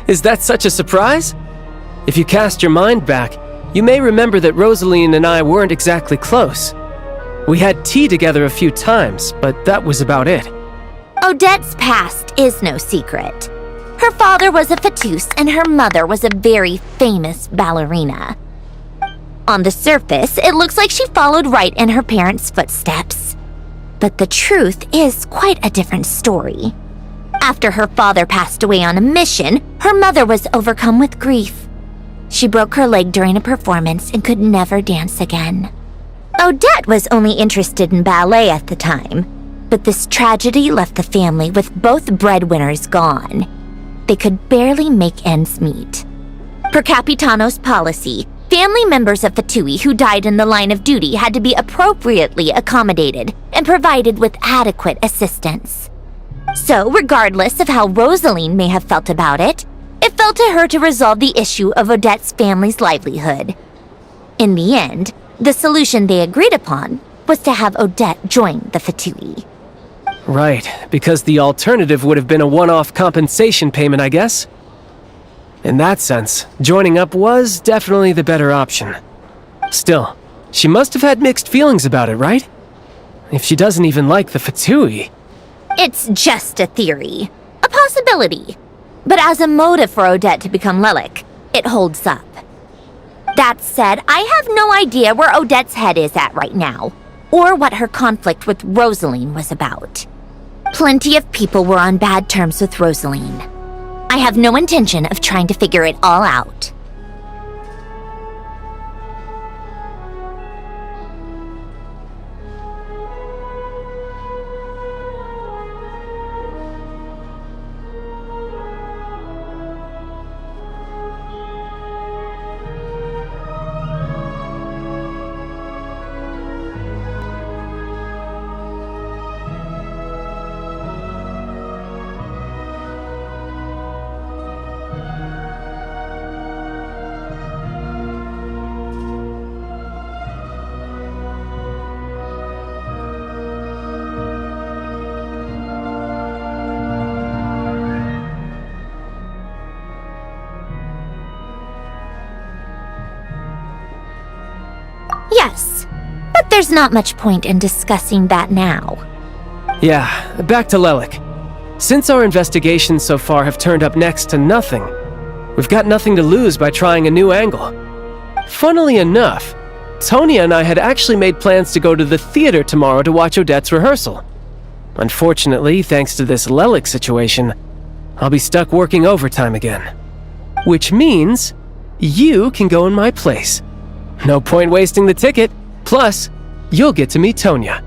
Is that such a surprise? If you cast your mind back, you may remember that Rosaline and I weren't exactly close. We had tea together a few times, but that was about it. Odette's past is no secret. Her father was a fatus and her mother was a very famous ballerina. On the surface, it looks like she followed right in her parents' footsteps. But the truth is quite a different story. After her father passed away on a mission, her mother was overcome with grief. She broke her leg during a performance and could never dance again. Odette was only interested in ballet at the time, but this tragedy left the family with both breadwinners gone. They could barely make ends meet. Per Capitano's policy, family members of Fatui who died in the line of duty had to be appropriately accommodated and provided with adequate assistance. So, regardless of how Rosaline may have felt about it, it fell to her to resolve the issue of Odette's family's livelihood. In the end, the solution they agreed upon was to have Odette join the Fatui. Right, because the alternative would have been a one-off compensation payment, I guess. In that sense, joining up was definitely the better option. Still, she must have had mixed feelings about it, right? If she doesn't even like the Fatui. It's just a theory, a possibility. But as a motive for Odette to become Lelik, it holds up. That said, I have no idea where Odette's head is at right now, or what her conflict with Rosaline was about. Plenty of people were on bad terms with Rosaline. I have no intention of trying to figure it all out. Yes, but there's not much point in discussing that now. Yeah, back to Lelik. Since our investigations so far have turned up next to nothing, we've got nothing to lose by trying a new angle. Funnily enough, Tonya and I had actually made plans to go to the theater tomorrow to watch Odette's rehearsal. Unfortunately, thanks to this Lelik situation, I'll be stuck working overtime again. Which means you can go in my place. No point wasting the ticket. Plus, you'll get to meet Tonya.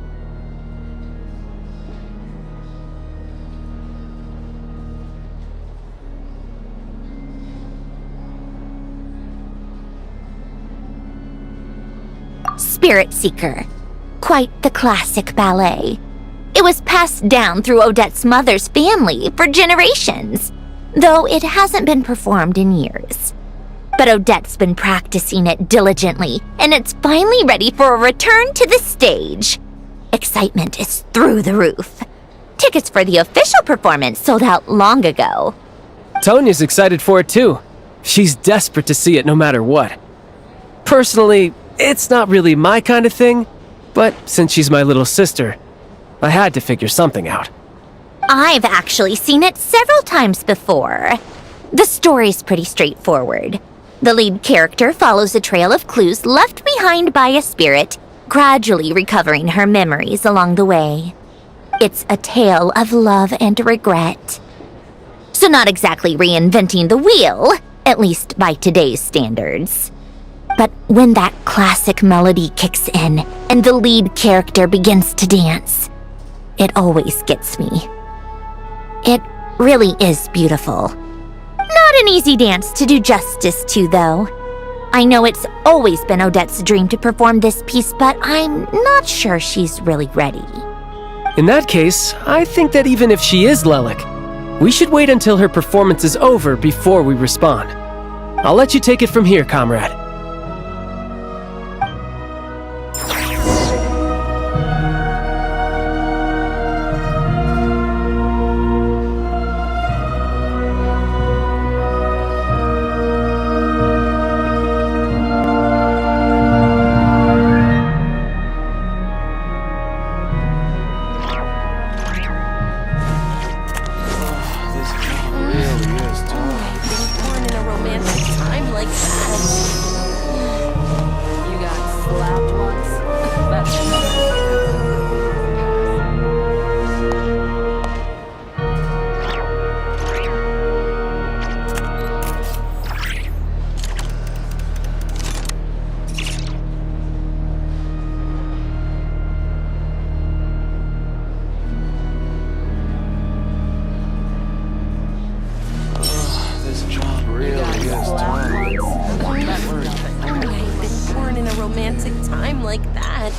Spirit Seeker. Quite the classic ballet. It was passed down through Odette's mother's family for generations, though it hasn't been performed in years. But Odette's been practicing it diligently, and it's finally ready for a return to the stage. Excitement is through the roof. Tickets for the official performance sold out long ago. Tonya's excited for it too. She's desperate to see it no matter what. Personally, it's not really my kind of thing, but since she's my little sister, I had to figure something out. I've actually seen it several times before. The story's pretty straightforward. The lead character follows a trail of clues left behind by a spirit, gradually recovering her memories along the way. It's a tale of love and regret. So not exactly reinventing the wheel, at least by today's standards. But when that classic melody kicks in and the lead character begins to dance, it always gets me. It really is beautiful. Not an easy dance to do justice to, though. I know it's always been Odette's dream to perform this piece, but I'm not sure she's really ready. In that case, I think that even if she is Lelik, we should wait until her performance is over before we respond. I'll let you take it from here, comrade. like that. You got slapped once? That's This job really is tough. I've been born in a romantic time like that.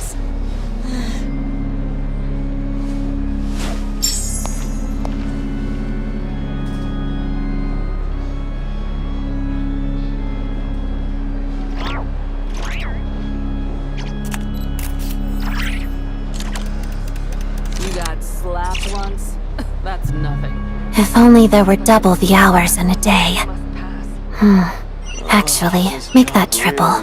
You got slapped once? That's nothing. If only there were double the hours in a day. Actually, make that triple.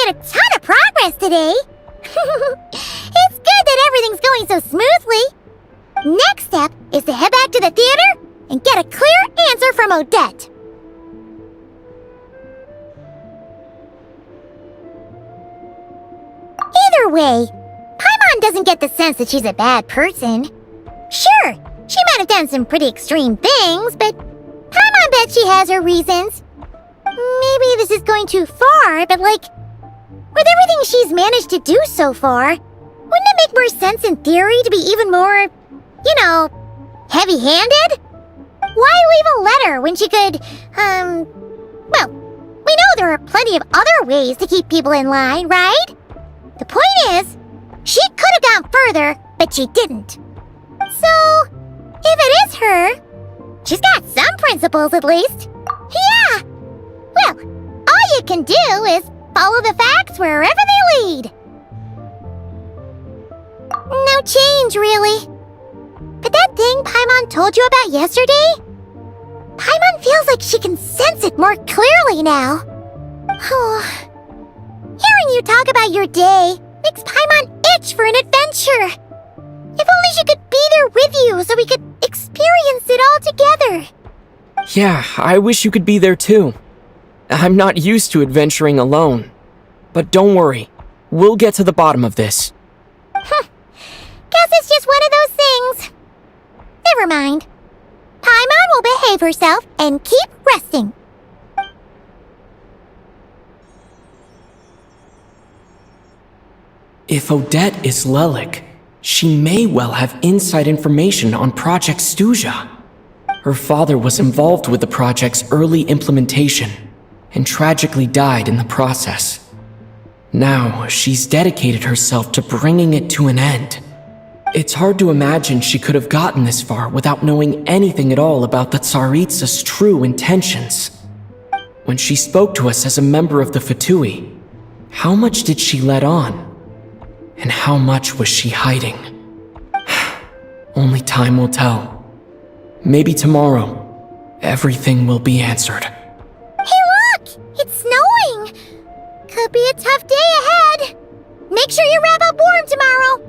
A ton of progress today. It's good that everything's going so smoothly. Next step is to head back to the theater and get a clear answer from Odette. Either way, Paimon doesn't get the sense that she's a bad person. Sure, she might have done some pretty extreme things, but Paimon bet she has her reasons. Maybe this is going too far, but with everything she's managed to do so far, wouldn't it make more sense in theory to be even more, heavy-handed? Why leave a letter when she could, well, we know there are plenty of other ways to keep people in line, right? The point is, she could have gone further, but she didn't. So, if it is her, she's got some principles at least. Yeah! Well, all you can do is follow the facts wherever they lead. No change, really. But that thing Paimon told you about yesterday? Paimon feels like she can sense it more clearly now. Hearing you talk about your day makes Paimon itch for an adventure. If only she could be there with you so we could experience it all together. Yeah, I wish you could be there too. I'm not used to adventuring alone. But don't worry, we'll get to the bottom of this. Guess it's just one of those things. Never mind. Paimon will behave herself and keep resting. If Odette is Lelik, she may well have inside information on Project Stuja. Her father was involved with the project's early implementation and tragically died in the process. Now, she's dedicated herself to bringing it to an end. It's hard to imagine she could have gotten this far without knowing anything at all about the Tsaritsa's true intentions. When she spoke to us as a member of the Fatui, how much did she let on? And how much was she hiding? Only time will tell. Maybe tomorrow, everything will be answered. Hey look! It's snowing! Could be a tough day ahead. Make sure you wrap up warm tomorrow.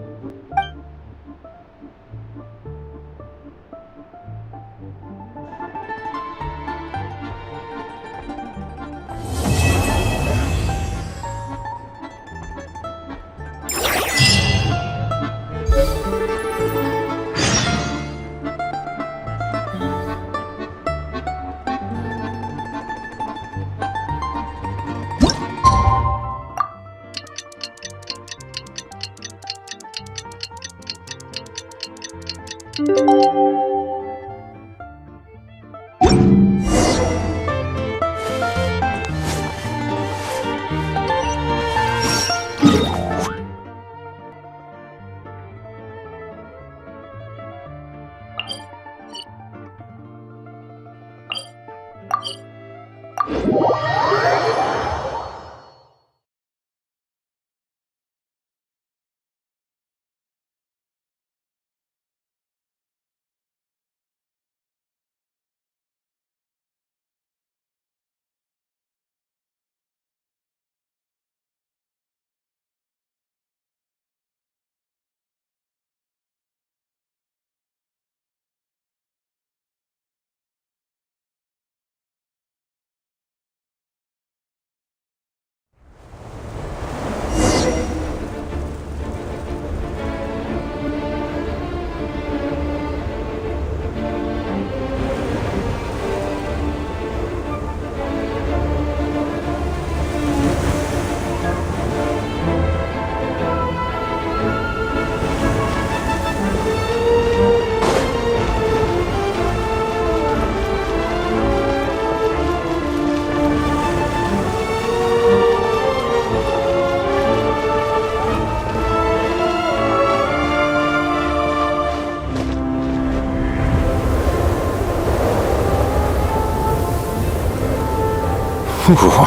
Ooh,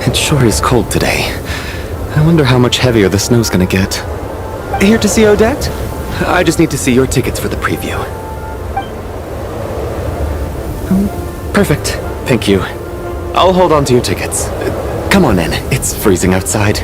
it sure is cold today. I wonder how much heavier the snow's gonna get. Here to see Odette? I just need to see your tickets for the preview. Perfect. Thank you. I'll hold on to your tickets. Come on in. It's freezing outside.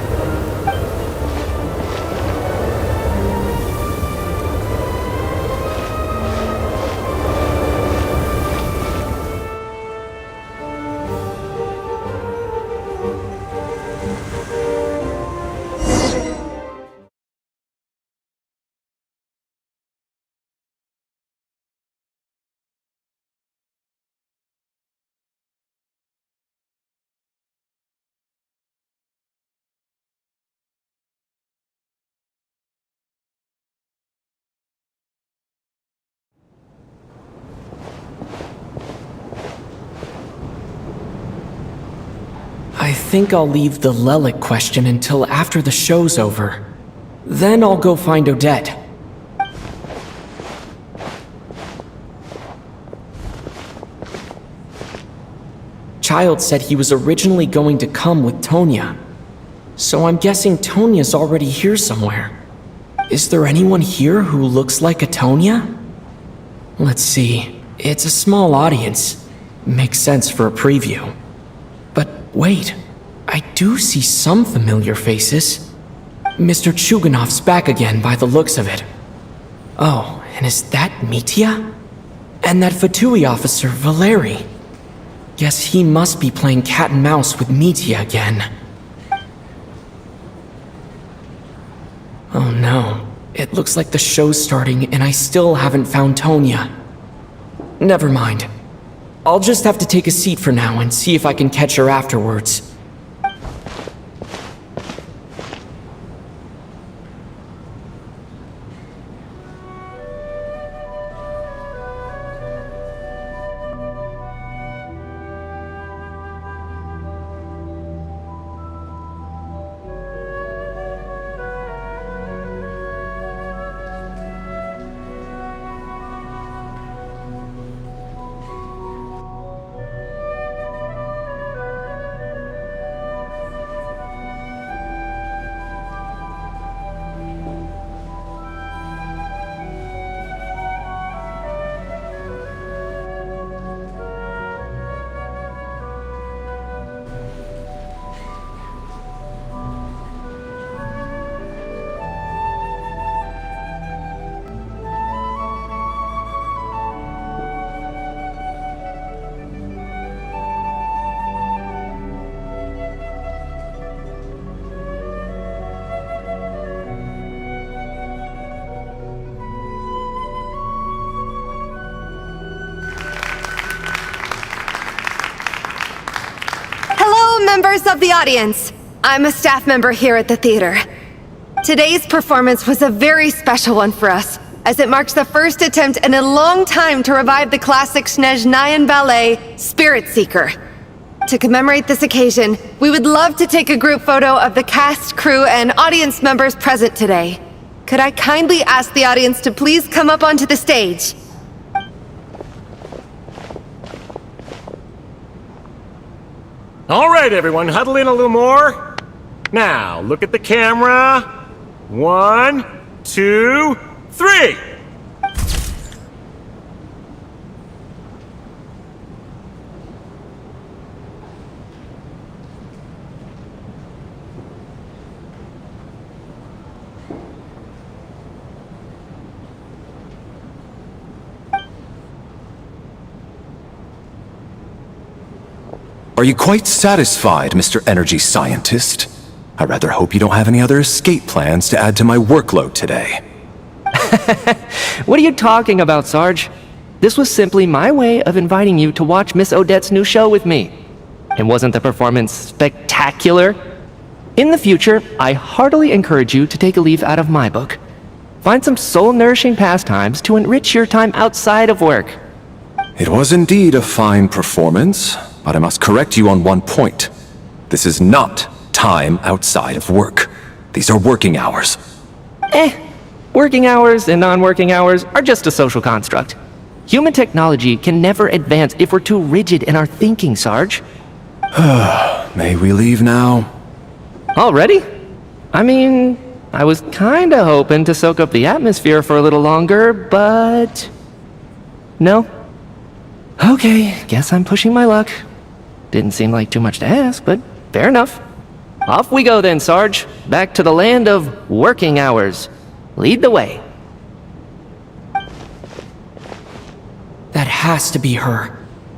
I think I'll leave the Lelic question until after the show's over. Then I'll go find Odette. Child said he was originally going to come with Tonya. So I'm guessing Tonya's already here somewhere. Is there anyone here who looks like a Tonya? Let's see. It's a small audience. Makes sense for a preview. But wait, I do see some familiar faces. Mr. Chuganov's back again by the looks of it. Oh, and is that Mitya? And that Fatui officer, Valeri. Guess he must be playing cat and mouse with Mitya again. Oh no, it looks like the show's starting and I still haven't found Tonya. Never mind. I'll just have to take a seat for now and see if I can catch her afterwards. Members of the audience, I'm a staff member here at the theater. Today's performance was a very special one for us, as it marks the first attempt in a long time to revive the classic Snezhnayan ballet, Spirit Seeker. To commemorate this occasion, we would love to take a group photo of the cast, crew, and audience members present today. Could I kindly ask the audience to please come up onto the stage? All right, everyone, huddle in a little more. Now, look at the camera. 1, 2, 3. Are you quite satisfied, Mr. Energy Scientist? I rather hope you don't have any other escape plans to add to my workload today. What are you talking about, Sarge? This was simply my way of inviting you to watch Miss Odette's new show with me. And wasn't the performance spectacular? In the future, I heartily encourage you to take a leaf out of my book. Find some soul-nourishing pastimes to enrich your time outside of work. It was indeed a fine performance, but I must correct you on one point. This is not time outside of work. These are working hours. Working hours and non-working hours are just a social construct. Human technology can never advance if we're too rigid in our thinking, Sarge. May we leave now? Already? I mean, I was kinda hoping to soak up the atmosphere for a little longer, but... No? Okay, guess I'm pushing my luck. Didn't seem like too much to ask, but fair enough. Off we go then, Sarge. Back to the land of working hours. Lead the way. That has to be her.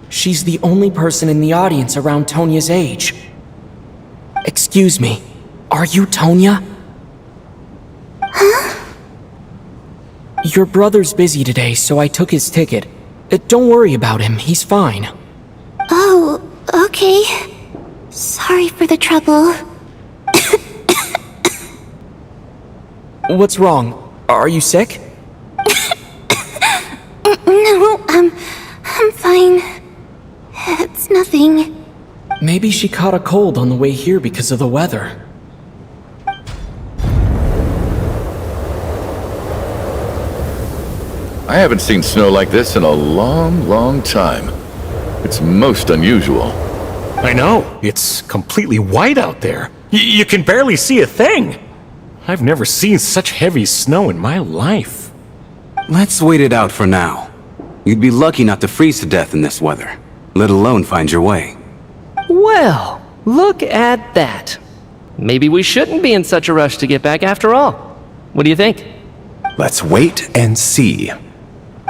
She's the only person in the audience around Tonya's age. Excuse me, are you Tonya? Huh? Your brother's busy today, so I took his ticket. Don't worry about him, he's fine. Oh, okay. Sorry for the trouble. What's wrong? Are you sick? No, I'm fine. It's nothing. Maybe she caught a cold on the way here because of the weather. I haven't seen snow like this in a long, long time. It's most unusual. I know. It's completely white out there. You can barely see a thing. I've never seen such heavy snow in my life. Let's wait it out for now. You'd be lucky not to freeze to death in this weather, let alone find your way. Well, look at that. Maybe we shouldn't be in such a rush to get back after all. What do you think? Let's wait and see.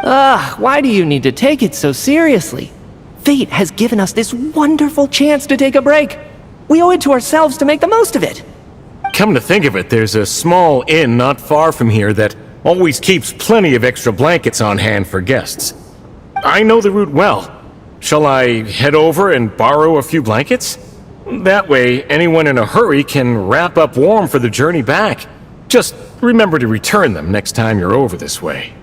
Why do you need to take it so seriously? Fate has given us this wonderful chance to take a break. We owe it to ourselves to make the most of it. Come to think of it, there's a small inn not far from here that always keeps plenty of extra blankets on hand for guests. I know the route well. Shall I head over and borrow a few blankets? That way, anyone in a hurry can wrap up warm for the journey back. Just remember to return them next time you're over this way.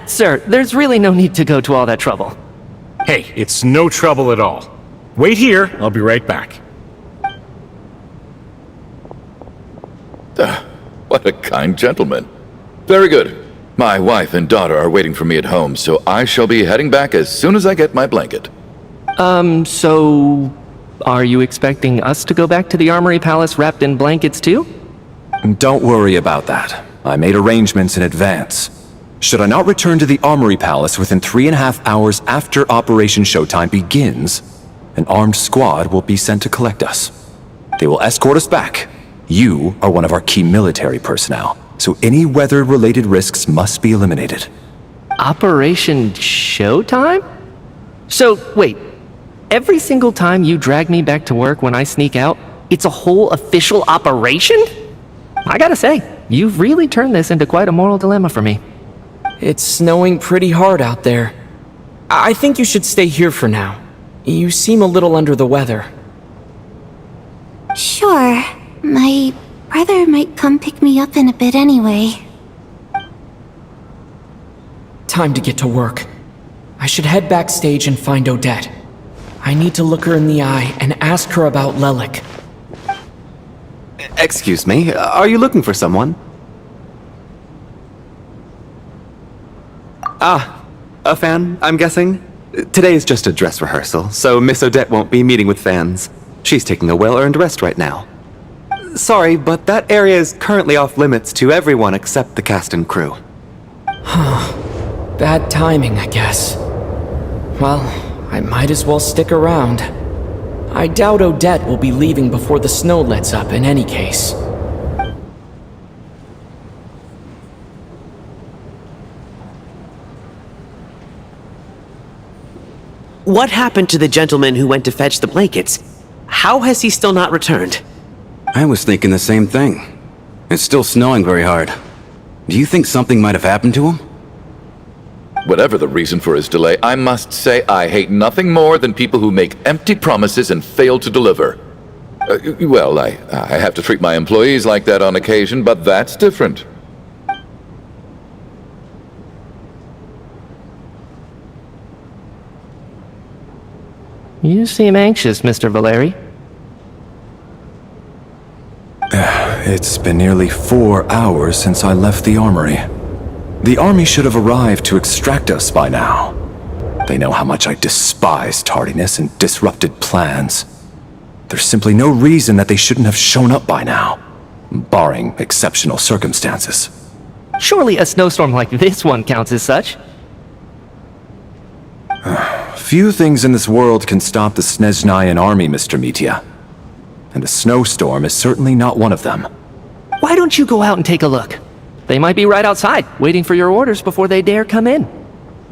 Sir, there's really no need to go to all that trouble. Hey, it's no trouble at all. Wait here, I'll be right back. What a kind gentleman. Very good. My wife and daughter are waiting for me at home, so I shall be heading back as soon as I get my blanket. So... are you expecting us to go back to the Armory Palace wrapped in blankets too? Don't worry about that. I made arrangements in advance. Should I not return to the Armory Palace within 3.5 hours after Operation Showtime begins, an armed squad will be sent to collect us. They will escort us back. You are one of our key military personnel, so any weather-related risks must be eliminated. Operation Showtime? So, wait. Every single time you drag me back to work when I sneak out, it's a whole official operation? I gotta say, you've really turned this into quite a moral dilemma for me. It's snowing pretty hard out there. I think you should stay here for now. You seem a little under the weather. Sure. My brother might come pick me up in a bit anyway. time to get to work. I should head backstage and find Odette. I need to look her in the eye and ask her about Lelik. Excuse me, are you looking for someone? Ah, a fan, I'm guessing? Today is just a dress rehearsal, so Miss Odette won't be meeting with fans. She's taking a well-earned rest right now. Sorry, but that area is currently off limits to everyone except the cast and crew. Bad timing, I guess. Well, I might as well stick around. I doubt Odette will be leaving before the snow lets up in any case. What happened to the gentleman who went to fetch the blankets? How has he still not returned? I was thinking the same thing. It's still snowing very hard. Do you think something might have happened to him? Whatever the reason for his delay, I must say I hate nothing more than people who make empty promises and fail to deliver. Well, I have to treat my employees like that on occasion, but that's different. You seem anxious, Mr. Valeri. It's been nearly 4 hours since I left the armory. The army should have arrived to extract us by now. They know how much I despise tardiness and disrupted plans. There's simply no reason that they shouldn't have shown up by now, barring exceptional circumstances. Surely a snowstorm like this one counts as such. Few things in this world can stop the Snezhnayan army, Mr. Mitya. And a snowstorm is certainly not one of them. Why don't you go out and take a look? They might be right outside, waiting for your orders before they dare come in.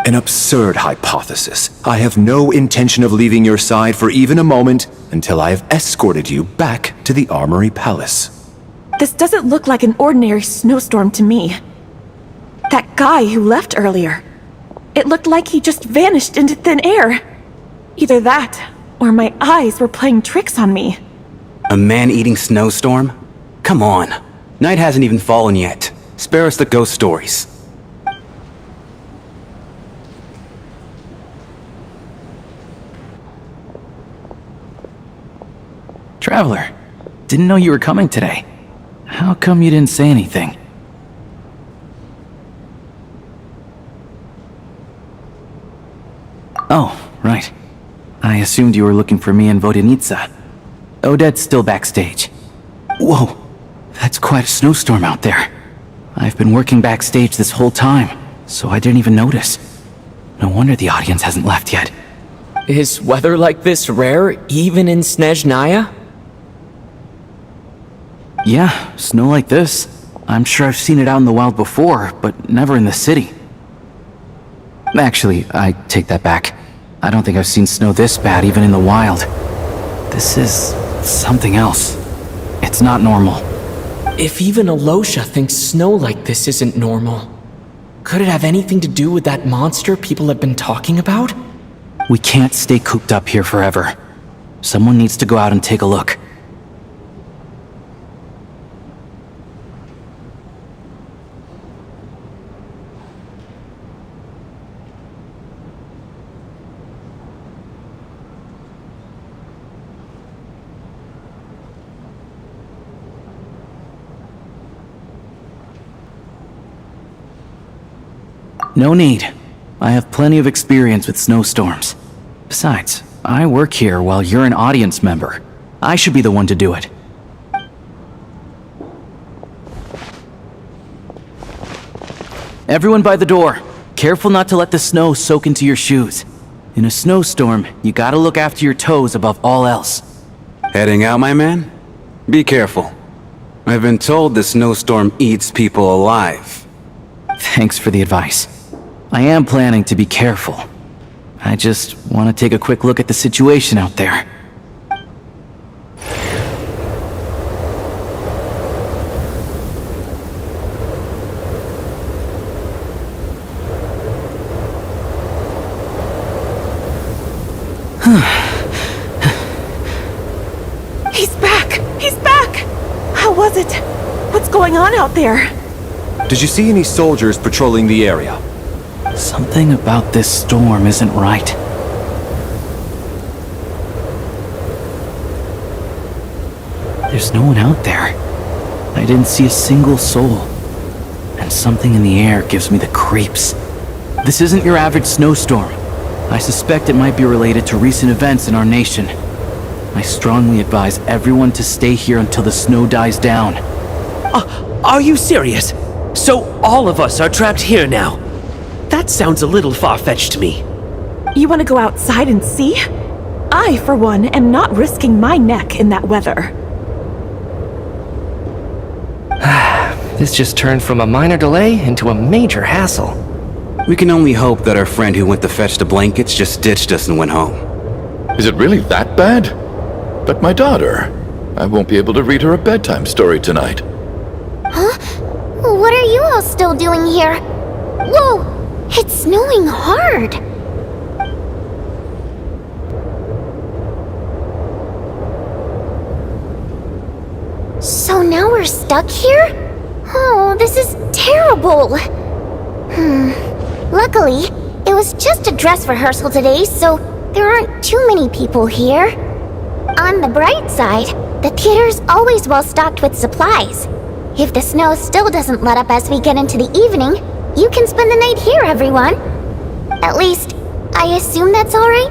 An absurd hypothesis. I have no intention of leaving your side for even a moment until I have escorted you back to the Armory Palace. This doesn't look like an ordinary snowstorm to me. That guy who left earlier. It looked like he just vanished into thin air. Either that, or my eyes were playing tricks on me. A man-eating snowstorm? Come on. Night hasn't even fallen yet. Spare us the ghost stories. Traveler, didn't know you were coming today. How come you didn't say anything? Oh, right. I assumed you were looking for me in Vodenitsa. Odette's still backstage. Whoa, that's quite a snowstorm out there. I've been working backstage this whole time, so I didn't even notice. No wonder the audience hasn't left yet. Is weather like this rare, even in Snezhnaya? Yeah, snow like this. I'm sure I've seen it out in the wild before, but never in the city. Actually, I take that back. I don't think I've seen snow this bad even in the wild. This is something else. It's not normal. If even Alosha thinks snow like this isn't normal, could it have anything to do with that monster people have been talking about? We can't stay cooped up here forever. Someone needs to go out and take a look. No need. I have plenty of experience with snowstorms. Besides, I work here while you're an audience member. I should be the one to do it. Everyone by the door. Careful not to let the snow soak into your shoes. In a snowstorm, you gotta look after your toes above all else. Heading out, my man? Be careful. I've been told the snowstorm eats people alive. Thanks for the advice. I am planning to be careful. I just want to take a quick look at the situation out there. He's back! He's back! How was it? What's going on out there? Did you see any soldiers patrolling the area? Something about this storm isn't right. There's no one out there. I didn't see a single soul. And something in the air gives me the creeps. This isn't your average snowstorm. I suspect it might be related to recent events in our nation. I strongly advise everyone to stay here until the snow dies down. Are you serious? So all of us are trapped here now? That sounds a little far-fetched to me. You want to go outside and see? I, for one, am not risking my neck in that weather. This just turned from a minor delay into a major hassle. We can only hope that our friend who went to fetch the blankets just ditched us and went home. Is it really that bad? But my daughter, I won't be able to read her a bedtime story tonight. Huh? What are you all still doing here? Whoa! It's snowing hard! So now we're stuck here? Oh, this is terrible! Luckily, it was just a dress rehearsal today, so there aren't too many people here. On the bright side, the theater's always well stocked with supplies. If the snow still doesn't let up as we get into the evening, you can spend the night here, everyone. At least, I assume that's alright?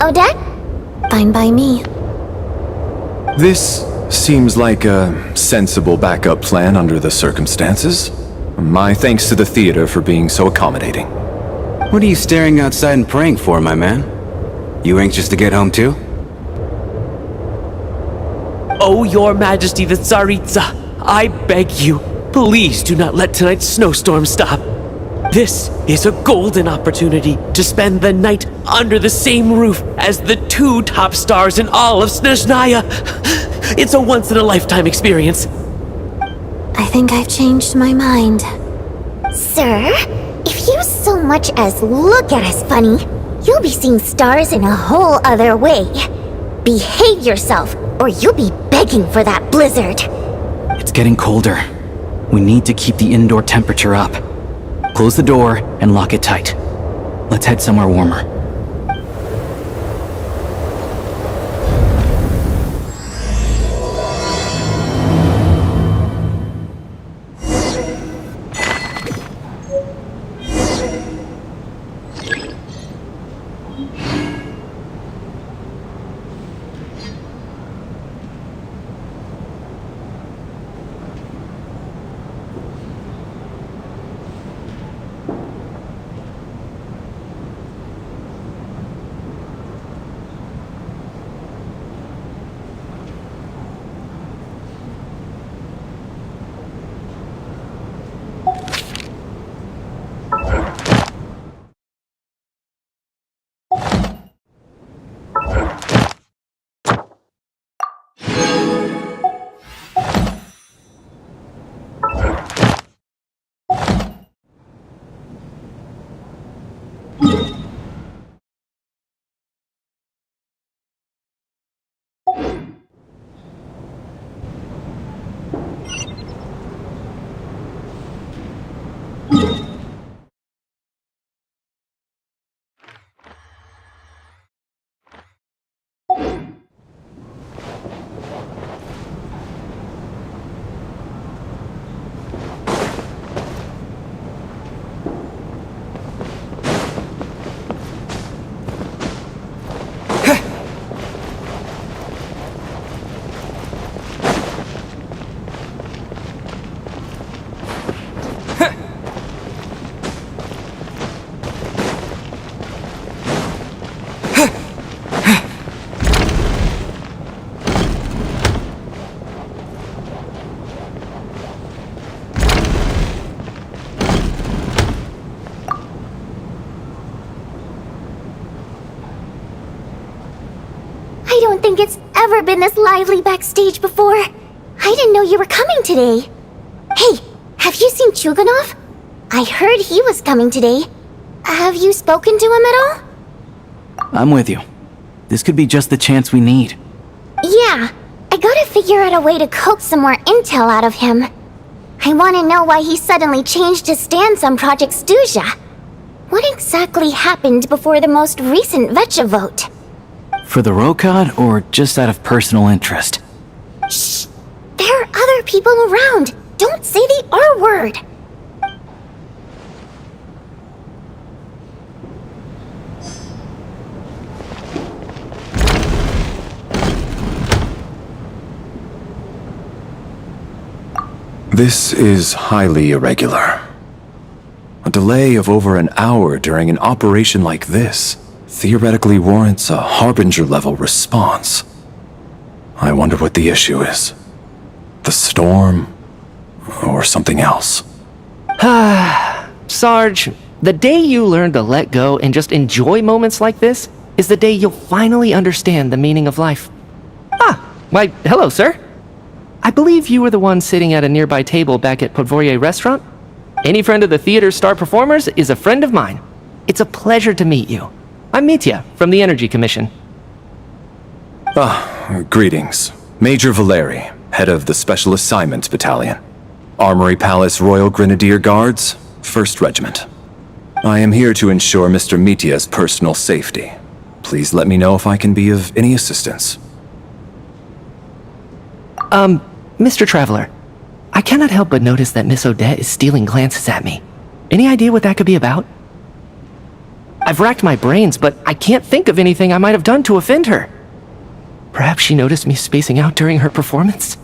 Odette? Fine by me. This seems like a sensible backup plan under the circumstances. My thanks to the theater for being so accommodating. What are you staring outside and praying for, my man? You anxious to get home too? Oh, Your Majesty the Tsaritsa, I beg you, please do not let tonight's snowstorm stop. This is a golden opportunity to spend the night under the same roof as the two top stars in all of Snezhnaya. It's a once-in-a-lifetime experience. I think I've changed my mind. Sir, if you so much as look at us funny, you'll be seeing stars in a whole other way. Behave yourself, or you'll be begging for that blizzard. It's getting colder. We need to keep the indoor temperature up. Close the door and lock it tight. Let's head somewhere warmer. I don't think it's ever been this lively backstage before. I didn't know you were coming today. Hey, have you seen Chuganov? I heard he was coming today. Have you spoken to him at all? I'm with you. This could be just the chance we need. Yeah, I gotta figure out a way to coax some more intel out of him. I want to know why he suddenly changed his stance on Project Stuzha. What exactly happened before the most recent Vetcha vote? For the Rokad, or just out of personal interest? Shh! There are other people around! Don't say the R word! This is highly irregular. A delay of over an hour during an operation like this theoretically warrants a Harbinger-level response. I wonder what the issue is. The storm, or something else. Sarge, the day you learn to let go and just enjoy moments like this is the day you'll finally understand the meaning of life. Why, hello, sir. I believe you were the one sitting at a nearby table back at Podvorye restaurant. Any friend of the theater's star performers is a friend of mine. It's a pleasure to meet you. I'm Mitya, from the Energy Commission. Greetings. Major Valeri, head of the Special Assignments Battalion. Armory Palace Royal Grenadier Guards, 1st Regiment. I am here to ensure Mr. Mitya's personal safety. Please let me know if I can be of any assistance. Mr. Traveler, I cannot help but notice that Miss Odette is stealing glances at me. Any idea what that could be about? I've racked my brains, but I can't think of anything I might have done to offend her. Perhaps she noticed me spacing out during her performance?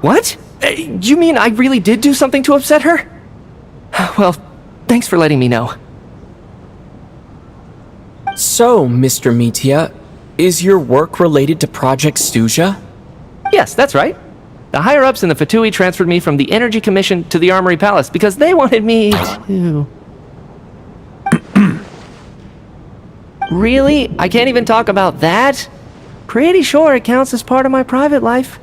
What? You mean I really did do something to upset her? Well, thanks for letting me know. So, Mr. Mitya, is your work related to Project Stuja? Yes, that's right. The higher-ups in the Fatui transferred me from the Energy Commission to the Armory Palace because they wanted me to... Really? I can't even talk about that? Pretty sure it counts as part of my private life.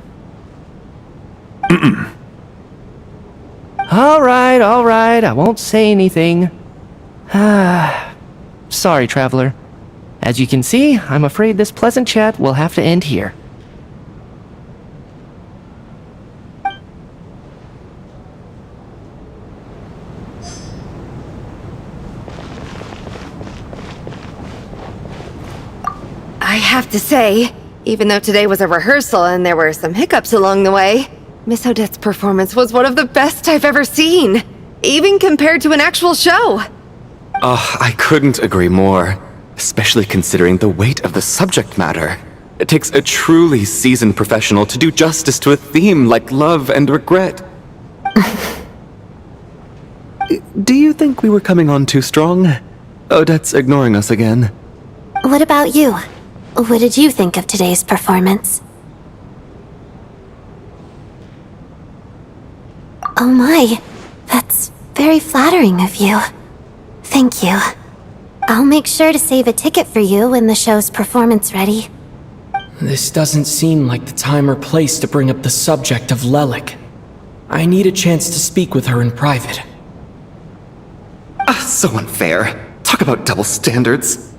All right, I won't say anything. Sorry, Traveler. As you can see, I'm afraid this pleasant chat will have to end here. I have to say, even though today was a rehearsal and there were some hiccups along the way, Miss Odette's performance was one of the best I've ever seen, even compared to an actual show. Oh, I couldn't agree more, especially considering the weight of the subject matter. It takes a truly seasoned professional to do justice to a theme like love and regret. Do you think we were coming on too strong? Odette's ignoring us again. What about you? What did you think of today's performance? Oh my, that's very flattering of you. Thank you. I'll make sure to save a ticket for you when the show's performance ready. This doesn't seem like the time or place to bring up the subject of Lelik. I need a chance to speak with her in private. So unfair. Talk about double standards.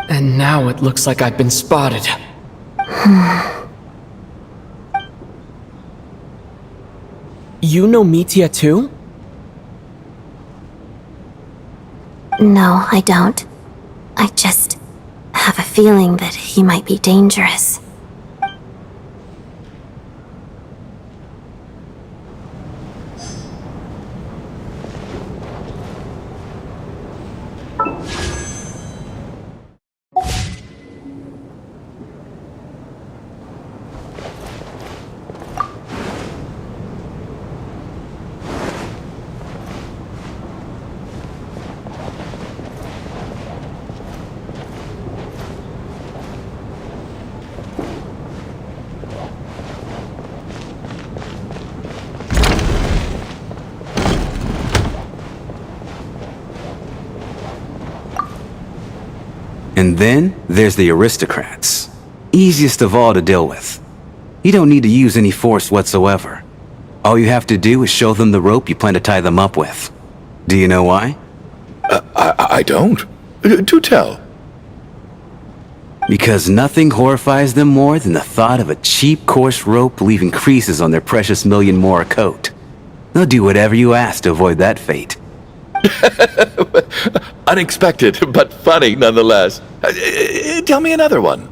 And now it looks like I've been spotted. You know Mitya too? No, I don't. I just have a feeling that he might be dangerous. And then there's the aristocrats. Easiest of all to deal with. You don't need to use any force whatsoever. All you have to do is show them the rope you plan to tie them up with. Do you know why? I don't. Do tell. Because nothing horrifies them more than the thought of a cheap, coarse rope leaving creases on their precious million more coat. They'll do whatever you ask to avoid that fate. Unexpected, but funny nonetheless. Tell me another one.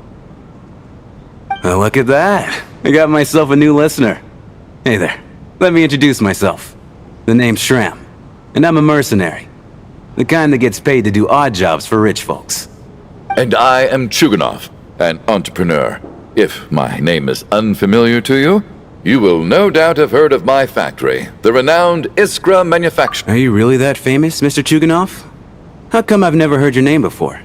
Well, look at that. I got myself a new listener. Hey there. Let me introduce myself. The name's Shram, and I'm a mercenary. The kind that gets paid to do odd jobs for rich folks. And I am Chuganov, an entrepreneur. If my name is unfamiliar to you, you will no doubt have heard of my factory, the renowned Iskra Manufacturing. Are you really that famous, Mr. Chuganov? How come I've never heard your name before?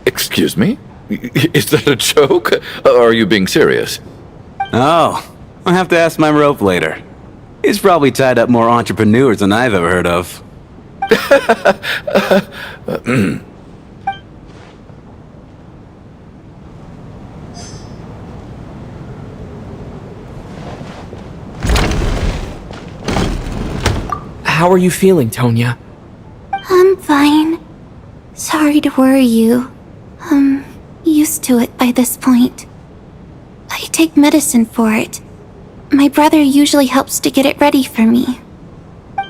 Excuse me? Is that a joke? Or are you being serious? Oh, I'll have to ask my rope later. He's probably tied up more entrepreneurs than I've ever heard of. How are you feeling, Tonya? I'm fine. Sorry to worry you. I'm used to it by this point. I take medicine for it. My brother usually helps to get it ready for me.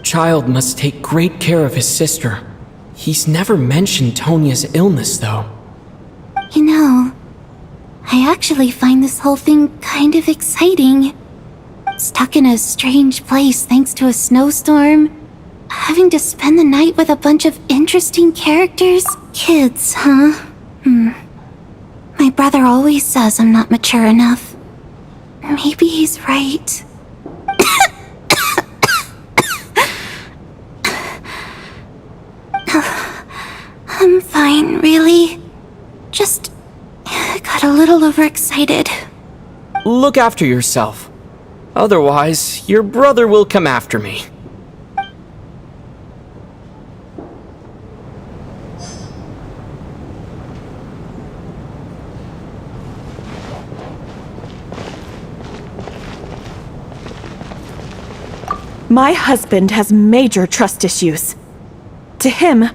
Child must take great care of his sister. He's never mentioned Tonya's illness, though. You know, I actually find this whole thing kind of exciting. Stuck in a strange place thanks to a snowstorm. Having to spend the night with a bunch of interesting characters. Kids, huh? My brother always says I'm not mature enough. Maybe he's right. I'm fine, really. Just got a little overexcited. Look after yourself. Otherwise, your brother will come after me. My husband has major trust issues. To him,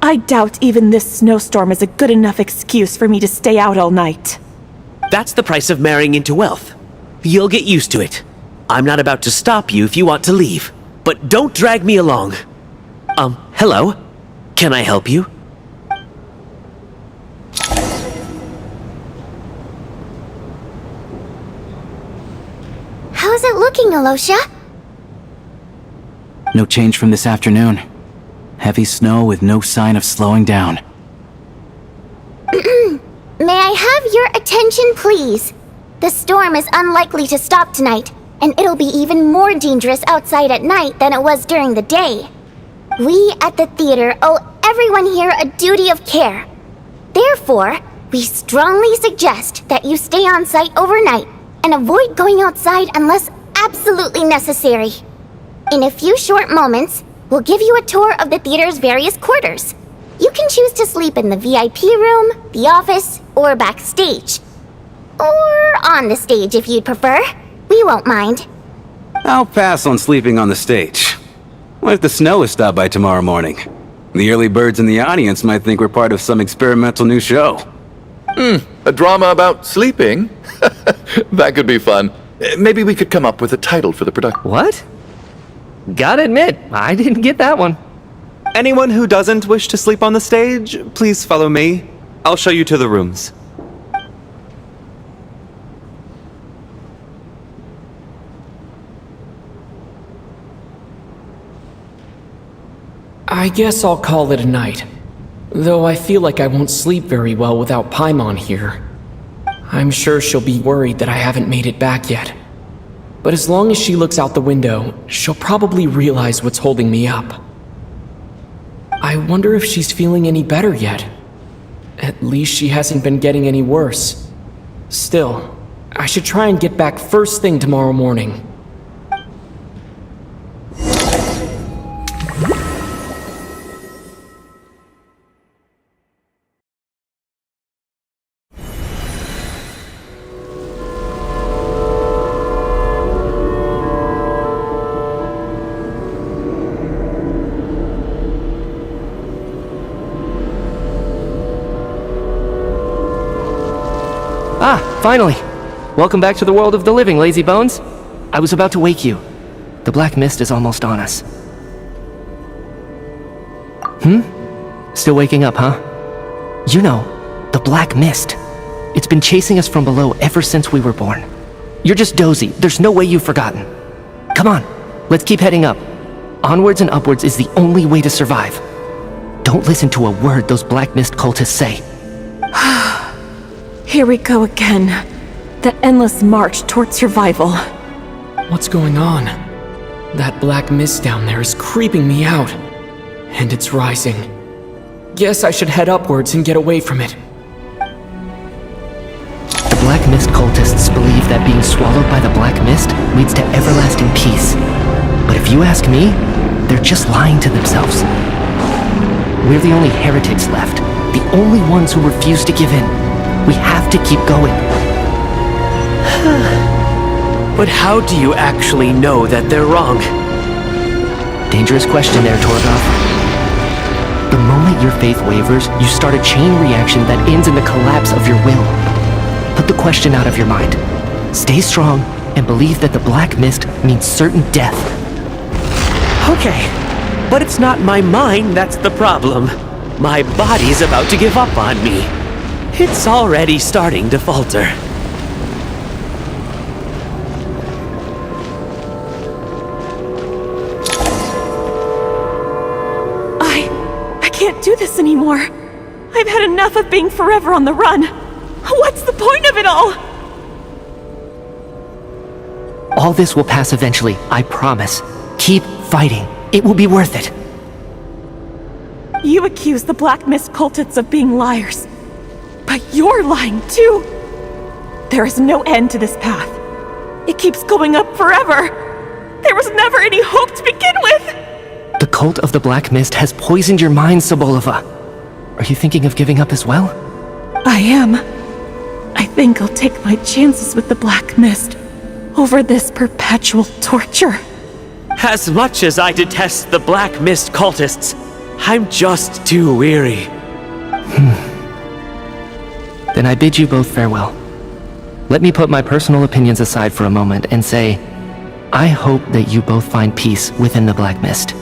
I doubt even this snowstorm is a good enough excuse for me to stay out all night. That's the price of marrying into wealth. You'll get used to it. I'm not about to stop you if you want to leave, but don't drag me along. Hello? Can I help you? How's it looking, Alosha? No change from this afternoon. Heavy snow with no sign of slowing down. May I have your attention, please? The storm is unlikely to stop tonight, and it'll be even more dangerous outside at night than it was during the day. We at the theater owe everyone here a duty of care. Therefore, we strongly suggest that you stay on site overnight and avoid going outside unless absolutely necessary. In a few short moments, we'll give you a tour of the theater's various quarters. You can choose to sleep in the VIP room, the office, or backstage. Or on the stage if you'd prefer. We won't mind. I'll pass on sleeping on the stage. What if the snow is stopped by tomorrow morning? The early birds in the audience might think we're part of some experimental new show. A drama about sleeping? That could be fun. Maybe we could come up with a title for the production. What? Gotta admit, I didn't get that one. Anyone who doesn't wish to sleep on the stage, please follow me. I'll show you to the rooms. I guess I'll call it a night. Though I feel like I won't sleep very well without Paimon here. I'm sure she'll be worried that I haven't made it back yet. But as long as she looks out the window, she'll probably realize what's holding me up. I wonder if she's feeling any better yet. At least she hasn't been getting any worse. Still, I should try and get back first thing tomorrow morning. finally! Welcome back to the world of the living, lazy bones. I was about to wake you. The black mist is almost on us. Still waking up, huh? You know, the black mist. It's been chasing us from below ever since we were born. You're just dozy. There's no way you've forgotten. Come on, let's keep heading up. Onwards and upwards is the only way to survive. Don't listen to a word those black mist cultists say. Here we go again. The endless march toward survival. What's going on? That black mist down there is creeping me out. And it's rising. Guess I should head upwards and get away from it. The black mist cultists believe that being swallowed by the black mist leads to everlasting peace. But if you ask me, they're just lying to themselves. We're the only heretics left. The only ones who refuse to give in. We have to keep going. But how do you actually know that they're wrong? Dangerous question there, Torgov. The moment your faith wavers, you start a chain reaction that ends in the collapse of your will. Put the question out of your mind. Stay strong and believe that the black mist means certain death. Okay, but it's not my mind that's the problem. My body's about to give up on me. It's already starting to falter. I can't do this anymore. I've had enough of being forever on the run. What's the point of it all? All this will pass eventually, I promise. Keep fighting. It will be worth it. You accuse the Black Mist cultists of being liars. But you're lying too. There is no end to this path. It keeps going up forever. There was never any hope to begin with. The cult of the Black Mist has poisoned your mind, Sobolova. Are you thinking of giving up as well? I am. I think I'll take my chances with the Black Mist over this perpetual torture. As much as I detest the Black Mist cultists, I'm just too weary. Then I bid you both farewell. Let me put my personal opinions aside for a moment and say, I hope that you both find peace within the Black Mist.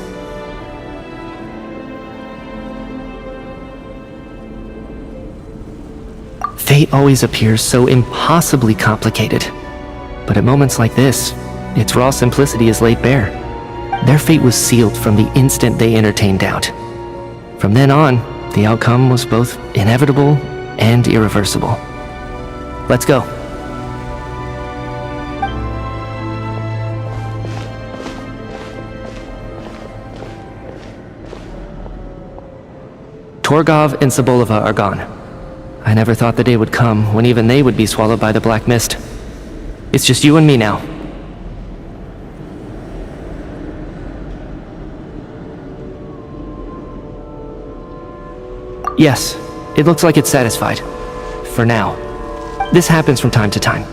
Fate always appears so impossibly complicated. But at moments like this, its raw simplicity is laid bare. Their fate was sealed from the instant they entertained doubt. From then on, the outcome was both inevitable and irreversible. Let's go. Torgov and Sobolova are gone. I never thought the day would come when even they would be swallowed by the Black Mist. It's just you and me now. Yes, it looks like it's satisfied. For now. This happens from time to time,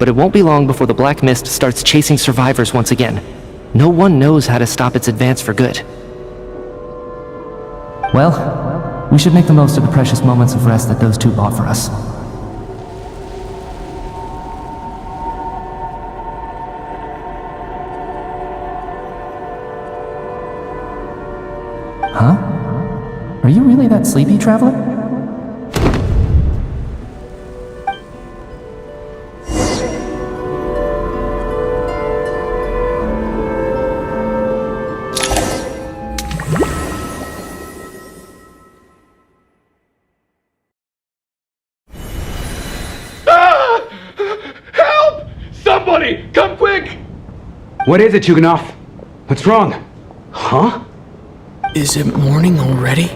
but it won't be long before the Black Mist starts chasing survivors once again. No one knows how to stop its advance for good. Well, we should make the most of the precious moments of rest that those two bought for us. Huh? Are you really that sleepy, traveler? Help! Somebody, come quick! What is it, Chuganov? What's wrong? Huh? Is it morning already?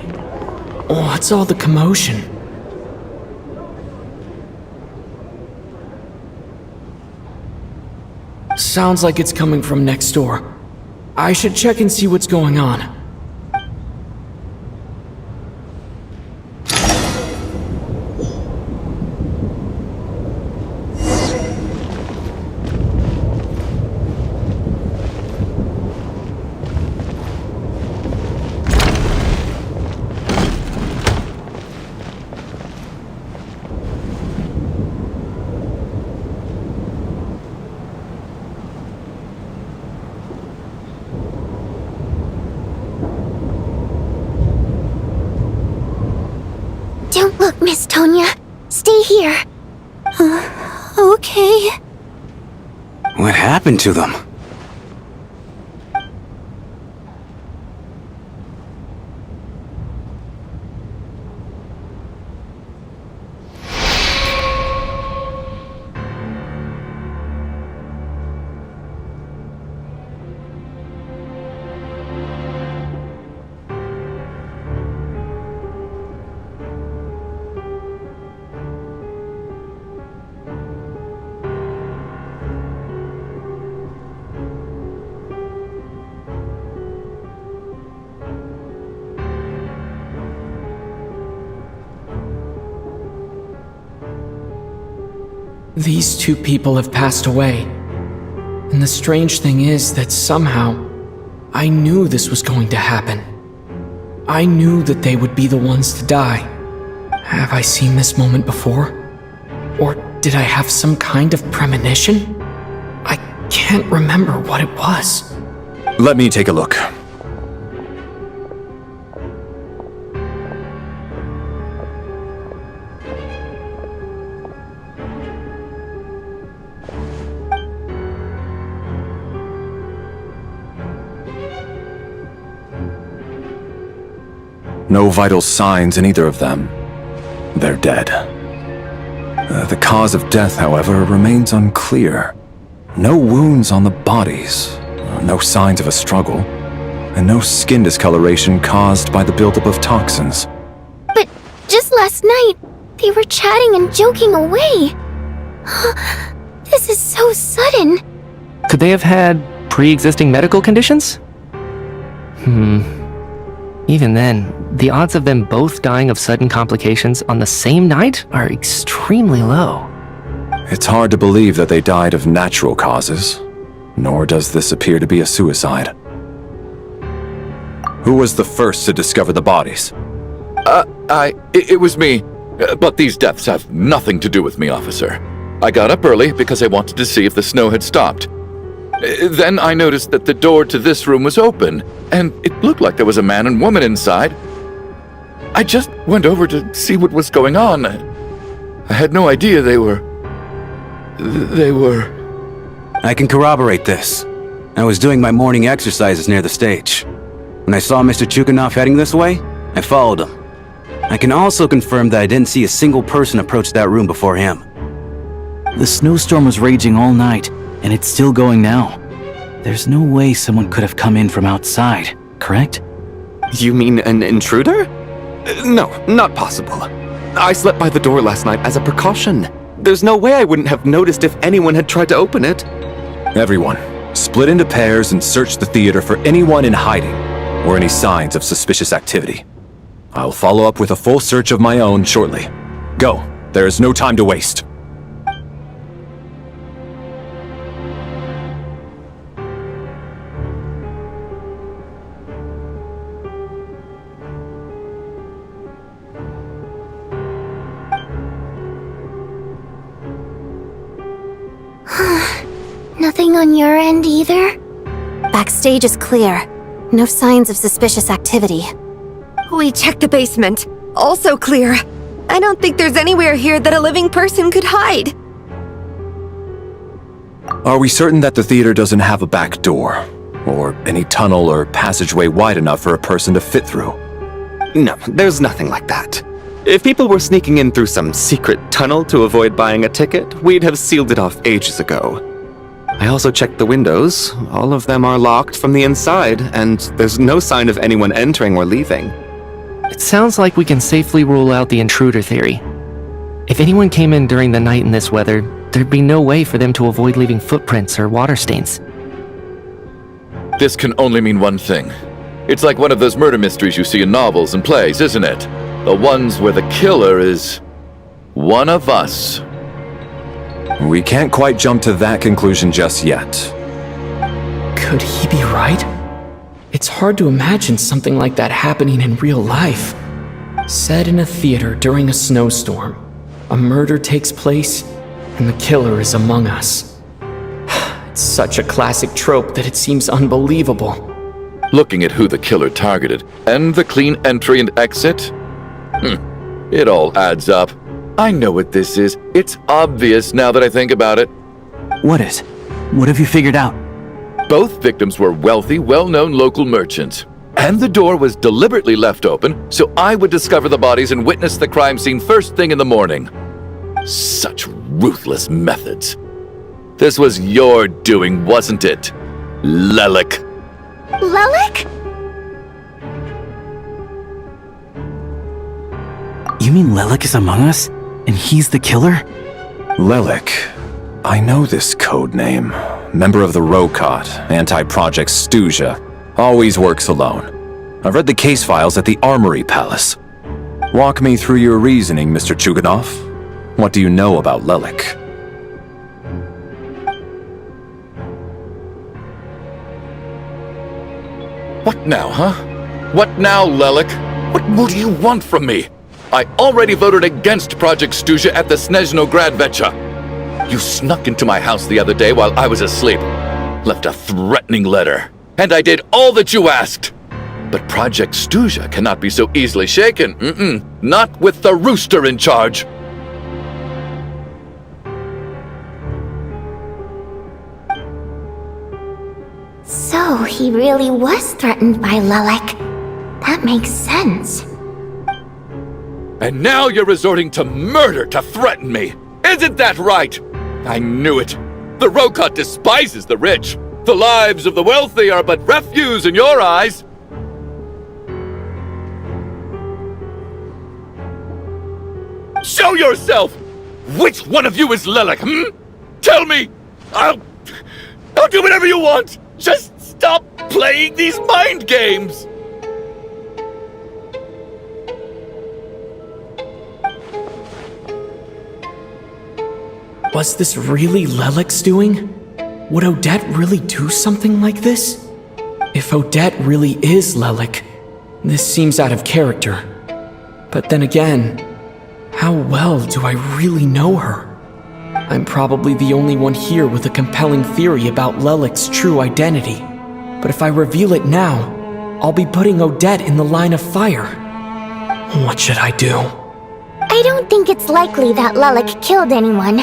What's all the commotion? Sounds like it's coming from next door. I should check and see what's going on. Miss Tonya. Stay here. Okay. What happened to them? These two people have passed away. And the strange thing is that somehow, I knew this was going to happen. I knew that they would be the ones to die. Have I seen this moment before? Or did I have some kind of premonition? I can't remember what it was. Let me take a look. No vital signs in either of them. They're dead. The cause of death, however, remains unclear. No wounds on the bodies, no signs of a struggle, and no skin discoloration caused by the buildup of toxins. But just last night, they were chatting and joking away. This is so sudden. Could they have had pre-existing medical conditions? Even then, the odds of them both dying of sudden complications on the same night are extremely low. It's hard to believe that they died of natural causes, nor does this appear to be a suicide. Who was the first to discover the bodies? It was me. But these deaths have nothing to do with me, officer. I got up early because I wanted to see if the snow had stopped. Then I noticed that the door to this room was open, and it looked like there was a man and woman inside. I just went over to see what was going on. I had no idea they were... I can corroborate this. I was doing my morning exercises near the stage. When I saw Mr. Chukhanov heading this way, I followed him. I can also confirm that I didn't see a single person approach that room before him. The snowstorm was raging all night, and it's still going now. There's no way someone could have come in from outside, correct? You mean an intruder? No, not possible. I slept by the door last night as a precaution. There's no way I wouldn't have noticed if anyone had tried to open it. Everyone, split into pairs and search the theater for anyone in hiding, or any signs of suspicious activity. I'll follow up with a full search of my own shortly. Go, there is no time to waste. Nothing on your end either? Backstage is clear. No signs of suspicious activity. We checked the basement. Also clear. I don't think there's anywhere here that a living person could hide. Are we certain that the theater doesn't have a back door? Or any tunnel or passageway wide enough for a person to fit through? No, there's nothing like that. If people were sneaking in through some secret tunnel to avoid buying a ticket, we'd have sealed it off ages ago. I also checked the windows. All of them are locked from the inside, and there's no sign of anyone entering or leaving. It sounds like we can safely rule out the intruder theory. If anyone came in during the night in this weather, there'd be no way for them to avoid leaving footprints or water stains. This can only mean one thing. It's like one of those murder mysteries you see in novels and plays, isn't it? The ones where the killer is... one of us. We can't quite jump to that conclusion just yet. Could he be right? It's hard to imagine something like that happening in real life. Set in a theater during a snowstorm, a murder takes place, and the killer is among us. It's such a classic trope that it seems unbelievable. Looking at who the killer targeted, and the clean entry and exit, It all adds up. I know what this is. It's obvious now that I think about it. What is? What have you figured out? Both victims were wealthy, well-known local merchants. And the door was deliberately left open so I would discover the bodies and witness the crime scene first thing in the morning. Such ruthless methods. This was your doing, wasn't it, Lelik? Lelik? You mean Lelik is among us? And he's the killer? Lelik. I know this code name. Member of the Rokot, anti-Project Stuja. Always works alone. I've read the case files at the Armory Palace. Walk me through your reasoning, Mr. Chuganov. What do you know about Lelik? What now, huh? What now, Lelik? What more do you want from me? I already voted against Project Stuja at the Snezhnograd Vecha. You snuck into my house the other day while I was asleep. Left a threatening letter. And I did all that you asked. But Project Stuja cannot be so easily shaken. Not with the rooster in charge. So he really was threatened by Lelik. That makes sense. And now you're resorting to murder to threaten me. Isn't that right? I knew it. The Rokot despises the rich. The lives of the wealthy are but refuse in your eyes. Show yourself! Which one of you is Lelik, Tell me! I'll do whatever you want! Just stop playing these mind games! Was this really Lelik's doing? Would Odette really do something like this? If Odette really is Lelik, this seems out of character. But then again, how well do I really know her? I'm probably the only one here with a compelling theory about Lelik's true identity. But if I reveal it now, I'll be putting Odette in the line of fire. What should I do? I don't think it's likely that Lelik killed anyone.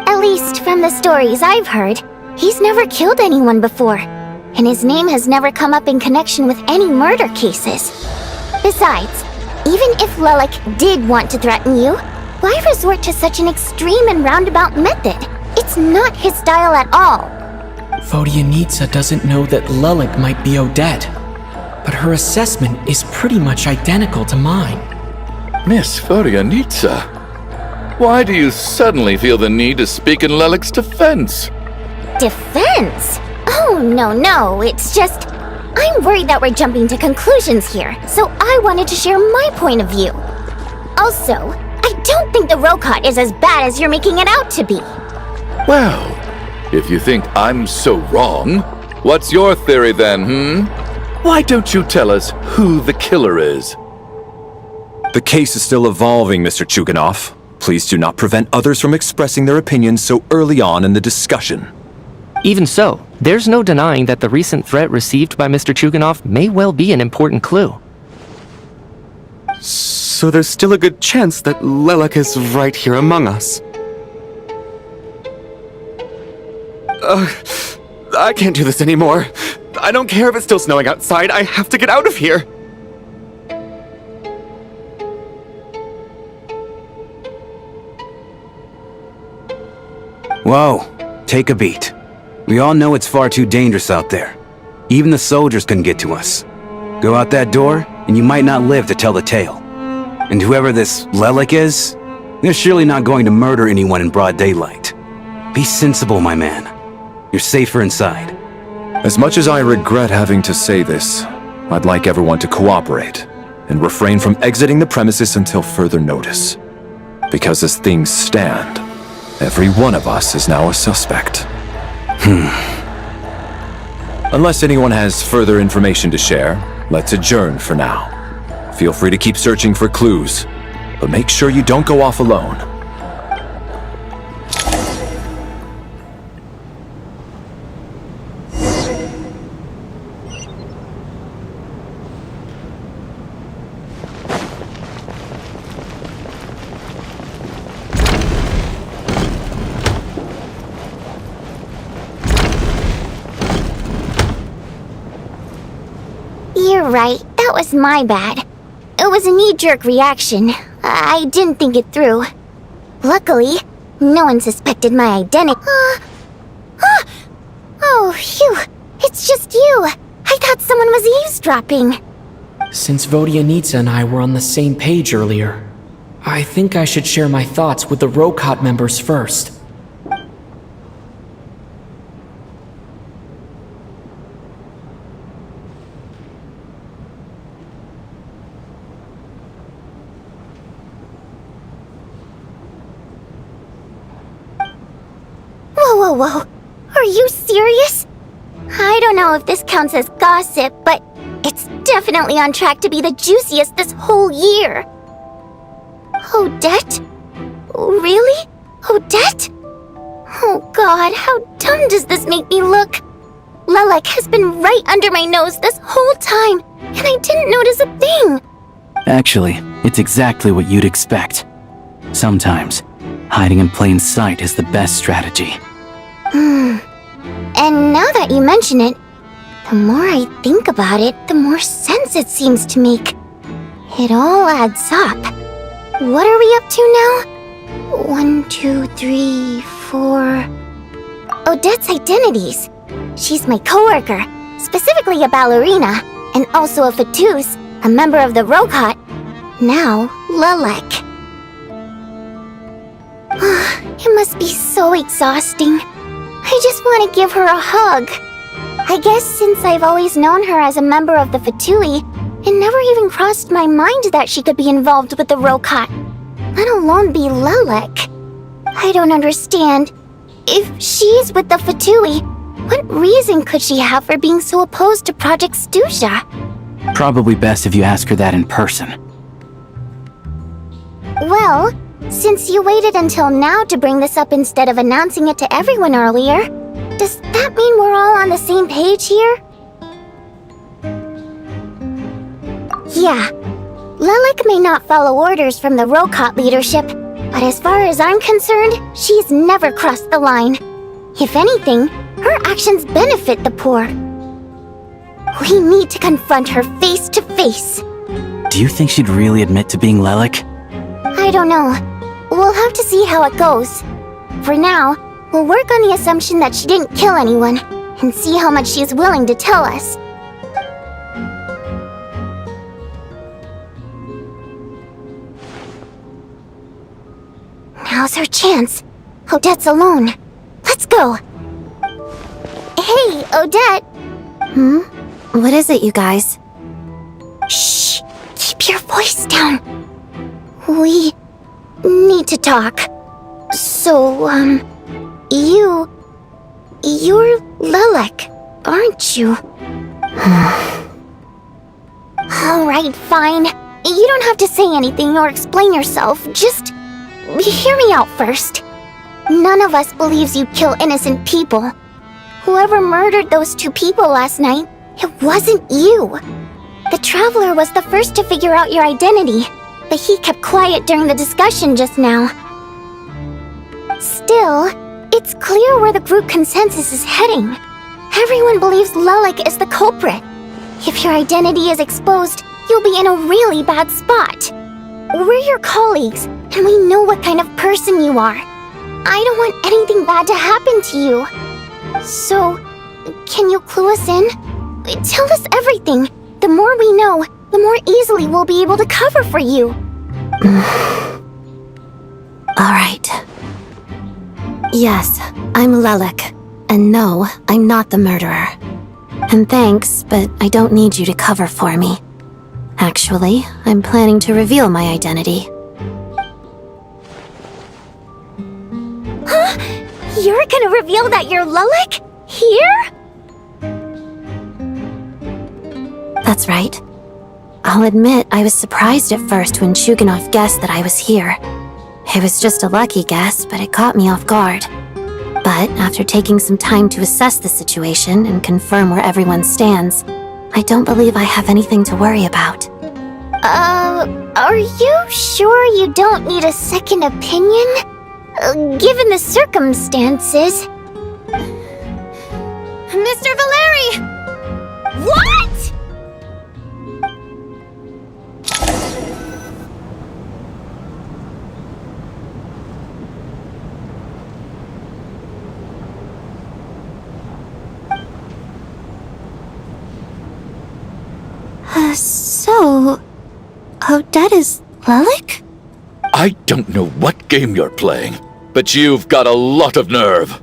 At least from the stories I've heard, he's never killed anyone before, and his name has never come up in connection with any murder cases. Besides, even if Lelik did want to threaten you, why resort to such an extreme and roundabout method? It's not his style at all. Vodyanitsa doesn't know that Lelik might be Odette, but her assessment is pretty much identical to mine. Miss Vodyanitsa, why do you suddenly feel the need to speak in Lelik's defense? Defense? Oh, no, it's just... I'm worried that we're jumping to conclusions here, so I wanted to share my point of view. Also, I don't think the Rokot is as bad as you're making it out to be. Well, if you think I'm so wrong, what's your theory then, Why don't you tell us who the killer is? The case is still evolving, Mr. Chuganov. Please do not prevent others from expressing their opinions so early on in the discussion. Even so, there's no denying that the recent threat received by Mr. Chuganov may well be an important clue. So there's still a good chance that Lelik is right here among us. I can't do this anymore. I don't care if it's still snowing outside, I have to get out of here! Whoa, take a beat. We all know it's far too dangerous out there. Even the soldiers couldn't get to us. Go out that door, and you might not live to tell the tale. And whoever this Lelik is, they're surely not going to murder anyone in broad daylight. Be sensible, my man. You're safer inside. As much as I regret having to say this, I'd like everyone to cooperate and refrain from exiting the premises until further notice. Because as things stand, every one of us is now a suspect. Unless anyone has further information to share, let's adjourn for now. Feel free to keep searching for clues, but make sure you don't go off alone. You're right, that was my bad. It was a knee-jerk reaction. I didn't think it through. Luckily, no one suspected my identity. Oh, phew. It's just you. I thought someone was eavesdropping. Since Vodyanitsa and I were on the same page earlier, I think I should share my thoughts with the Rokot members first. Whoa. Are you serious? I don't know if this counts as gossip, but it's definitely on track to be the juiciest this whole year. Odette? Really? Odette? Oh god, how dumb does this make me look? Lilac has been right under my nose this whole time, and I didn't notice a thing. Actually, it's exactly what you'd expect. Sometimes, hiding in plain sight is the best strategy. And now that you mention it, the more I think about it, the more sense it seems to make. It all adds up. What are we up to now? 1, 2, 3, 4... Odette's identities. She's my coworker, specifically a ballerina, and also a Fatous, a member of the Rokot. Now, Lilac. It must be so exhausting. I just want to give her a hug. I guess since I've always known her as a member of the Fatui, it never even crossed my mind that she could be involved with the Rokot, let alone be Lilac. I don't understand. If she's with the Fatui, what reason could she have for being so opposed to Project Stuja? Probably best if you ask her that in person. Well, since you waited until now to bring this up instead of announcing it to everyone earlier, does that mean we're all on the same page here? Yeah. Lilac may not follow orders from the Rokot leadership, but as far as I'm concerned, she's never crossed the line. If anything, her actions benefit the poor. We need to confront her face to face. Do you think she'd really admit to being Lilac? I don't know. We'll have to see how it goes. For now, we'll work on the assumption that she didn't kill anyone, and see how much she's willing to tell us. Now's her chance. Odette's alone. Let's go. Hey, Odette! What is it, you guys? Shh! Keep your voice down. We need to talk. So, you're Lilac, aren't you? Alright, fine. You don't have to say anything or explain yourself, just hear me out first. None of us believes you kill innocent people. Whoever murdered those 2 people last night, it wasn't you. The Traveler was the first to figure out your identity, but he kept quiet during the discussion just now. Still, it's clear where the group consensus is heading. Everyone believes Lilac is the culprit. If your identity is exposed, you'll be in a really bad spot. We're your colleagues, and we know what kind of person you are. I don't want anything bad to happen to you. So, can you clue us in? Tell us everything. The more we know, the more easily we'll be able to cover for you. Alright. Yes, I'm Lilac. And no, I'm not the murderer. And thanks, but I don't need you to cover for me. Actually, I'm planning to reveal my identity. Huh? You're gonna reveal that you're Lilac? Here? That's right. I'll admit I was surprised at first when Chuganov guessed that I was here. It was just a lucky guess, but it caught me off guard. But after taking some time to assess the situation and confirm where everyone stands, I don't believe I have anything to worry about. Are you sure you don't need a second opinion? Given the circumstances... Mr. Valeri! What?! Odette is Lelik? I don't know what game you're playing, but you've got a lot of nerve.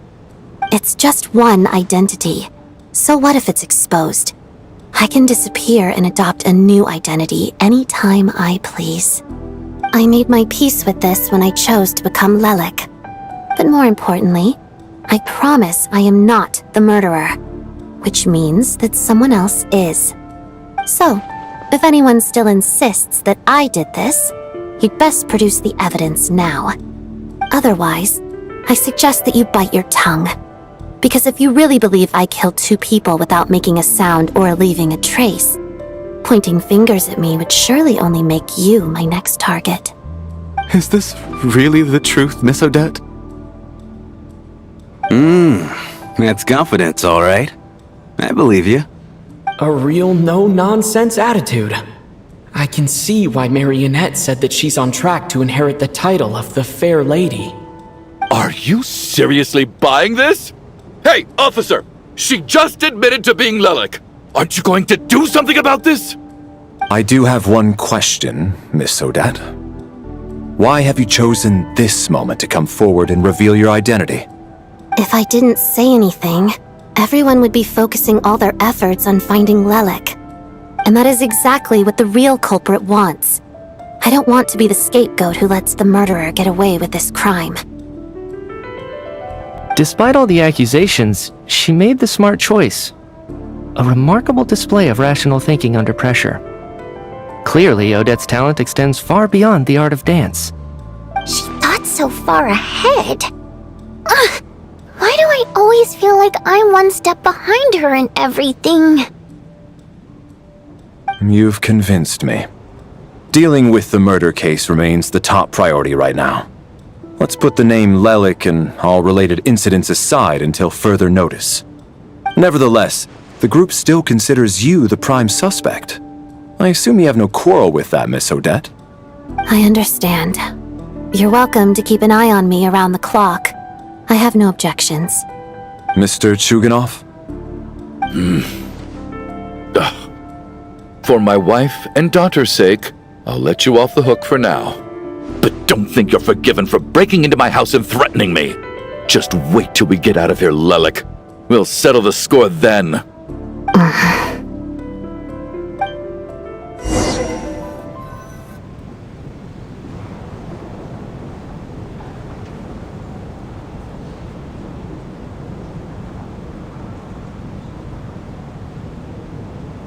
It's just one identity. So what if it's exposed? I can disappear and adopt a new identity anytime I please. I made my peace with this when I chose to become Lelik. But more importantly, I promise I am not the murderer, which means that someone else is. So, if anyone still insists that I did this, you'd best produce the evidence now. Otherwise, I suggest that you bite your tongue. Because if you really believe I killed 2 people without making a sound or leaving a trace, pointing fingers at me would surely only make you my next target. Is this really the truth, Miss Odette? That's confidence, all right. I believe you. A real no-nonsense attitude. I can see why Marionette said that she's on track to inherit the title of the Fair Lady. Are you seriously buying this? Hey, officer! She just admitted to being Lelik. Aren't you going to do something about this? I do have one question, Miss Odette. Why have you chosen this moment to come forward and reveal your identity? If I didn't say anything, everyone would be focusing all their efforts on finding Lelik. And that is exactly what the real culprit wants. I don't want to be the scapegoat who lets the murderer get away with this crime. Despite all the accusations, she made the smart choice. A remarkable display of rational thinking under pressure. Clearly, Odette's talent extends far beyond the art of dance. She thought so far ahead. Ugh, why do I always feel like I'm one step behind her in everything? You've convinced me. Dealing with the murder case remains the top priority right now. Let's put the name Lelik and all related incidents aside until further notice. Nevertheless, the group still considers you the prime suspect. I assume you have no quarrel with that, Miss Odette? I understand. You're welcome to keep an eye on me around the clock. I have no objections. Mr. Chuganov? For my wife and daughter's sake, I'll let you off the hook for now. But don't think you're forgiven for breaking into my house and threatening me. Just wait till we get out of here, Lelik. We'll settle the score then.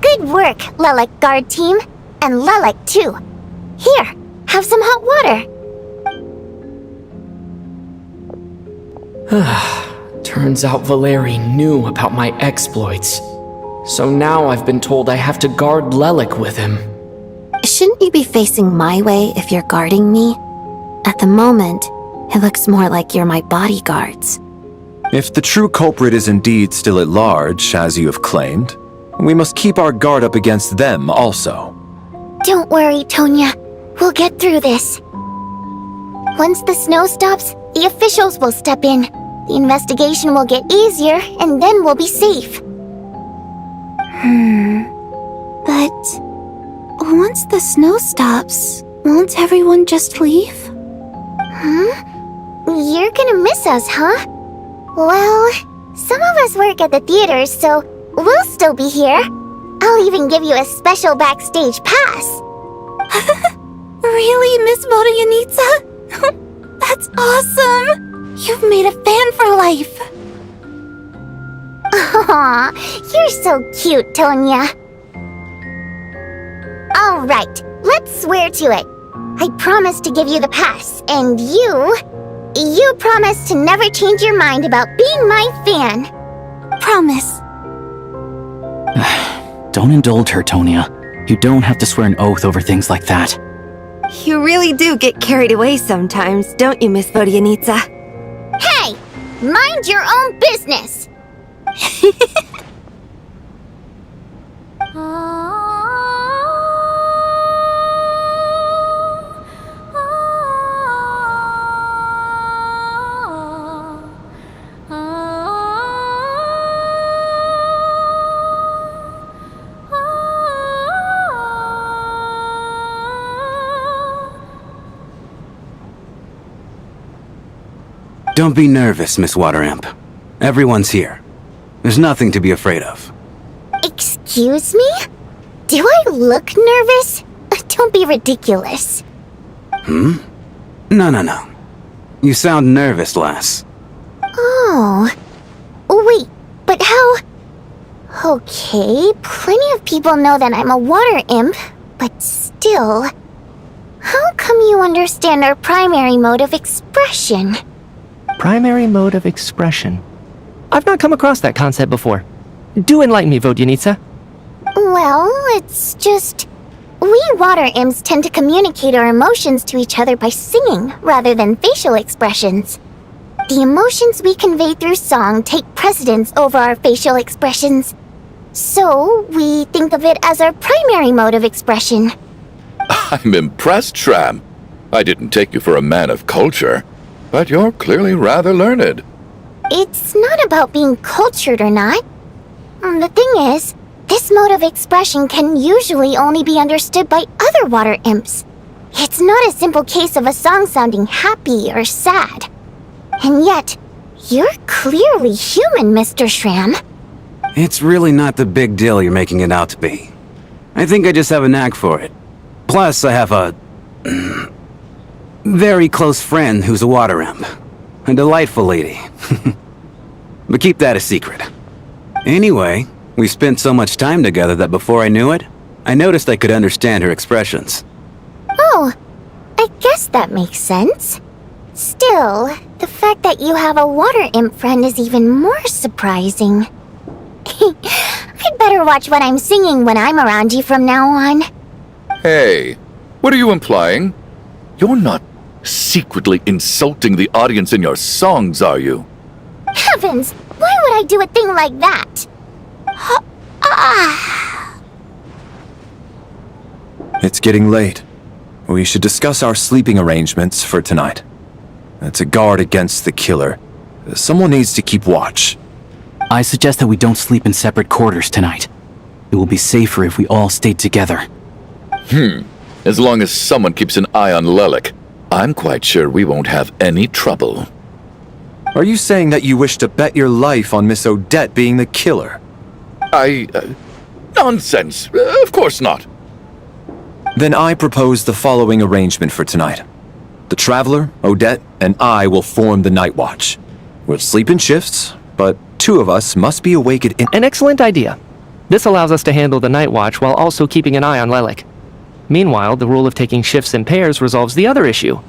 Good work, Lelik guard team. And Lelik too. Here, have some hot water. Turns out Valeri knew about my exploits. So now I've been told I have to guard Lelik with him. Shouldn't you be facing my way if you're guarding me? At the moment, it looks more like you're my bodyguards. If the true culprit is indeed still at large, as you have claimed, we must keep our guard up against them also. Don't worry, Tonya. We'll get through this. Once the snow stops, the officials will step in. The investigation will get easier, and then we'll be safe. But once the snow stops, won't everyone just leave? You're gonna miss us, huh? Well, some of us work at the theaters, so we'll still be here. I'll even give you a special backstage pass. Really, Miss Vodyanitsa? That's awesome! You've made a fan for life! Aw, you're so cute, Tonya. Alright, let's swear to it. I promise to give you the pass, and you promise to never change your mind about being my fan. Promise. Don't indulge her, Tonya. You don't have to swear an oath over things like that. You really do get carried away sometimes, don't you, Miss Vodyanitsa? Hey! Mind your own business! Don't be nervous, Miss Water Imp. Everyone's here. There's nothing to be afraid of. Excuse me? Do I look nervous? Don't be ridiculous. No. You sound nervous, lass. Oh. Wait, but how... Okay, plenty of people know that I'm a water imp, but still... How come you understand our primary mode of expression? Primary mode of expression. I've not come across that concept before. Do enlighten me, Vodyanica. Well, it's just... We water imps tend to communicate our emotions to each other by singing, rather than facial expressions. The emotions we convey through song take precedence over our facial expressions. So, we think of it as our primary mode of expression. I'm impressed, Shram. I didn't take you for a man of culture, but you're clearly rather learned. It's not about being cultured or not. The thing is, this mode of expression can usually only be understood by other water imps. It's not a simple case of a song sounding happy or sad. And yet, you're clearly human, Mr. Shram. It's really not the big deal you're making it out to be. I think I just have a knack for it. Plus, I have a... very close friend who's a water imp. A delightful lady. But keep that a secret. Anyway, we spent so much time together that before I knew it, I noticed I could understand her expressions. Oh, I guess that makes sense. Still, the fact that you have a water imp friend is even more surprising. I'd better watch what I'm singing when I'm around you from now on. Hey, what are you implying? You're not secretly insulting the audience in your songs, are you? Heavens! Why would I do a thing like that? It's getting late. We should discuss our sleeping arrangements for tonight. To guard against the killer, someone needs to keep watch. I suggest that we don't sleep in separate quarters tonight. It will be safer if we all stayed together. As long as someone keeps an eye on Lelik, I'm quite sure we won't have any trouble. Are you saying that you wish to bet your life on Miss Odette being the killer? Nonsense. Of course not. Then I propose the following arrangement for tonight. The Traveler, Odette, and I will form the Night Watch. We'll sleep in shifts, but two of us must be awake at... An excellent idea. This allows us to handle the Night Watch while also keeping an eye on Lelik. Meanwhile, the rule of taking shifts in pairs resolves the other issue.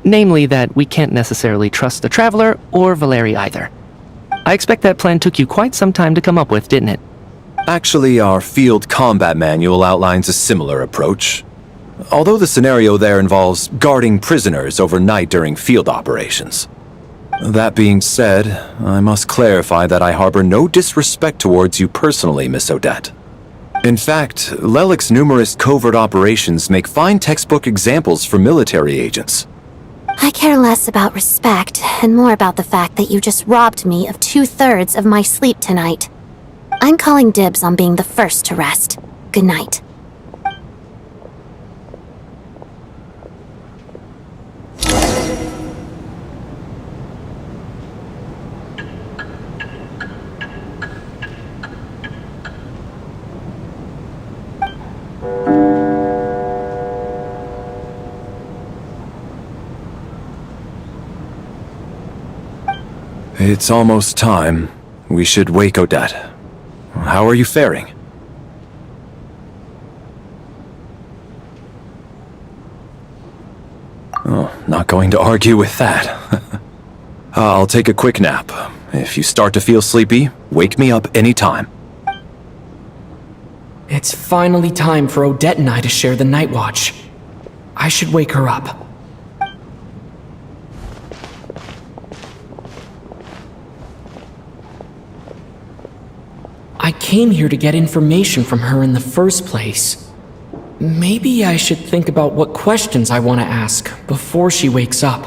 Namely that we can't necessarily trust the Traveler or Valeri either. I expect that plan took you quite some time to come up with, didn't it? Actually, our field combat manual outlines a similar approach. Although the scenario there involves guarding prisoners overnight during field operations. That being said, I must clarify that I harbor no disrespect towards you personally, Miss Odette. In fact, Lelik's numerous covert operations make fine textbook examples for military agents. I care less about respect and more about the fact that you just robbed me of 2/3 of my sleep tonight. I'm calling dibs on being the first to rest. Good night. It's almost time. We should wake Odette. How are you faring? Oh, not going to argue with that. I'll take a quick nap. If you start to feel sleepy, wake me up anytime. It's finally time for Odette and I to share the Night Watch. I should wake her up. I came here to get information from her in the first place. Maybe I should think about what questions I want to ask before she wakes up.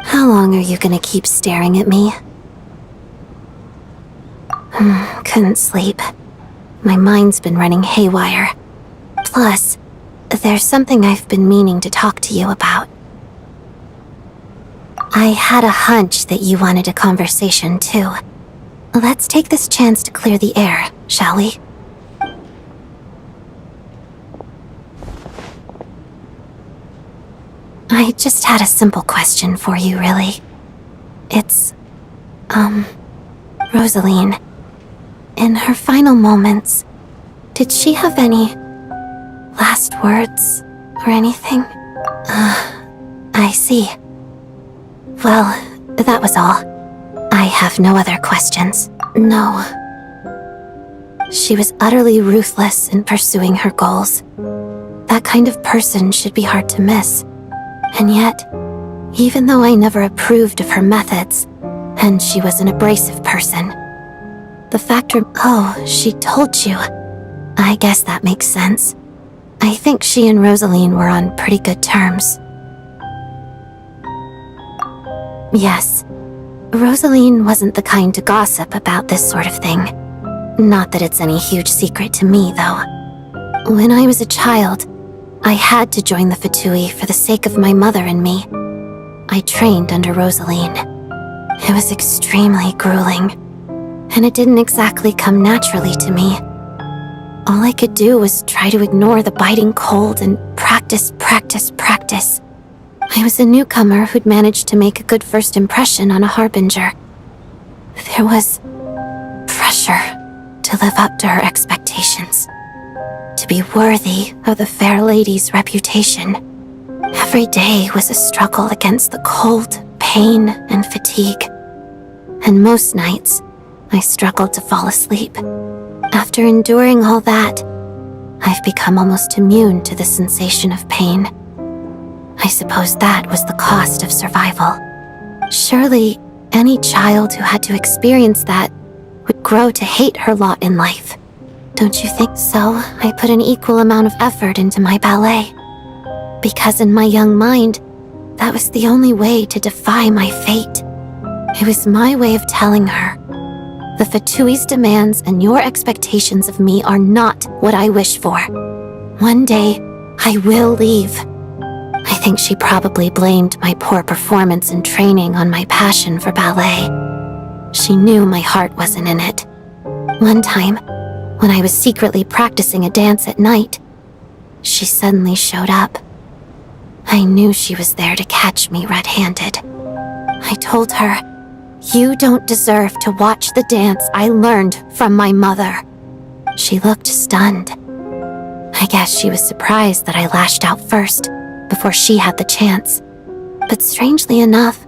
How long are you gonna keep staring at me? Couldn't sleep. My mind's been running haywire. Plus, there's something I've been meaning to talk to you about. I had a hunch that you wanted a conversation too. Let's take this chance to clear the air, shall we? I just had a simple question for you, really. It's, Rosaline. In her final moments, did she have any last words or anything? I see. Well, that was all. I have no other questions. No. She was utterly ruthless in pursuing her goals. That kind of person should be hard to miss. And yet, even though I never approved of her methods, and she was an abrasive person, the fact oh, she told you. I guess that makes sense. I think she and Rosaline were on pretty good terms. Yes, Rosaline wasn't the kind to gossip about this sort of thing. Not that it's any huge secret to me, though. When I was a child, I had to join the Fatui for the sake of my mother and me. I trained under Rosaline. It was extremely grueling, and it didn't exactly come naturally to me. All I could do was try to ignore the biting cold and practice. I was a newcomer who'd managed to make a good first impression on a harbinger. There was pressure to live up to her expectations, to be worthy of the fair lady's reputation. Every day was a struggle against the cold, pain, and fatigue. And most nights, I struggled to fall asleep. After enduring all that, I've become almost immune to the sensation of pain. I suppose that was the cost of survival. Surely, any child who had to experience that would grow to hate her lot in life. Don't you think so? I put an equal amount of effort into my ballet. Because in my young mind, that was the only way to defy my fate. It was my way of telling her, the Fatui's demands and your expectations of me are not what I wish for. One day, I will leave. I think she probably blamed my poor performance in training on my passion for ballet. She knew my heart wasn't in it. One time, when I was secretly practicing a dance at night, she suddenly showed up. I knew she was there to catch me red-handed. I told her, "You don't deserve to watch the dance I learned from my mother." She looked stunned. I guess she was surprised that I lashed out first, before she had the chance. But strangely enough,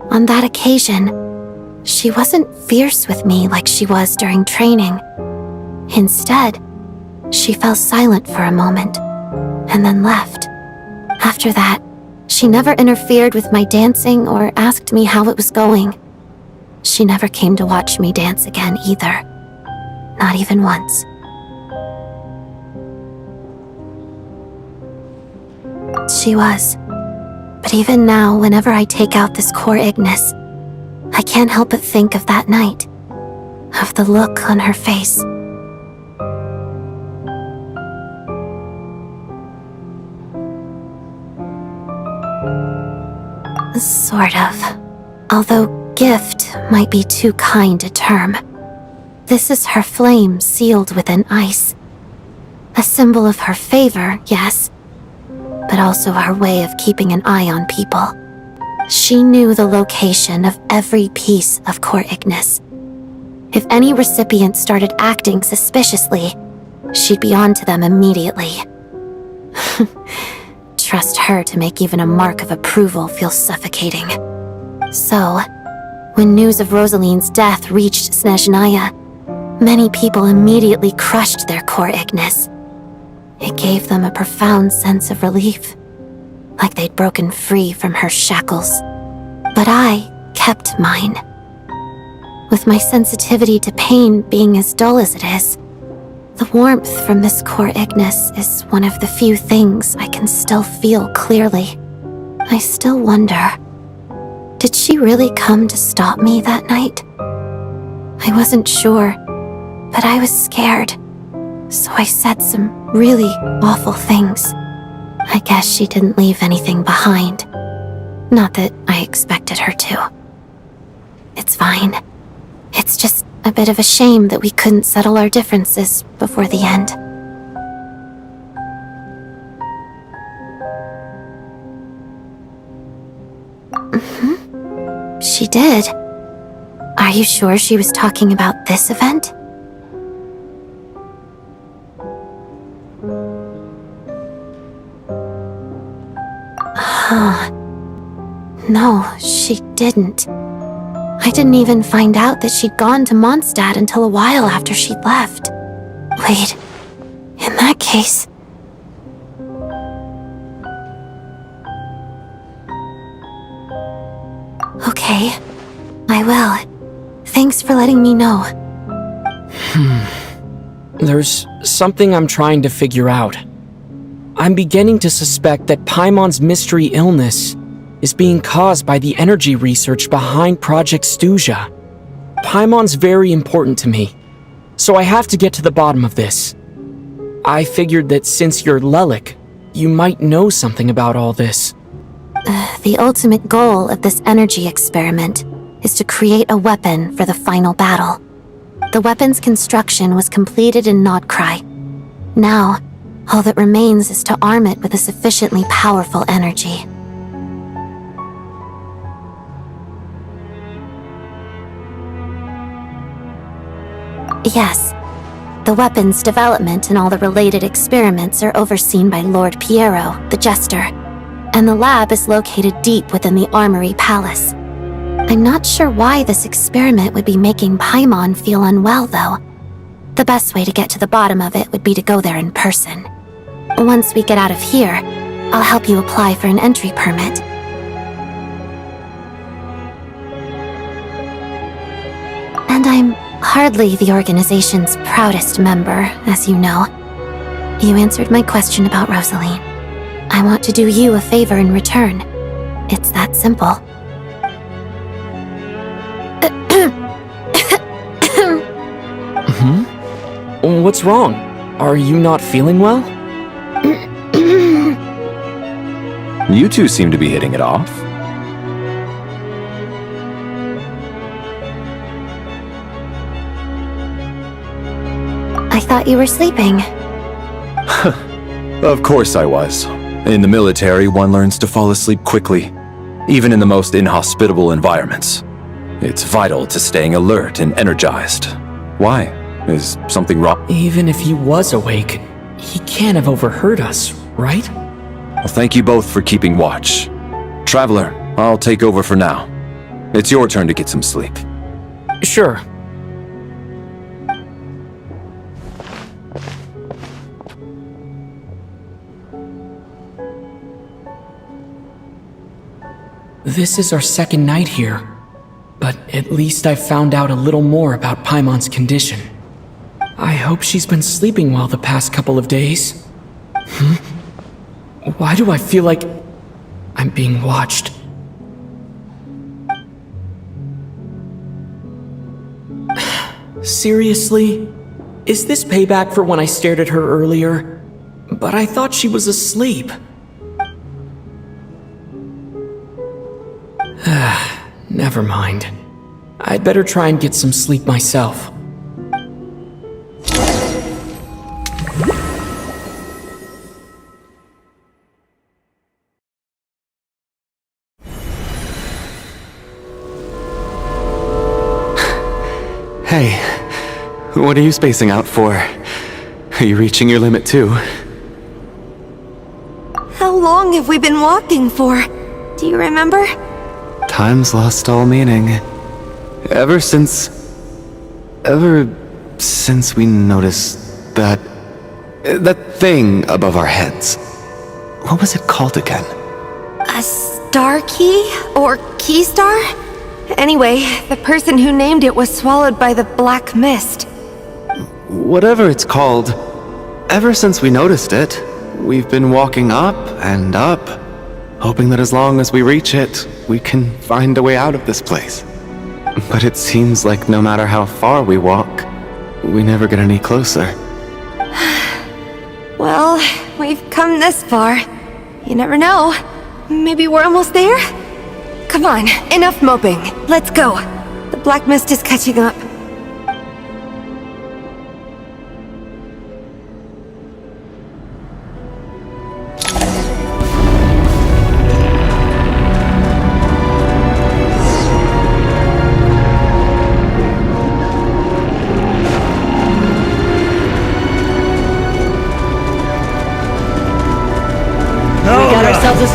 on that occasion, she wasn't fierce with me like she was during training. Instead, she fell silent for a moment, and then left. After that, she never interfered with my dancing or asked me how it was going. She never came to watch me dance again either. Not even once. She was. But even now, whenever I take out this core Ignis, I can't help but think of that night. Of the look on her face. Sort of. Although gift might be too kind a term. This is her flame sealed within ice. A symbol of her favor, yes, but also her way of keeping an eye on people. She knew the location of every piece of core Ignis. If any recipient started acting suspiciously, she'd be on to them immediately. Trust her to make even a mark of approval feel suffocating. So, when news of Rosaline's death reached Snezhnaya, many people immediately crushed their core Ignis. It gave them a profound sense of relief, like they'd broken free from her shackles. But I kept mine. With my sensitivity to pain being as dull as it is, the warmth from this core Ignis is one of the few things I can still feel clearly. I still wonder, did she really come to stop me that night? I wasn't sure, but I was scared, so I said some really awful things. I guess she didn't leave anything behind. Not that I expected her to. It's fine. It's just a bit of a shame that we couldn't settle our differences before the end. She did. Are you sure she was talking about this event? Huh. No, she didn't. I didn't even find out that she'd gone to Mondstadt until a while after she'd left. Wait, in that case... Okay, I will. Thanks for letting me know. There's something I'm trying to figure out. I'm beginning to suspect that Paimon's mystery illness is being caused by the energy research behind Project Stuja. Paimon's very important to me, so I have to get to the bottom of this. I figured that since you're Lelik, you might know something about all this. The ultimate goal of this energy experiment is to create a weapon for the final battle. The weapon's construction was completed in Nodcry. Now, all that remains is to arm it with a sufficiently powerful energy. Yes, the weapon's development and all the related experiments are overseen by Lord Piero, the Jester, and the lab is located deep within the Armory Palace. I'm not sure why this experiment would be making Paimon feel unwell, though. The best way to get to the bottom of it would be to go there in person. Once we get out of here, I'll help you apply for an entry permit. And I'm hardly the organization's proudest member, as you know. You answered my question about Rosaline. I want to do you a favor in return. It's that simple. What's wrong? Are you not feeling well? You two seem to be hitting it off. I thought you were sleeping. Of course I was. In the military, one learns to fall asleep quickly, even in the most inhospitable environments. It's vital to staying alert and energized. Why? Is something wrong? Even if he was awake, he can't have overheard us, right? Well, thank you both for keeping watch. Traveler, I'll take over for now. It's your turn to get some sleep. Sure. This is our second night here, but at least I've found out a little more about Paimon's condition. I hope she's been sleeping well the past couple of days. Why do I feel like I'm being watched? Seriously? Is this payback for when I stared at her earlier? But I thought she was asleep. Never mind. I'd better try and get some sleep myself. Hey, what are you spacing out for? Are you reaching your limit too? How long have we been walking for? Do you remember? Time's lost all meaning. Ever since we noticed that thing above our heads. What was it called again? A star key? Or key star? Anyway, the person who named it was swallowed by the black mist. Whatever it's called, ever since we noticed it, we've been walking up and up, hoping that as long as we reach it, we can find a way out of this place. But it seems like no matter how far we walk, we never get any closer. Well, we've come this far. You never know. Maybe we're almost there? Come on, enough moping. Let's go. The black mist is catching up.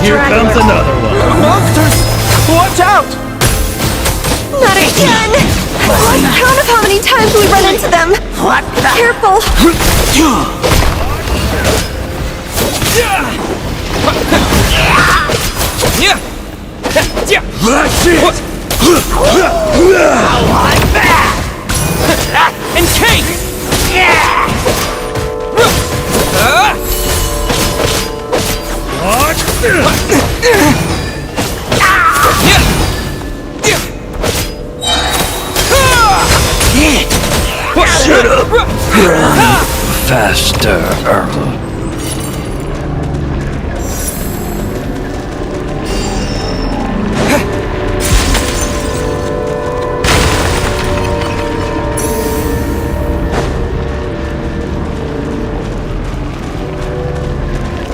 Here comes another one. Monsters! Watch out! Not again! I'm proud of how many times we run into them. What the? Careful! That's it! Like that! And cake! What? Shut up! Run faster.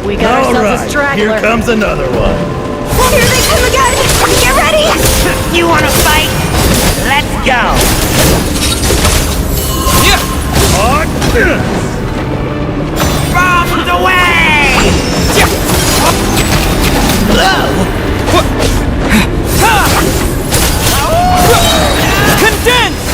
We got ourselves a straggler. Here comes another one. Here they come again! Get ready! You wanna fight? Let's go! Bombs away! Condense!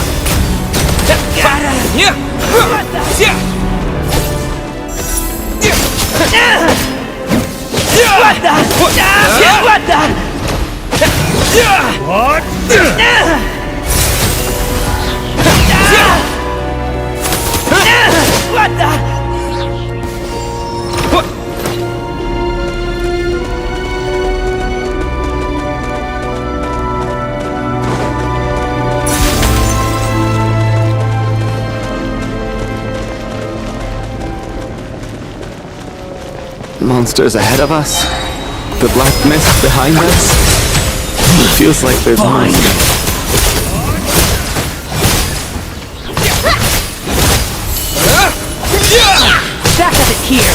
What the? What the? What? What the? Monsters ahead of us? The black mist behind us? Feels like there's more. Back of it here.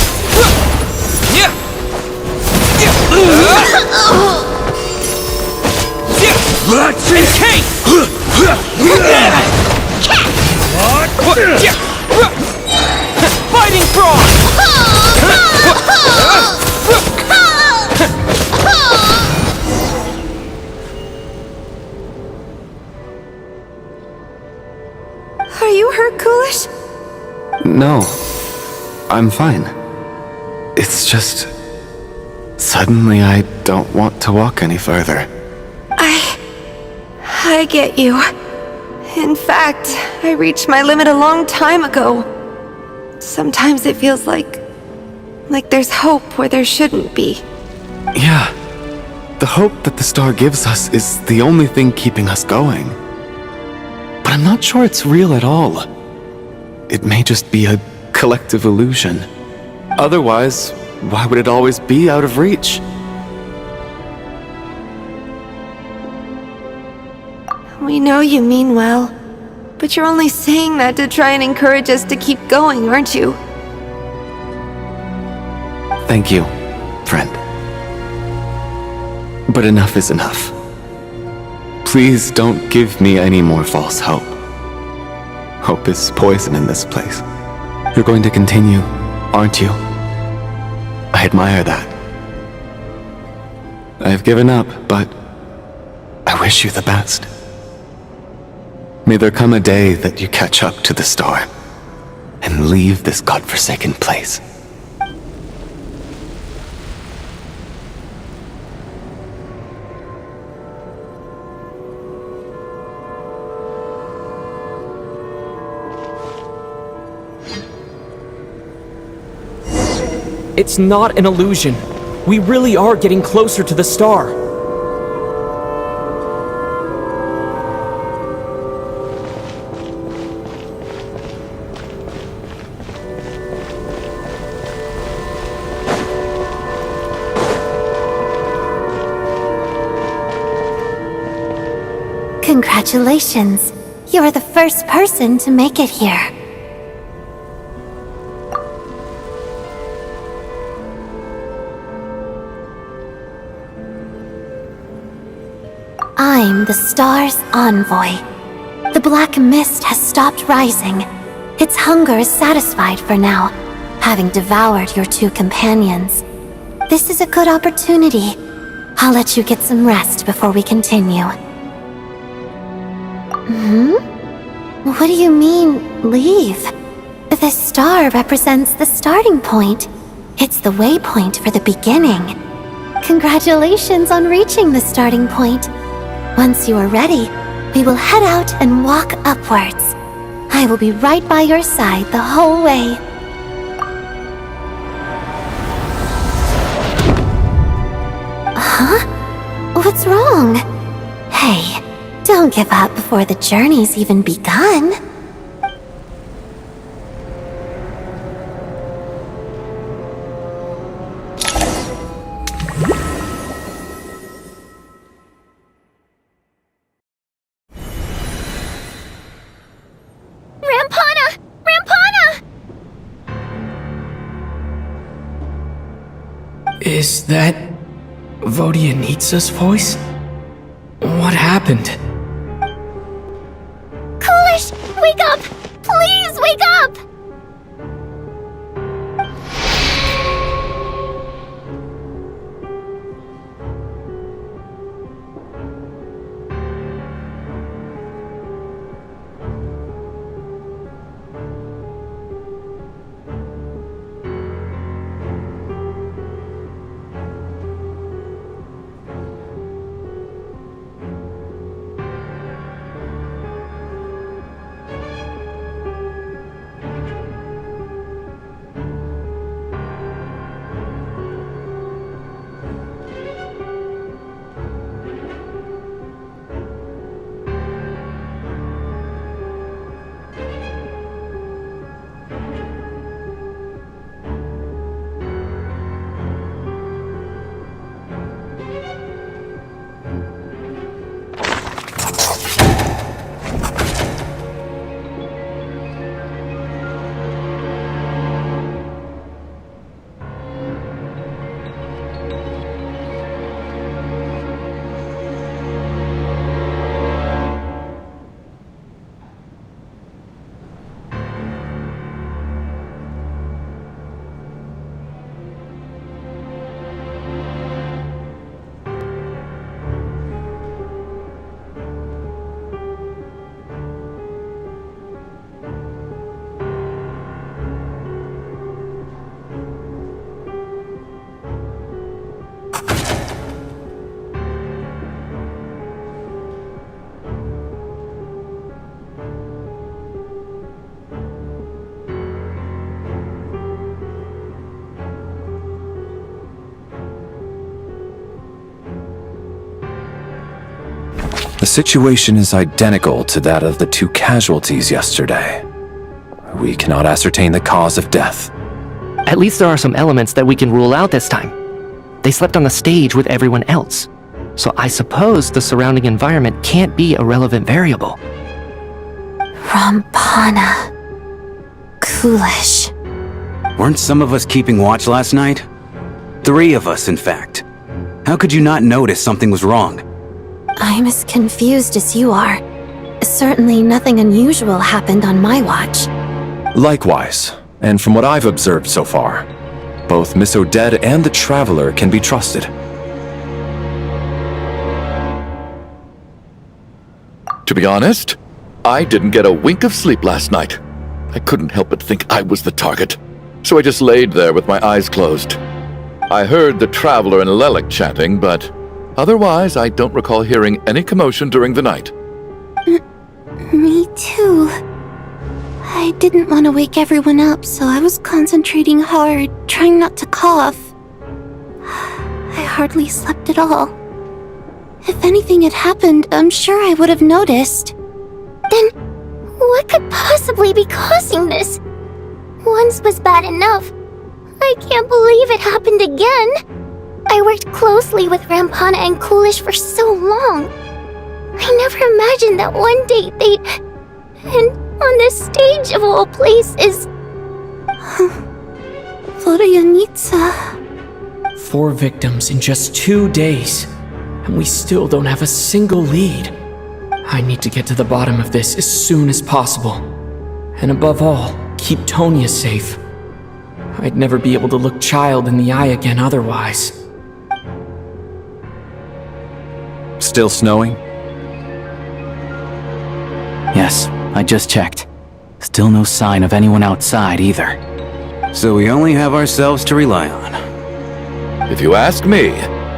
That's it! Cake! Fighting frog! Are you hurt, Coolish? No, I'm fine. It's just... suddenly I don't want to walk any further. I get you. In fact, I reached my limit a long time ago. Sometimes it feels like there's hope where there shouldn't be. Yeah. The hope that the star gives us is the only thing keeping us going. But I'm not sure it's real at all. It may just be a collective illusion. Otherwise, why would it always be out of reach? We know you mean well, but you're only saying that to try and encourage us to keep going, aren't you? Thank you, friend. But enough is enough. Please don't give me any more false hope. Hope is poison in this place. You're going to continue, aren't you? I admire that. I've given up, but I wish you the best. May there come a day that you catch up to the star and leave this godforsaken place. It's not an illusion. We really are getting closer to the star. Congratulations. You're the first person to make it here. I'm the star's envoy. The black mist has stopped rising. Its hunger is satisfied for now, having devoured your two companions. This is a good opportunity. I'll let you get some rest before we continue. What do you mean, leave? The star represents the starting point. It's the waypoint for the beginning. Congratulations on reaching the starting point. Once you are ready, we will head out and walk upwards. I will be right by your side the whole way. Huh? What's wrong? Hey, don't give up before the journey's even begun. Rampana! Rampana! Is that Vodyanitsa's voice? What happened? Coolish, wake up! Please wake up! The situation is identical to that of the two casualties yesterday. We cannot ascertain the cause of death. At least there are some elements that we can rule out this time. They slept on the stage with everyone else. So I suppose the surrounding environment can't be a relevant variable. Rampana. Coolish. Weren't some of us keeping watch last night? 3 of us, in fact. How could you not notice something was wrong? I'm as confused as you are. Certainly nothing unusual happened on my watch. Likewise, and from what I've observed so far, both Miss Odette and the Traveler can be trusted. To be honest, I didn't get a wink of sleep last night. I couldn't help but think I was the target, so I just laid there with my eyes closed. I heard the Traveler and Lelik chatting, but otherwise I don't recall hearing any commotion during the night. Me too. I didn't want to wake everyone up, so I was concentrating hard, trying not to cough. I hardly slept at all. If anything had happened, I'm sure I would have noticed. Then, what could possibly be causing this? Once was bad enough. I can't believe it happened again. I worked closely with Rampana and Coolish for so long. I never imagined that one day they'd... And on this stage of all places... Voronitsa... 4 victims in just 2 days, and we still don't have a single lead. I need to get to the bottom of this as soon as possible. And above all, keep Tonya safe. I'd never be able to look Child in the eye again otherwise. Still snowing? Yes, I just checked. Still no sign of anyone outside either. So we only have ourselves to rely on. If you ask me,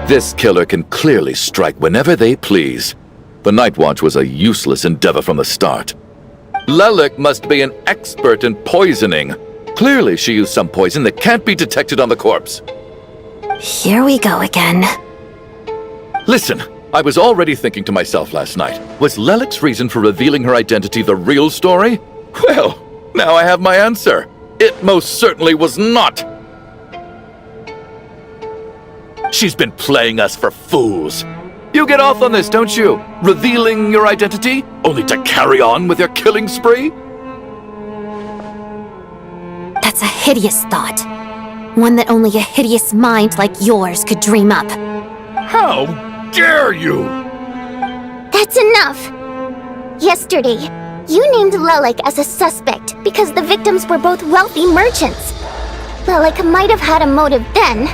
this killer can clearly strike whenever they please. The Night Watch was a useless endeavor from the start. Lelik must be an expert in poisoning. Clearly she used some poison that can't be detected on the corpse. Here we go again. Listen, I was already thinking to myself last night, was Lelik's reason for revealing her identity the real story? Well, now I have my answer. It most certainly was not. She's been playing us for fools. You get off on this, don't you? Revealing your identity, only to carry on with your killing spree? That's a hideous thought. One that only a hideous mind like yours could dream up. How dare you! That's enough! Yesterday, you named Lelik as a suspect because the victims were both wealthy merchants. Lelik might have had a motive then,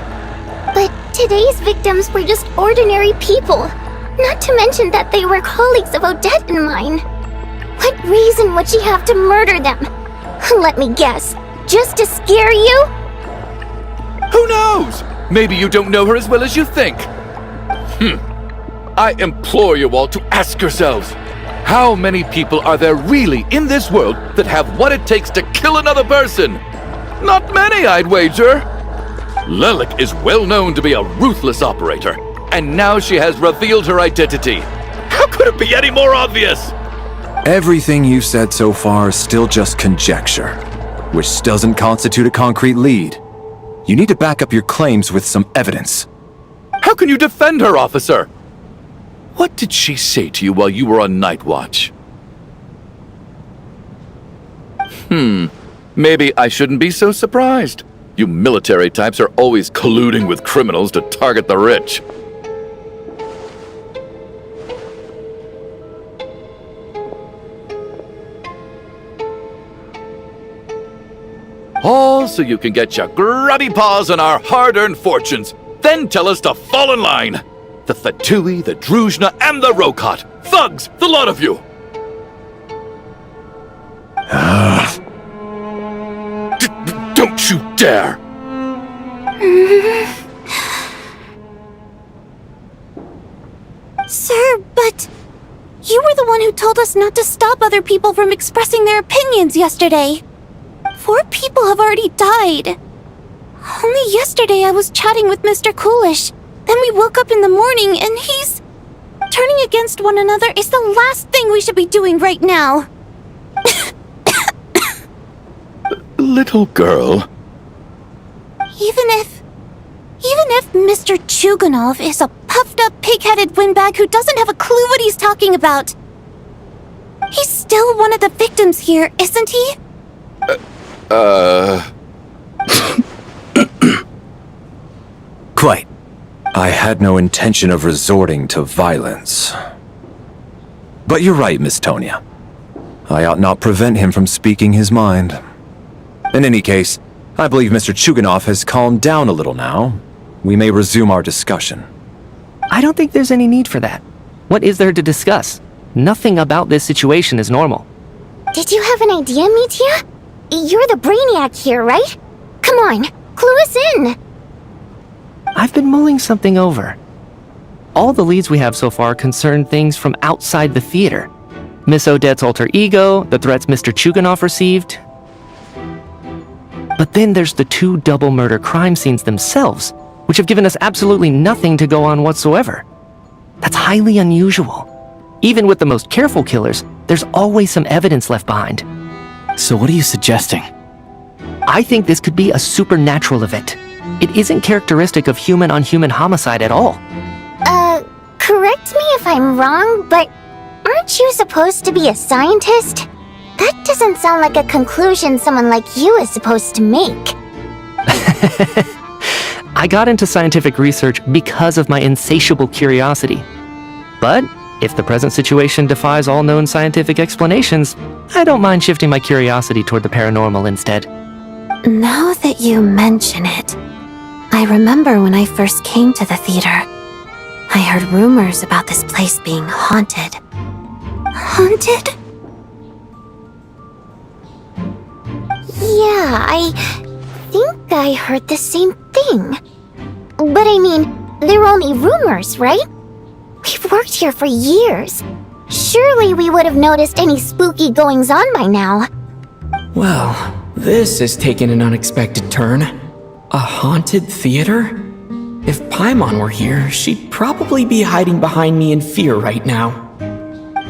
but today's victims were just ordinary people, not to mention that they were colleagues of Odette and mine. What reason would she have to murder them? Let me guess, just to scare you? Who knows? Maybe you don't know her as well as you think. I implore you all to ask yourselves, how many people are there really in this world that have what it takes to kill another person? Not many, I'd wager. Lelik is well known to be a ruthless operator, and now she has revealed her identity. How could it be any more obvious? Everything you've said so far is still just conjecture, which doesn't constitute a concrete lead. You need to back up your claims with some evidence. How can you defend her, officer? What did she say to you while you were on Night Watch? Maybe I shouldn't be so surprised. You military types are always colluding with criminals to target the rich. All so you can get your grubby paws on our hard-earned fortunes, then tell us to fall in line. The Fatui, the Druzhna, and the Rokot. Thugs, the lot of you! Don't you dare! Sir, but... You were the one who told us not to stop other people from expressing their opinions yesterday. 4 people have already died. Only yesterday I was chatting with Mr. Coolish. Then we woke up in the morning and he's... Turning against one another is the last thing we should be doing right now. Little girl. Even if Mr. Chuganov is a puffed-up, pig-headed windbag who doesn't have a clue what he's talking about, he's still one of the victims here, isn't he? Quite. I had no intention of resorting to violence. But you're right, Miss Tonya. I ought not prevent him from speaking his mind. In any case, I believe Mr. Chuganov has calmed down a little now. We may resume our discussion. I don't think there's any need for that. What is there to discuss? Nothing about this situation is normal. Did you have an idea, Mitya? You're the brainiac here, right? Come on, clue us in! I've been mulling something over. All the leads we have so far concern things from outside the theater. Miss Odette's alter ego, the threats Mr. Chuganov received. But then there's the 2 double murder crime scenes themselves, which have given us absolutely nothing to go on whatsoever. That's highly unusual. Even with the most careful killers, there's always some evidence left behind. So what are you suggesting? I think this could be a supernatural event. It isn't characteristic of human-on-human homicide at all. Correct me if I'm wrong, but Aren't you supposed to be a scientist? That doesn't sound like a conclusion someone like you is supposed to make. I got into scientific research because of my insatiable curiosity. But if the present situation defies all known scientific explanations, I don't mind shifting my curiosity toward the paranormal instead. Now that you mention it, I remember when I first came to the theater. I heard rumors about this place being haunted. Haunted? Yeah, I think I heard the same thing. But I mean, they're only rumors, right? We've worked here for years. Surely we would have noticed any spooky goings-on by now. Well, this has taken an unexpected turn. A haunted theater? If Paimon were here, she'd probably be hiding behind me in fear right now.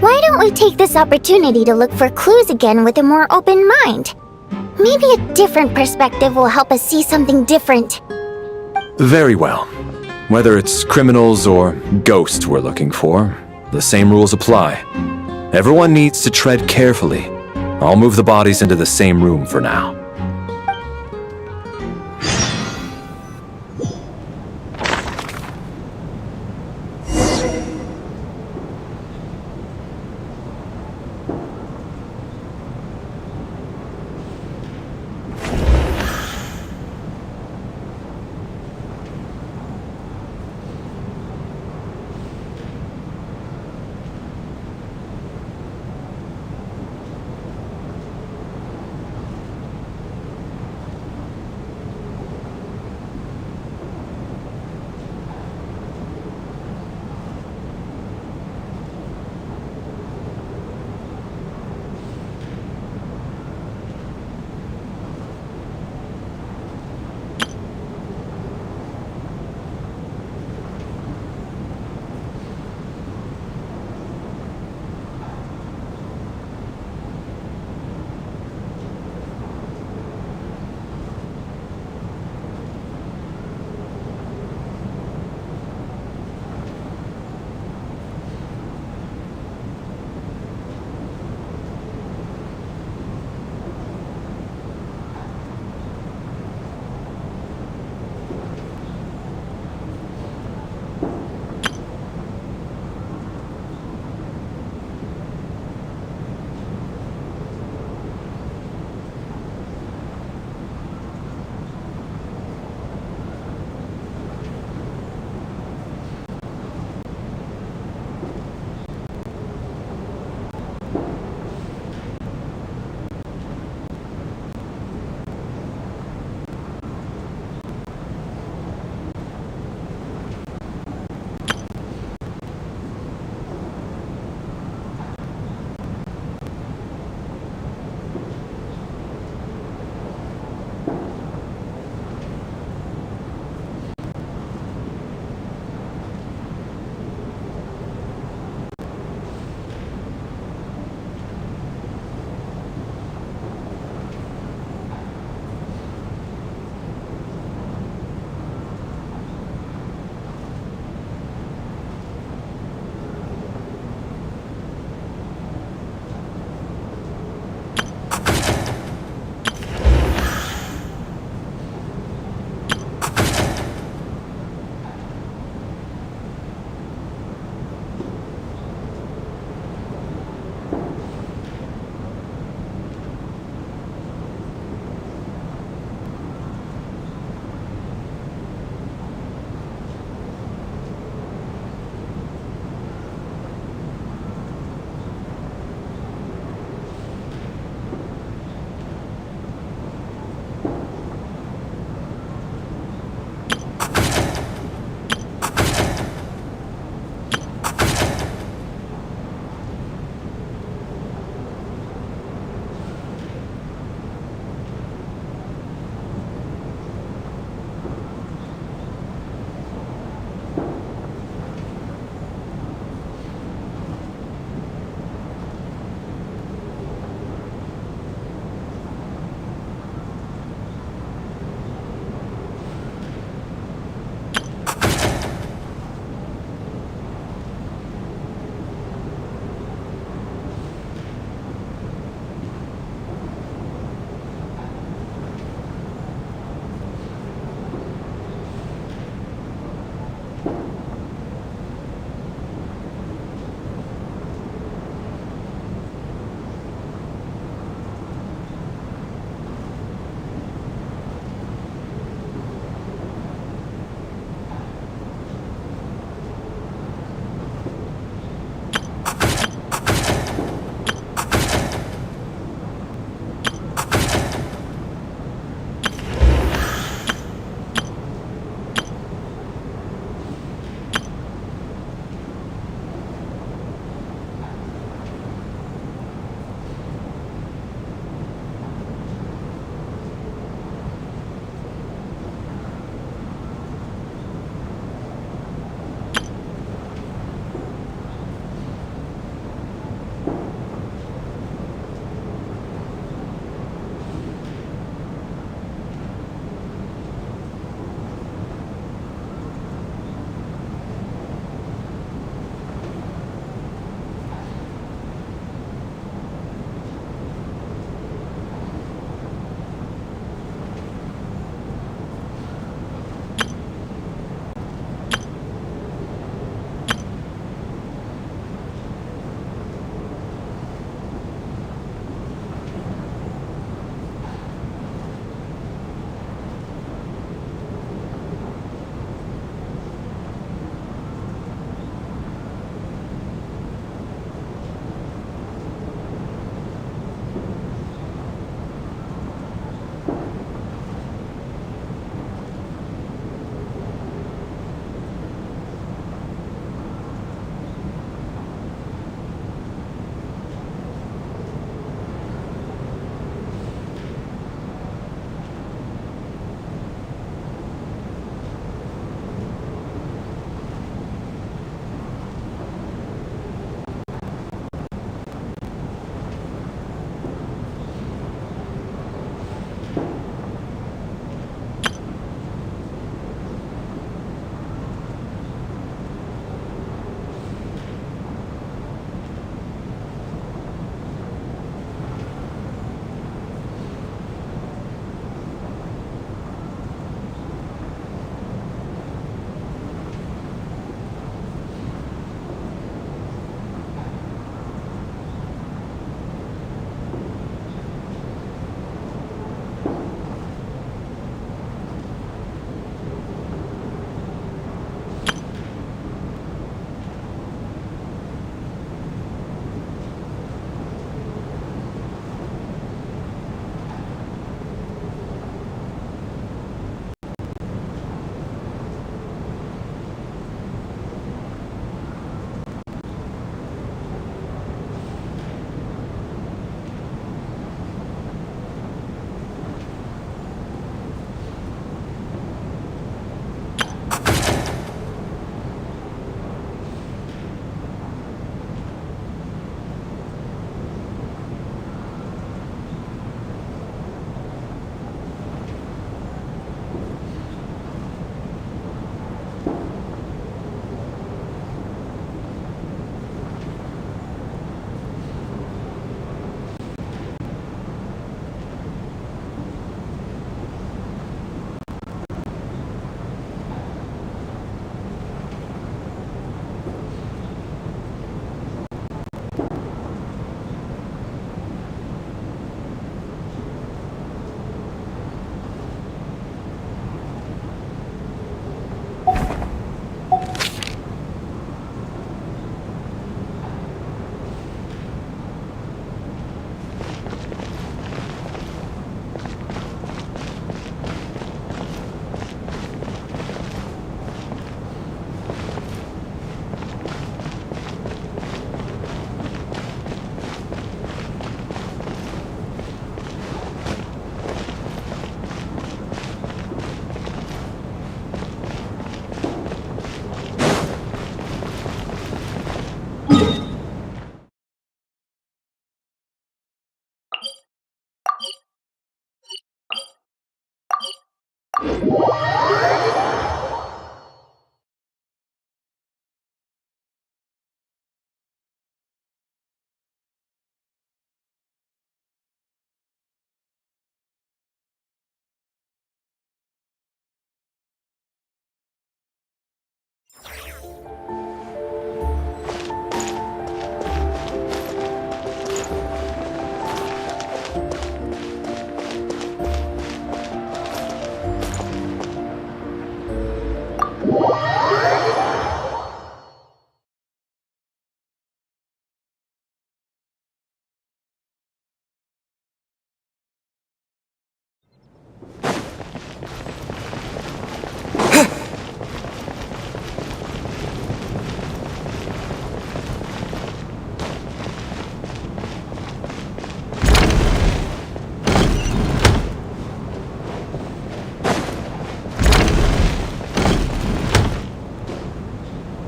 Why don't we take this opportunity to look for clues again with a more open mind? Maybe a different perspective will help us see something different. Very well. Whether it's criminals or ghosts we're looking for, the same rules apply. Everyone needs to tread carefully. I'll move the bodies into the same room for now.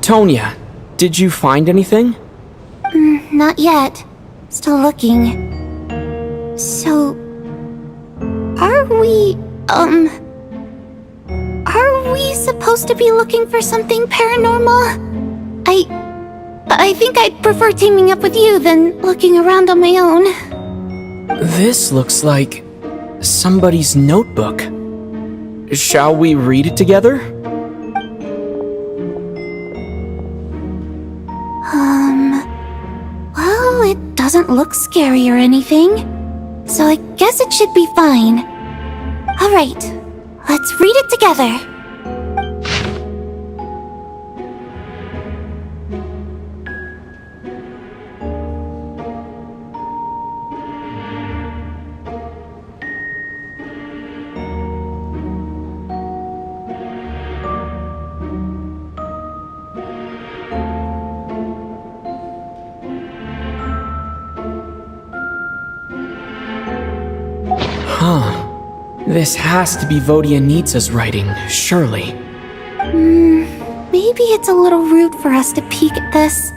Tonya, did you find anything? Not yet. Still looking. So... Are we supposed to be looking for something paranormal? I think I'd prefer teaming up with you than looking around on my own. This looks like somebody's notebook. Shall we read it together? Well, it doesn't look scary or anything, so I guess it should be fine. Alright, let's read it together. Huh. This has to be Vodyanitsa's writing, surely. Maybe it's a little rude for us to peek at this.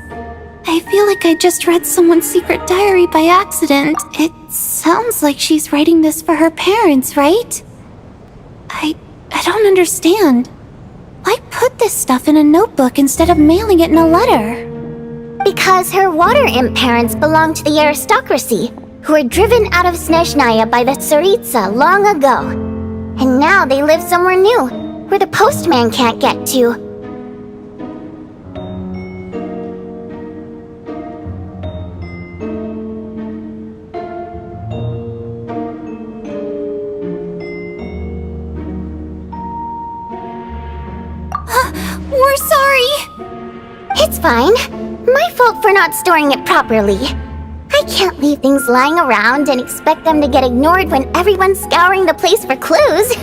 I feel like I just read someone's secret diary by accident. It sounds like she's writing this for her parents, right? I don't understand. Why put this stuff in a notebook instead of mailing it in a letter? Because her water imp parents belong to the aristocracy, who were driven out of Snezhnaya by the Tsaritsa long ago. And now they live somewhere new, where the postman can't get to. We're sorry! It's fine. My fault for not storing it properly. I can't leave things lying around and expect them to get ignored when everyone's scouring the place for clues.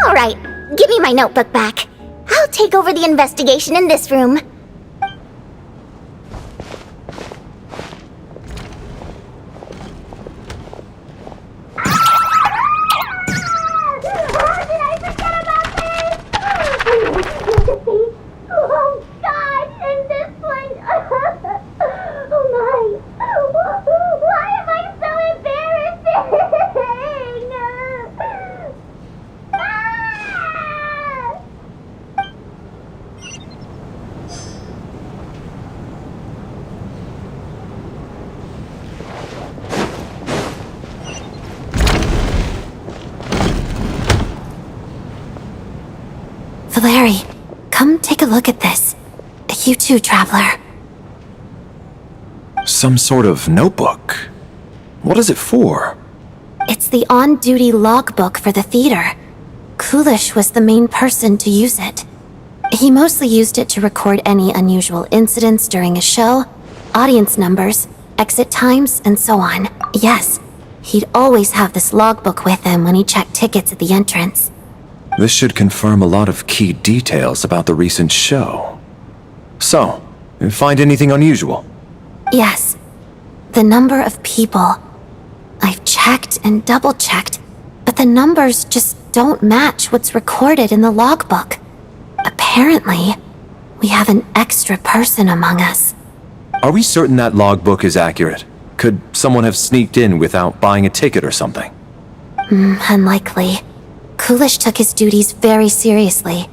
Alright, give me my notebook back. I'll take over the investigation in this room. Valeri, come take a look at this. You too, Traveler. Some sort of notebook. What is it for? It's the on-duty logbook for the theater. Kulish was the main person to use it. He mostly used it to record any unusual incidents during a show, audience numbers, exit times, and so on. Yes, he'd always have this logbook with him when he checked tickets at the entrance. This should confirm a lot of key details about the recent show. So, you find anything unusual? Yes. The number of people. I've checked and double-checked, but the numbers just don't match what's recorded in the logbook. Apparently, we have an extra person among us. Are we certain that logbook is accurate? Could someone have sneaked in without buying a ticket or something? Unlikely. Kulish took his duties very seriously.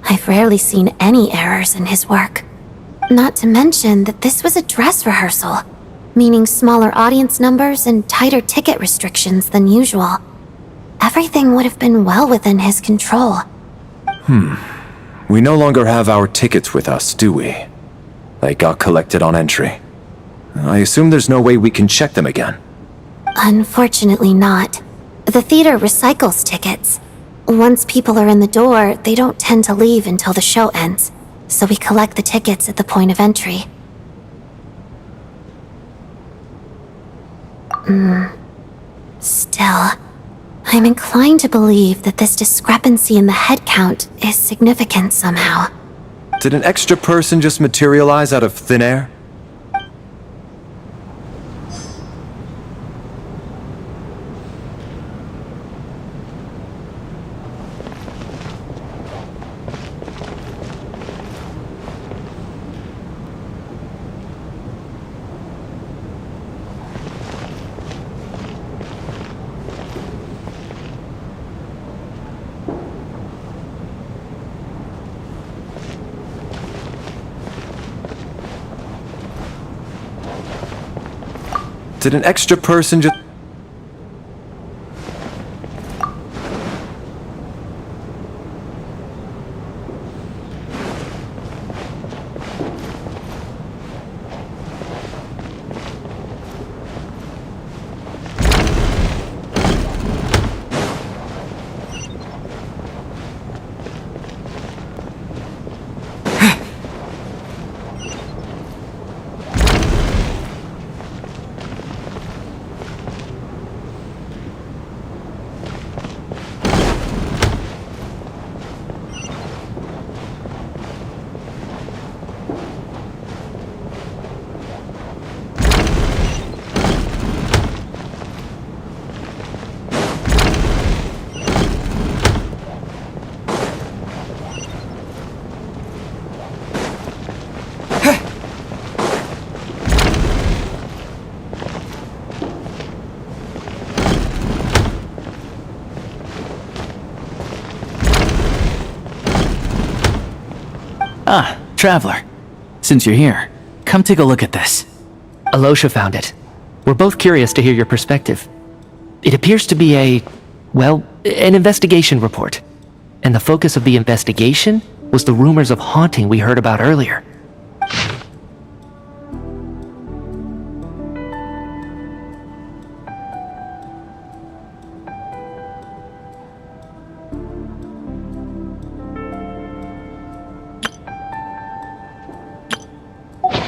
I've rarely seen any errors in his work. Not to mention that this was a dress rehearsal, meaning smaller audience numbers and tighter ticket restrictions than usual. Everything would have been well within his control. We no longer have our tickets with us, do we? They got collected on entry. I assume there's no way we can check them again. Unfortunately not. The theater recycles tickets. Once people are in the door, they don't tend to leave until the show ends, so we collect the tickets at the point of entry. Still, I'm inclined to believe that this discrepancy in the head count is significant somehow. Did an extra person just materialize out of thin air? did an extra person just... Ah, Traveler. Since you're here, come take a look at this. Alosha found it. We're both curious to hear your perspective. It appears to be an investigation report. And the focus of the investigation was the rumors of haunting we heard about earlier.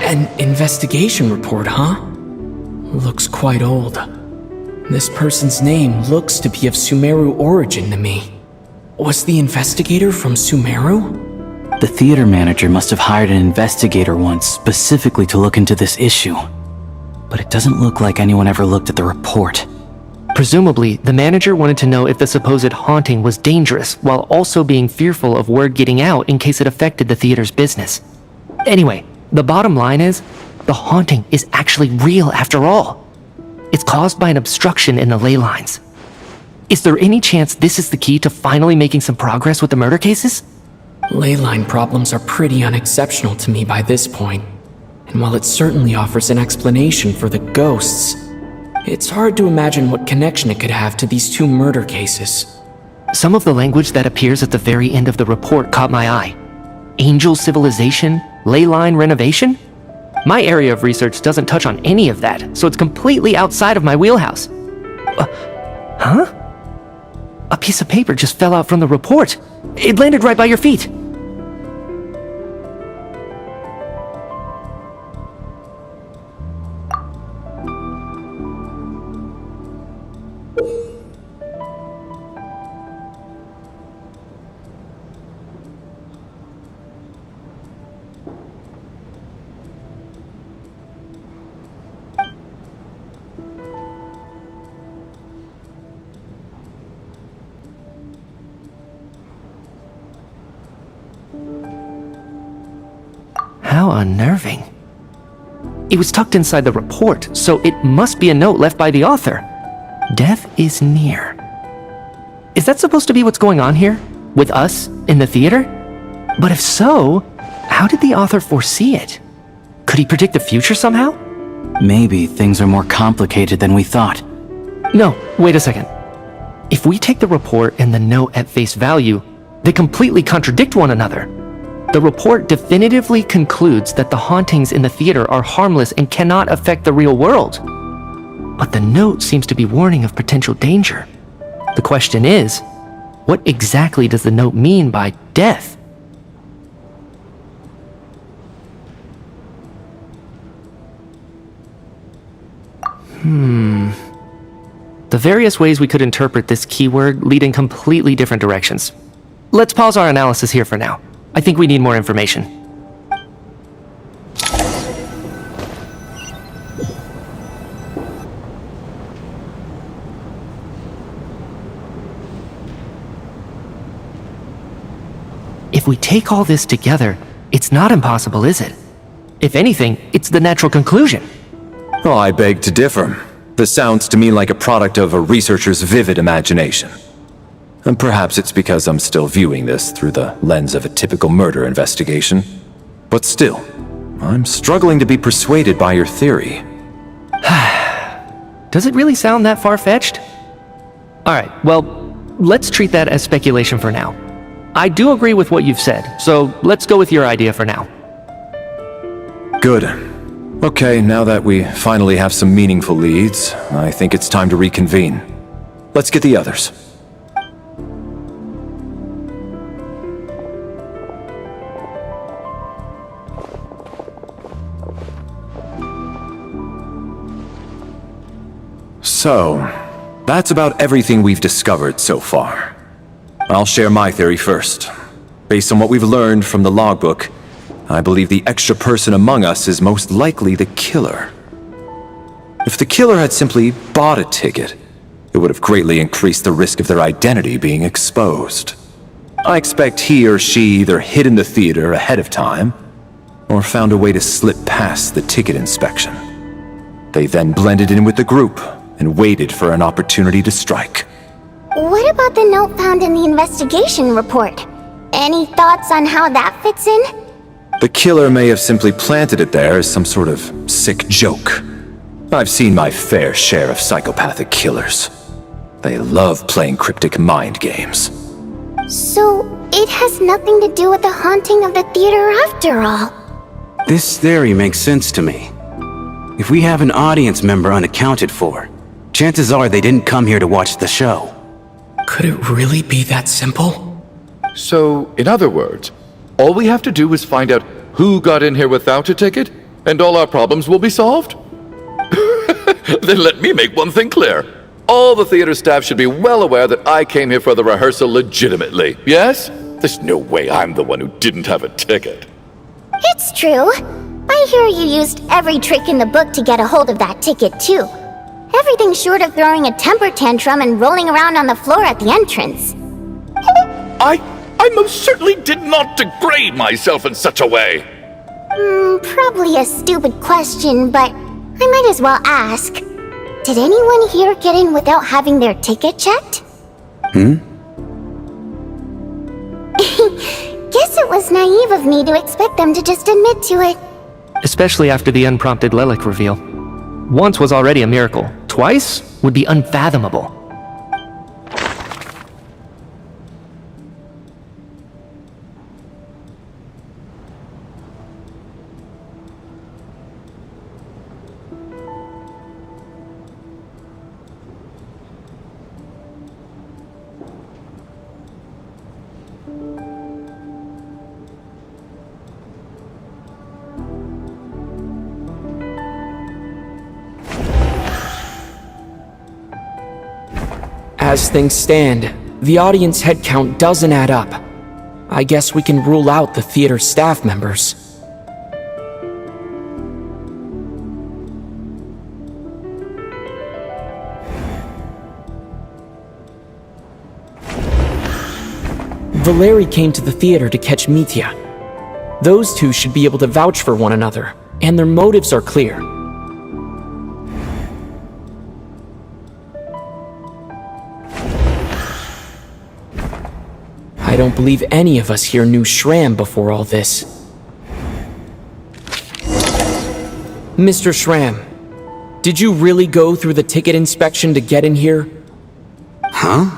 An investigation report, huh? Looks quite old. This person's name looks to be of Sumeru origin to me. Was the investigator from Sumeru? The theater manager must have hired an investigator once specifically to look into this issue. But it doesn't look like anyone ever looked at the report. Presumably, the manager wanted to know if the supposed haunting was dangerous while also being fearful of word getting out in case it affected the theater's business. Anyway, the bottom line is, the haunting is actually real after all. It's caused by an obstruction in the ley lines. Is there any chance this is the key to finally making some progress with the murder cases? Ley line problems are pretty unexceptional to me by this point. And while it certainly offers an explanation for the ghosts, it's hard to imagine what connection it could have to these two murder cases. Some of the language that appears at the very end of the report caught my eye. Angel civilization, ley line renovation? My area of research doesn't touch on any of that, so it's completely outside of my wheelhouse. Huh? A piece of paper just fell out from the report. It landed right by your feet. How unnerving. It was tucked inside the report, so it must be a note left by the author. Death is near. Is that supposed to be what's going on here? With us, in the theater? But if so, how did the author foresee it? Could he predict the future somehow? Maybe things are more complicated than we thought. No, wait a second. If we take the report and the note at face value, they completely contradict one another. The report definitively concludes that the hauntings in the theater are harmless and cannot affect the real world. But the note seems to be warning of potential danger. The question is, what exactly does the note mean by death? The various ways we could interpret this keyword lead in completely different directions. Let's pause our analysis here for now. I think we need more information. If we take all this together, it's not impossible, is it? If anything, it's the natural conclusion. Oh, I beg to differ. This sounds to me like a product of a researcher's vivid imagination. And perhaps it's because I'm still viewing this through the lens of a typical murder investigation. But still, I'm struggling to be persuaded by your theory. Does it really sound that far-fetched? Alright, well, let's treat that as speculation for now. I do agree with what you've said, so let's go with your idea for now. Good. Okay, now that we finally have some meaningful leads, I think it's time to reconvene. Let's get the others. So, that's about everything we've discovered so far. I'll share my theory first. Based on what we've learned from the logbook, I believe the extra person among us is most likely the killer. If the killer had simply bought a ticket, it would have greatly increased the risk of their identity being exposed. I expect he or she either hid in the theater ahead of time, or found a way to slip past the ticket inspection. They then blended in with the group and waited for an opportunity to strike. What about the note found in the investigation report? Any thoughts on how that fits in? The killer may have simply planted it there as some sort of sick joke. I've seen my fair share of psychopathic killers. They love playing cryptic mind games. So, it has nothing to do with the haunting of the theater after all. This theory makes sense to me. If we have an audience member unaccounted for, chances are they didn't come here to watch the show. Could it really be that simple? So, in other words, all we have to do is find out who got in here without a ticket, and all our problems will be solved? Then let me make one thing clear. All the theater staff should be well aware that I came here for the rehearsal legitimately, yes? There's no way I'm the one who didn't have a ticket. It's true. I hear you used every trick in the book to get a hold of that ticket, too. Everything short of throwing a temper tantrum and rolling around on the floor at the entrance. I most certainly did not degrade myself in such a way. Probably a stupid question, but I might as well ask. Did anyone here get in without having their ticket checked? Hmm? Guess it was naive of me to expect them to just admit to it. Especially after the unprompted Lelic reveal. Once was already a miracle. Twice would be unfathomable. As things stand, the audience head count doesn't add up. I guess we can rule out the theater staff members. Valeri came to the theater to catch Mitya. Those two should be able to vouch for one another, and their motives are clear. I don't believe any of us here knew Shram before all this. Mr. Shram, did you really go through the ticket inspection to get in here? Huh?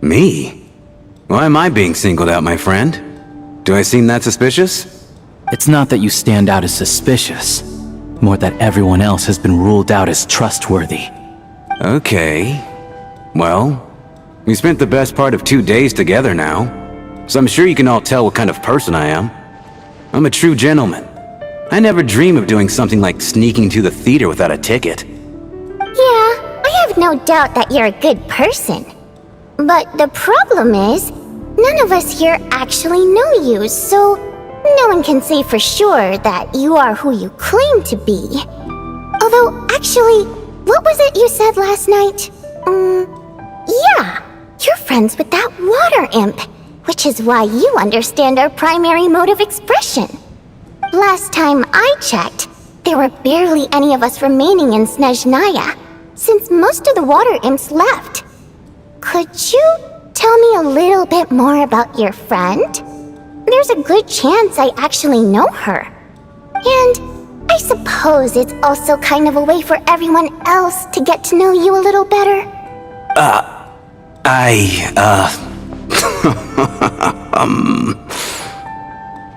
Me? Why am I being singled out, my friend? Do I seem that suspicious? It's not that you stand out as suspicious, more that everyone else has been ruled out as trustworthy. Okay. Well, we spent the best part of 2 days together now, so I'm sure you can all tell what kind of person I am. I'm a true gentleman. I never dream of doing something like sneaking to the theater without a ticket. Yeah, I have no doubt that you're a good person. But the problem is, none of us here actually know you, so no one can say for sure that you are who you claim to be. Although, actually, what was it you said last night? Yeah, you're friends with that water imp, which is why you understand our primary mode of expression. Last time I checked, there were barely any of us remaining in Snezhnaya, since most of the water imps left. Could you tell me a little bit more about your friend? There's a good chance I actually know her. And I suppose it's also kind of a way for everyone else to get to know you a little better.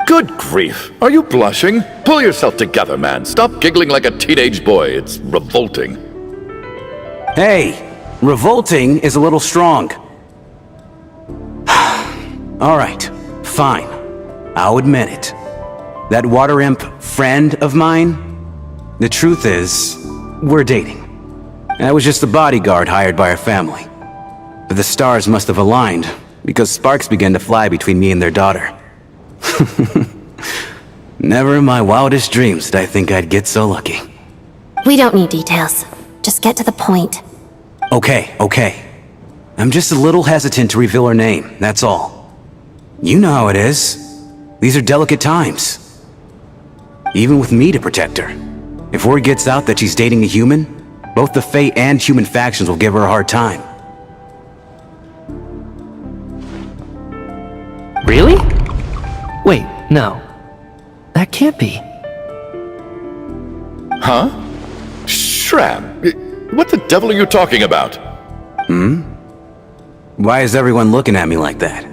Good grief. Are you blushing? Pull yourself together, man. Stop giggling like a teenage boy. It's revolting. Hey, revolting is a little strong. Alright, fine. I'll admit it. That water imp friend of mine, the truth is, we're dating. I was just the bodyguard hired by our family. But the stars must have aligned, because sparks began to fly between me and their daughter. Never in my wildest dreams did I think I'd get so lucky. We don't need details. Just get to the point. Okay. I'm just a little hesitant to reveal her name, that's all. You know how it is. These are delicate times. Even with me to protect her. If word gets out that she's dating a human, both the Fae and human factions will give her a hard time. Really? Wait, no. That can't be. Huh? Shram, what the devil are you talking about? Why is everyone looking at me like that?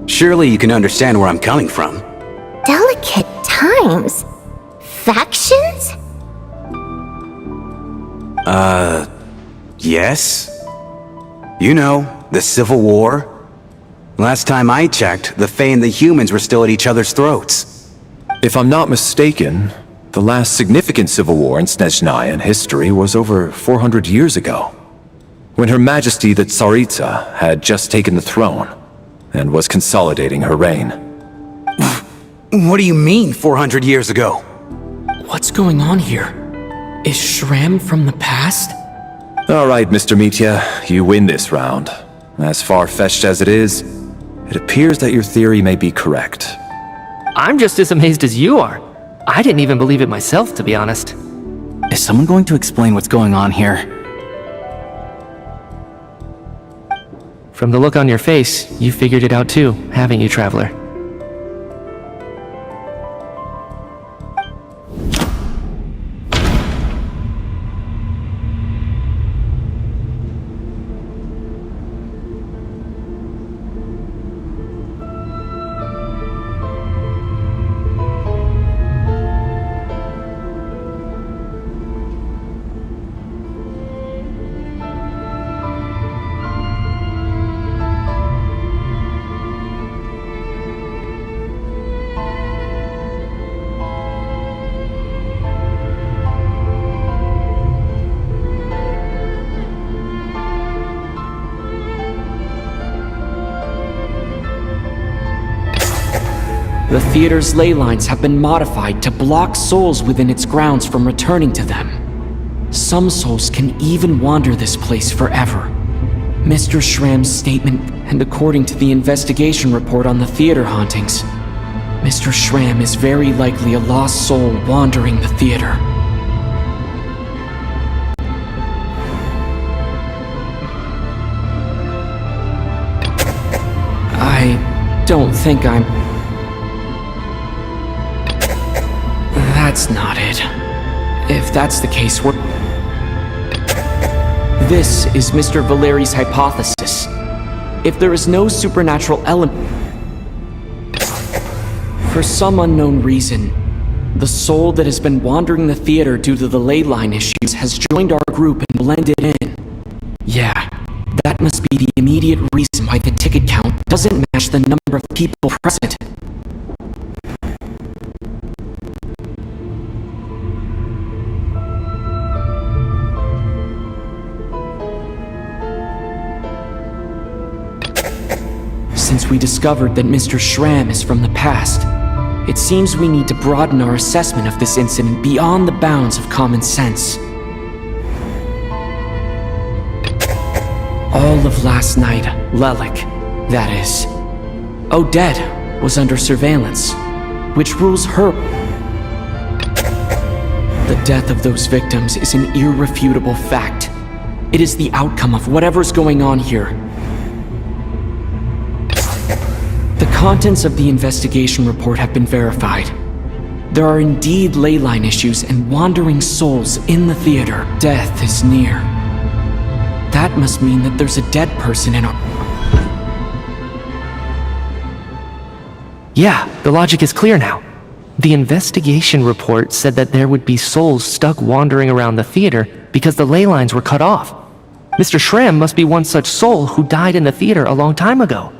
Surely you can understand where I'm coming from. Delicate times? Factions? Yes? You know, the Civil War? Last time I checked, the Fae and the humans were still at each other's throats. If I'm not mistaken, the last significant civil war in Snezhnayan history was over 400 years ago, when Her Majesty the Tsaritsa had just taken the throne and was consolidating her reign. What do you mean, 400 years ago? What's going on here? Is Shram from the past? All right, Mr. Mitya, you win this round. As far-fetched as it is, it appears that your theory may be correct. I'm just as amazed as you are. I didn't even believe it myself, to be honest. Is someone going to explain what's going on here? From the look on your face, you figured it out too, haven't you, Traveler? The theater's ley lines have been modified to block souls within its grounds from returning to them. Some souls can even wander this place forever. Mr. Shram's statement, and according to the investigation report on the theater hauntings, Mr. Shram is very likely a lost soul wandering the theater. I don't think I'm... That's not it. If that's the case, we're... This is Mr. Valeri's hypothesis. If there is no supernatural element... For some unknown reason, the soul that has been wandering the theater due to the ley line issues has joined our group and blended in. Yeah, that must be the immediate reason why the ticket count doesn't match the number of people present. Since we discovered that Mr. Shram is from the past, it seems we need to broaden our assessment of this incident beyond the bounds of common sense. All of last night, Lelik, that is, Odette, was under surveillance, which rules her. The death of those victims is an irrefutable fact. It is the outcome of whatever's going on here. The contents of the investigation report have been verified. There are indeed ley line issues and wandering souls in the theater. Death is near. That must mean that there's a dead person in our... Yeah, the logic is clear now. The investigation report said that there would be souls stuck wandering around the theater because the ley lines were cut off. Mr. Schramm must be one such soul who died in the theater a long time ago.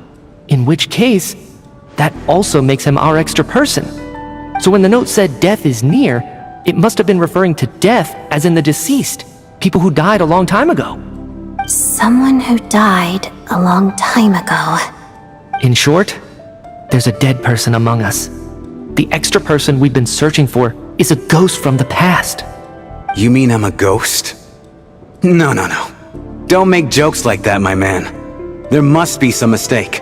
In which case, that also makes him our extra person. So when the note said death is near, it must have been referring to death as in the deceased, people who died a long time ago. Someone who died a long time ago. In short, there's a dead person among us. The extra person we've been searching for is a ghost from the past. You mean I'm a ghost? No. Don't make jokes like that, my man. There must be some mistake.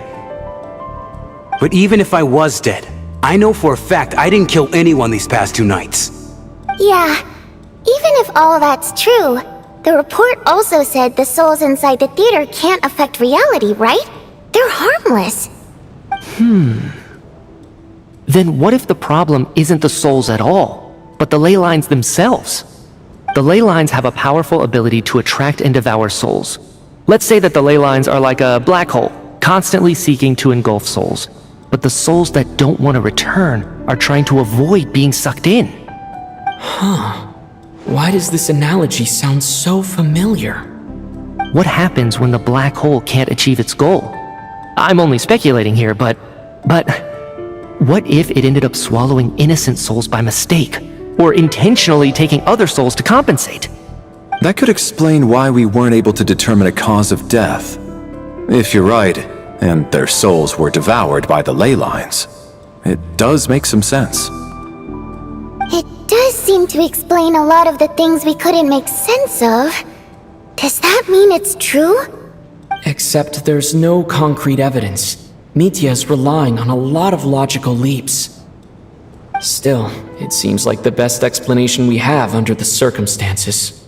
But even if I was dead, I know for a fact I didn't kill anyone these past 2 nights. Yeah, even if all that's true, the report also said the souls inside the theater can't affect reality, right? They're harmless. Then what if the problem isn't the souls at all, but the ley lines themselves? The ley lines have a powerful ability to attract and devour souls. Let's say that the ley lines are like a black hole, constantly seeking to engulf souls. But the souls that don't want to return are trying to avoid being sucked in. Why does this analogy sound so familiar? What happens when the black hole can't achieve its goal? I'm only speculating here, but what if it ended up swallowing innocent souls by mistake, or intentionally taking other souls to compensate? That could explain why we weren't able to determine a cause of death. If you're right, and their souls were devoured by the ley lines, it does make some sense. It does seem to explain a lot of the things we couldn't make sense of. Does that mean it's true? Except there's no concrete evidence. Mitya's relying on a lot of logical leaps. Still, it seems like the best explanation we have under the circumstances.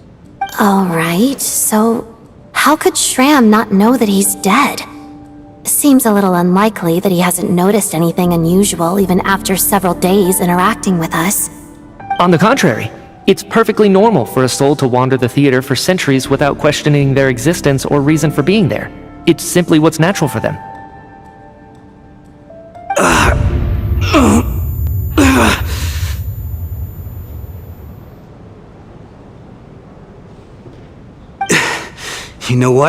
Alright, so how could Schramm not know that he's dead? Seems a little unlikely that he hasn't noticed anything unusual even after several days interacting with us. On the contrary, it's perfectly normal for a soul to wander the theater for centuries without questioning their existence or reason for being there. It's simply what's natural for them. You know what?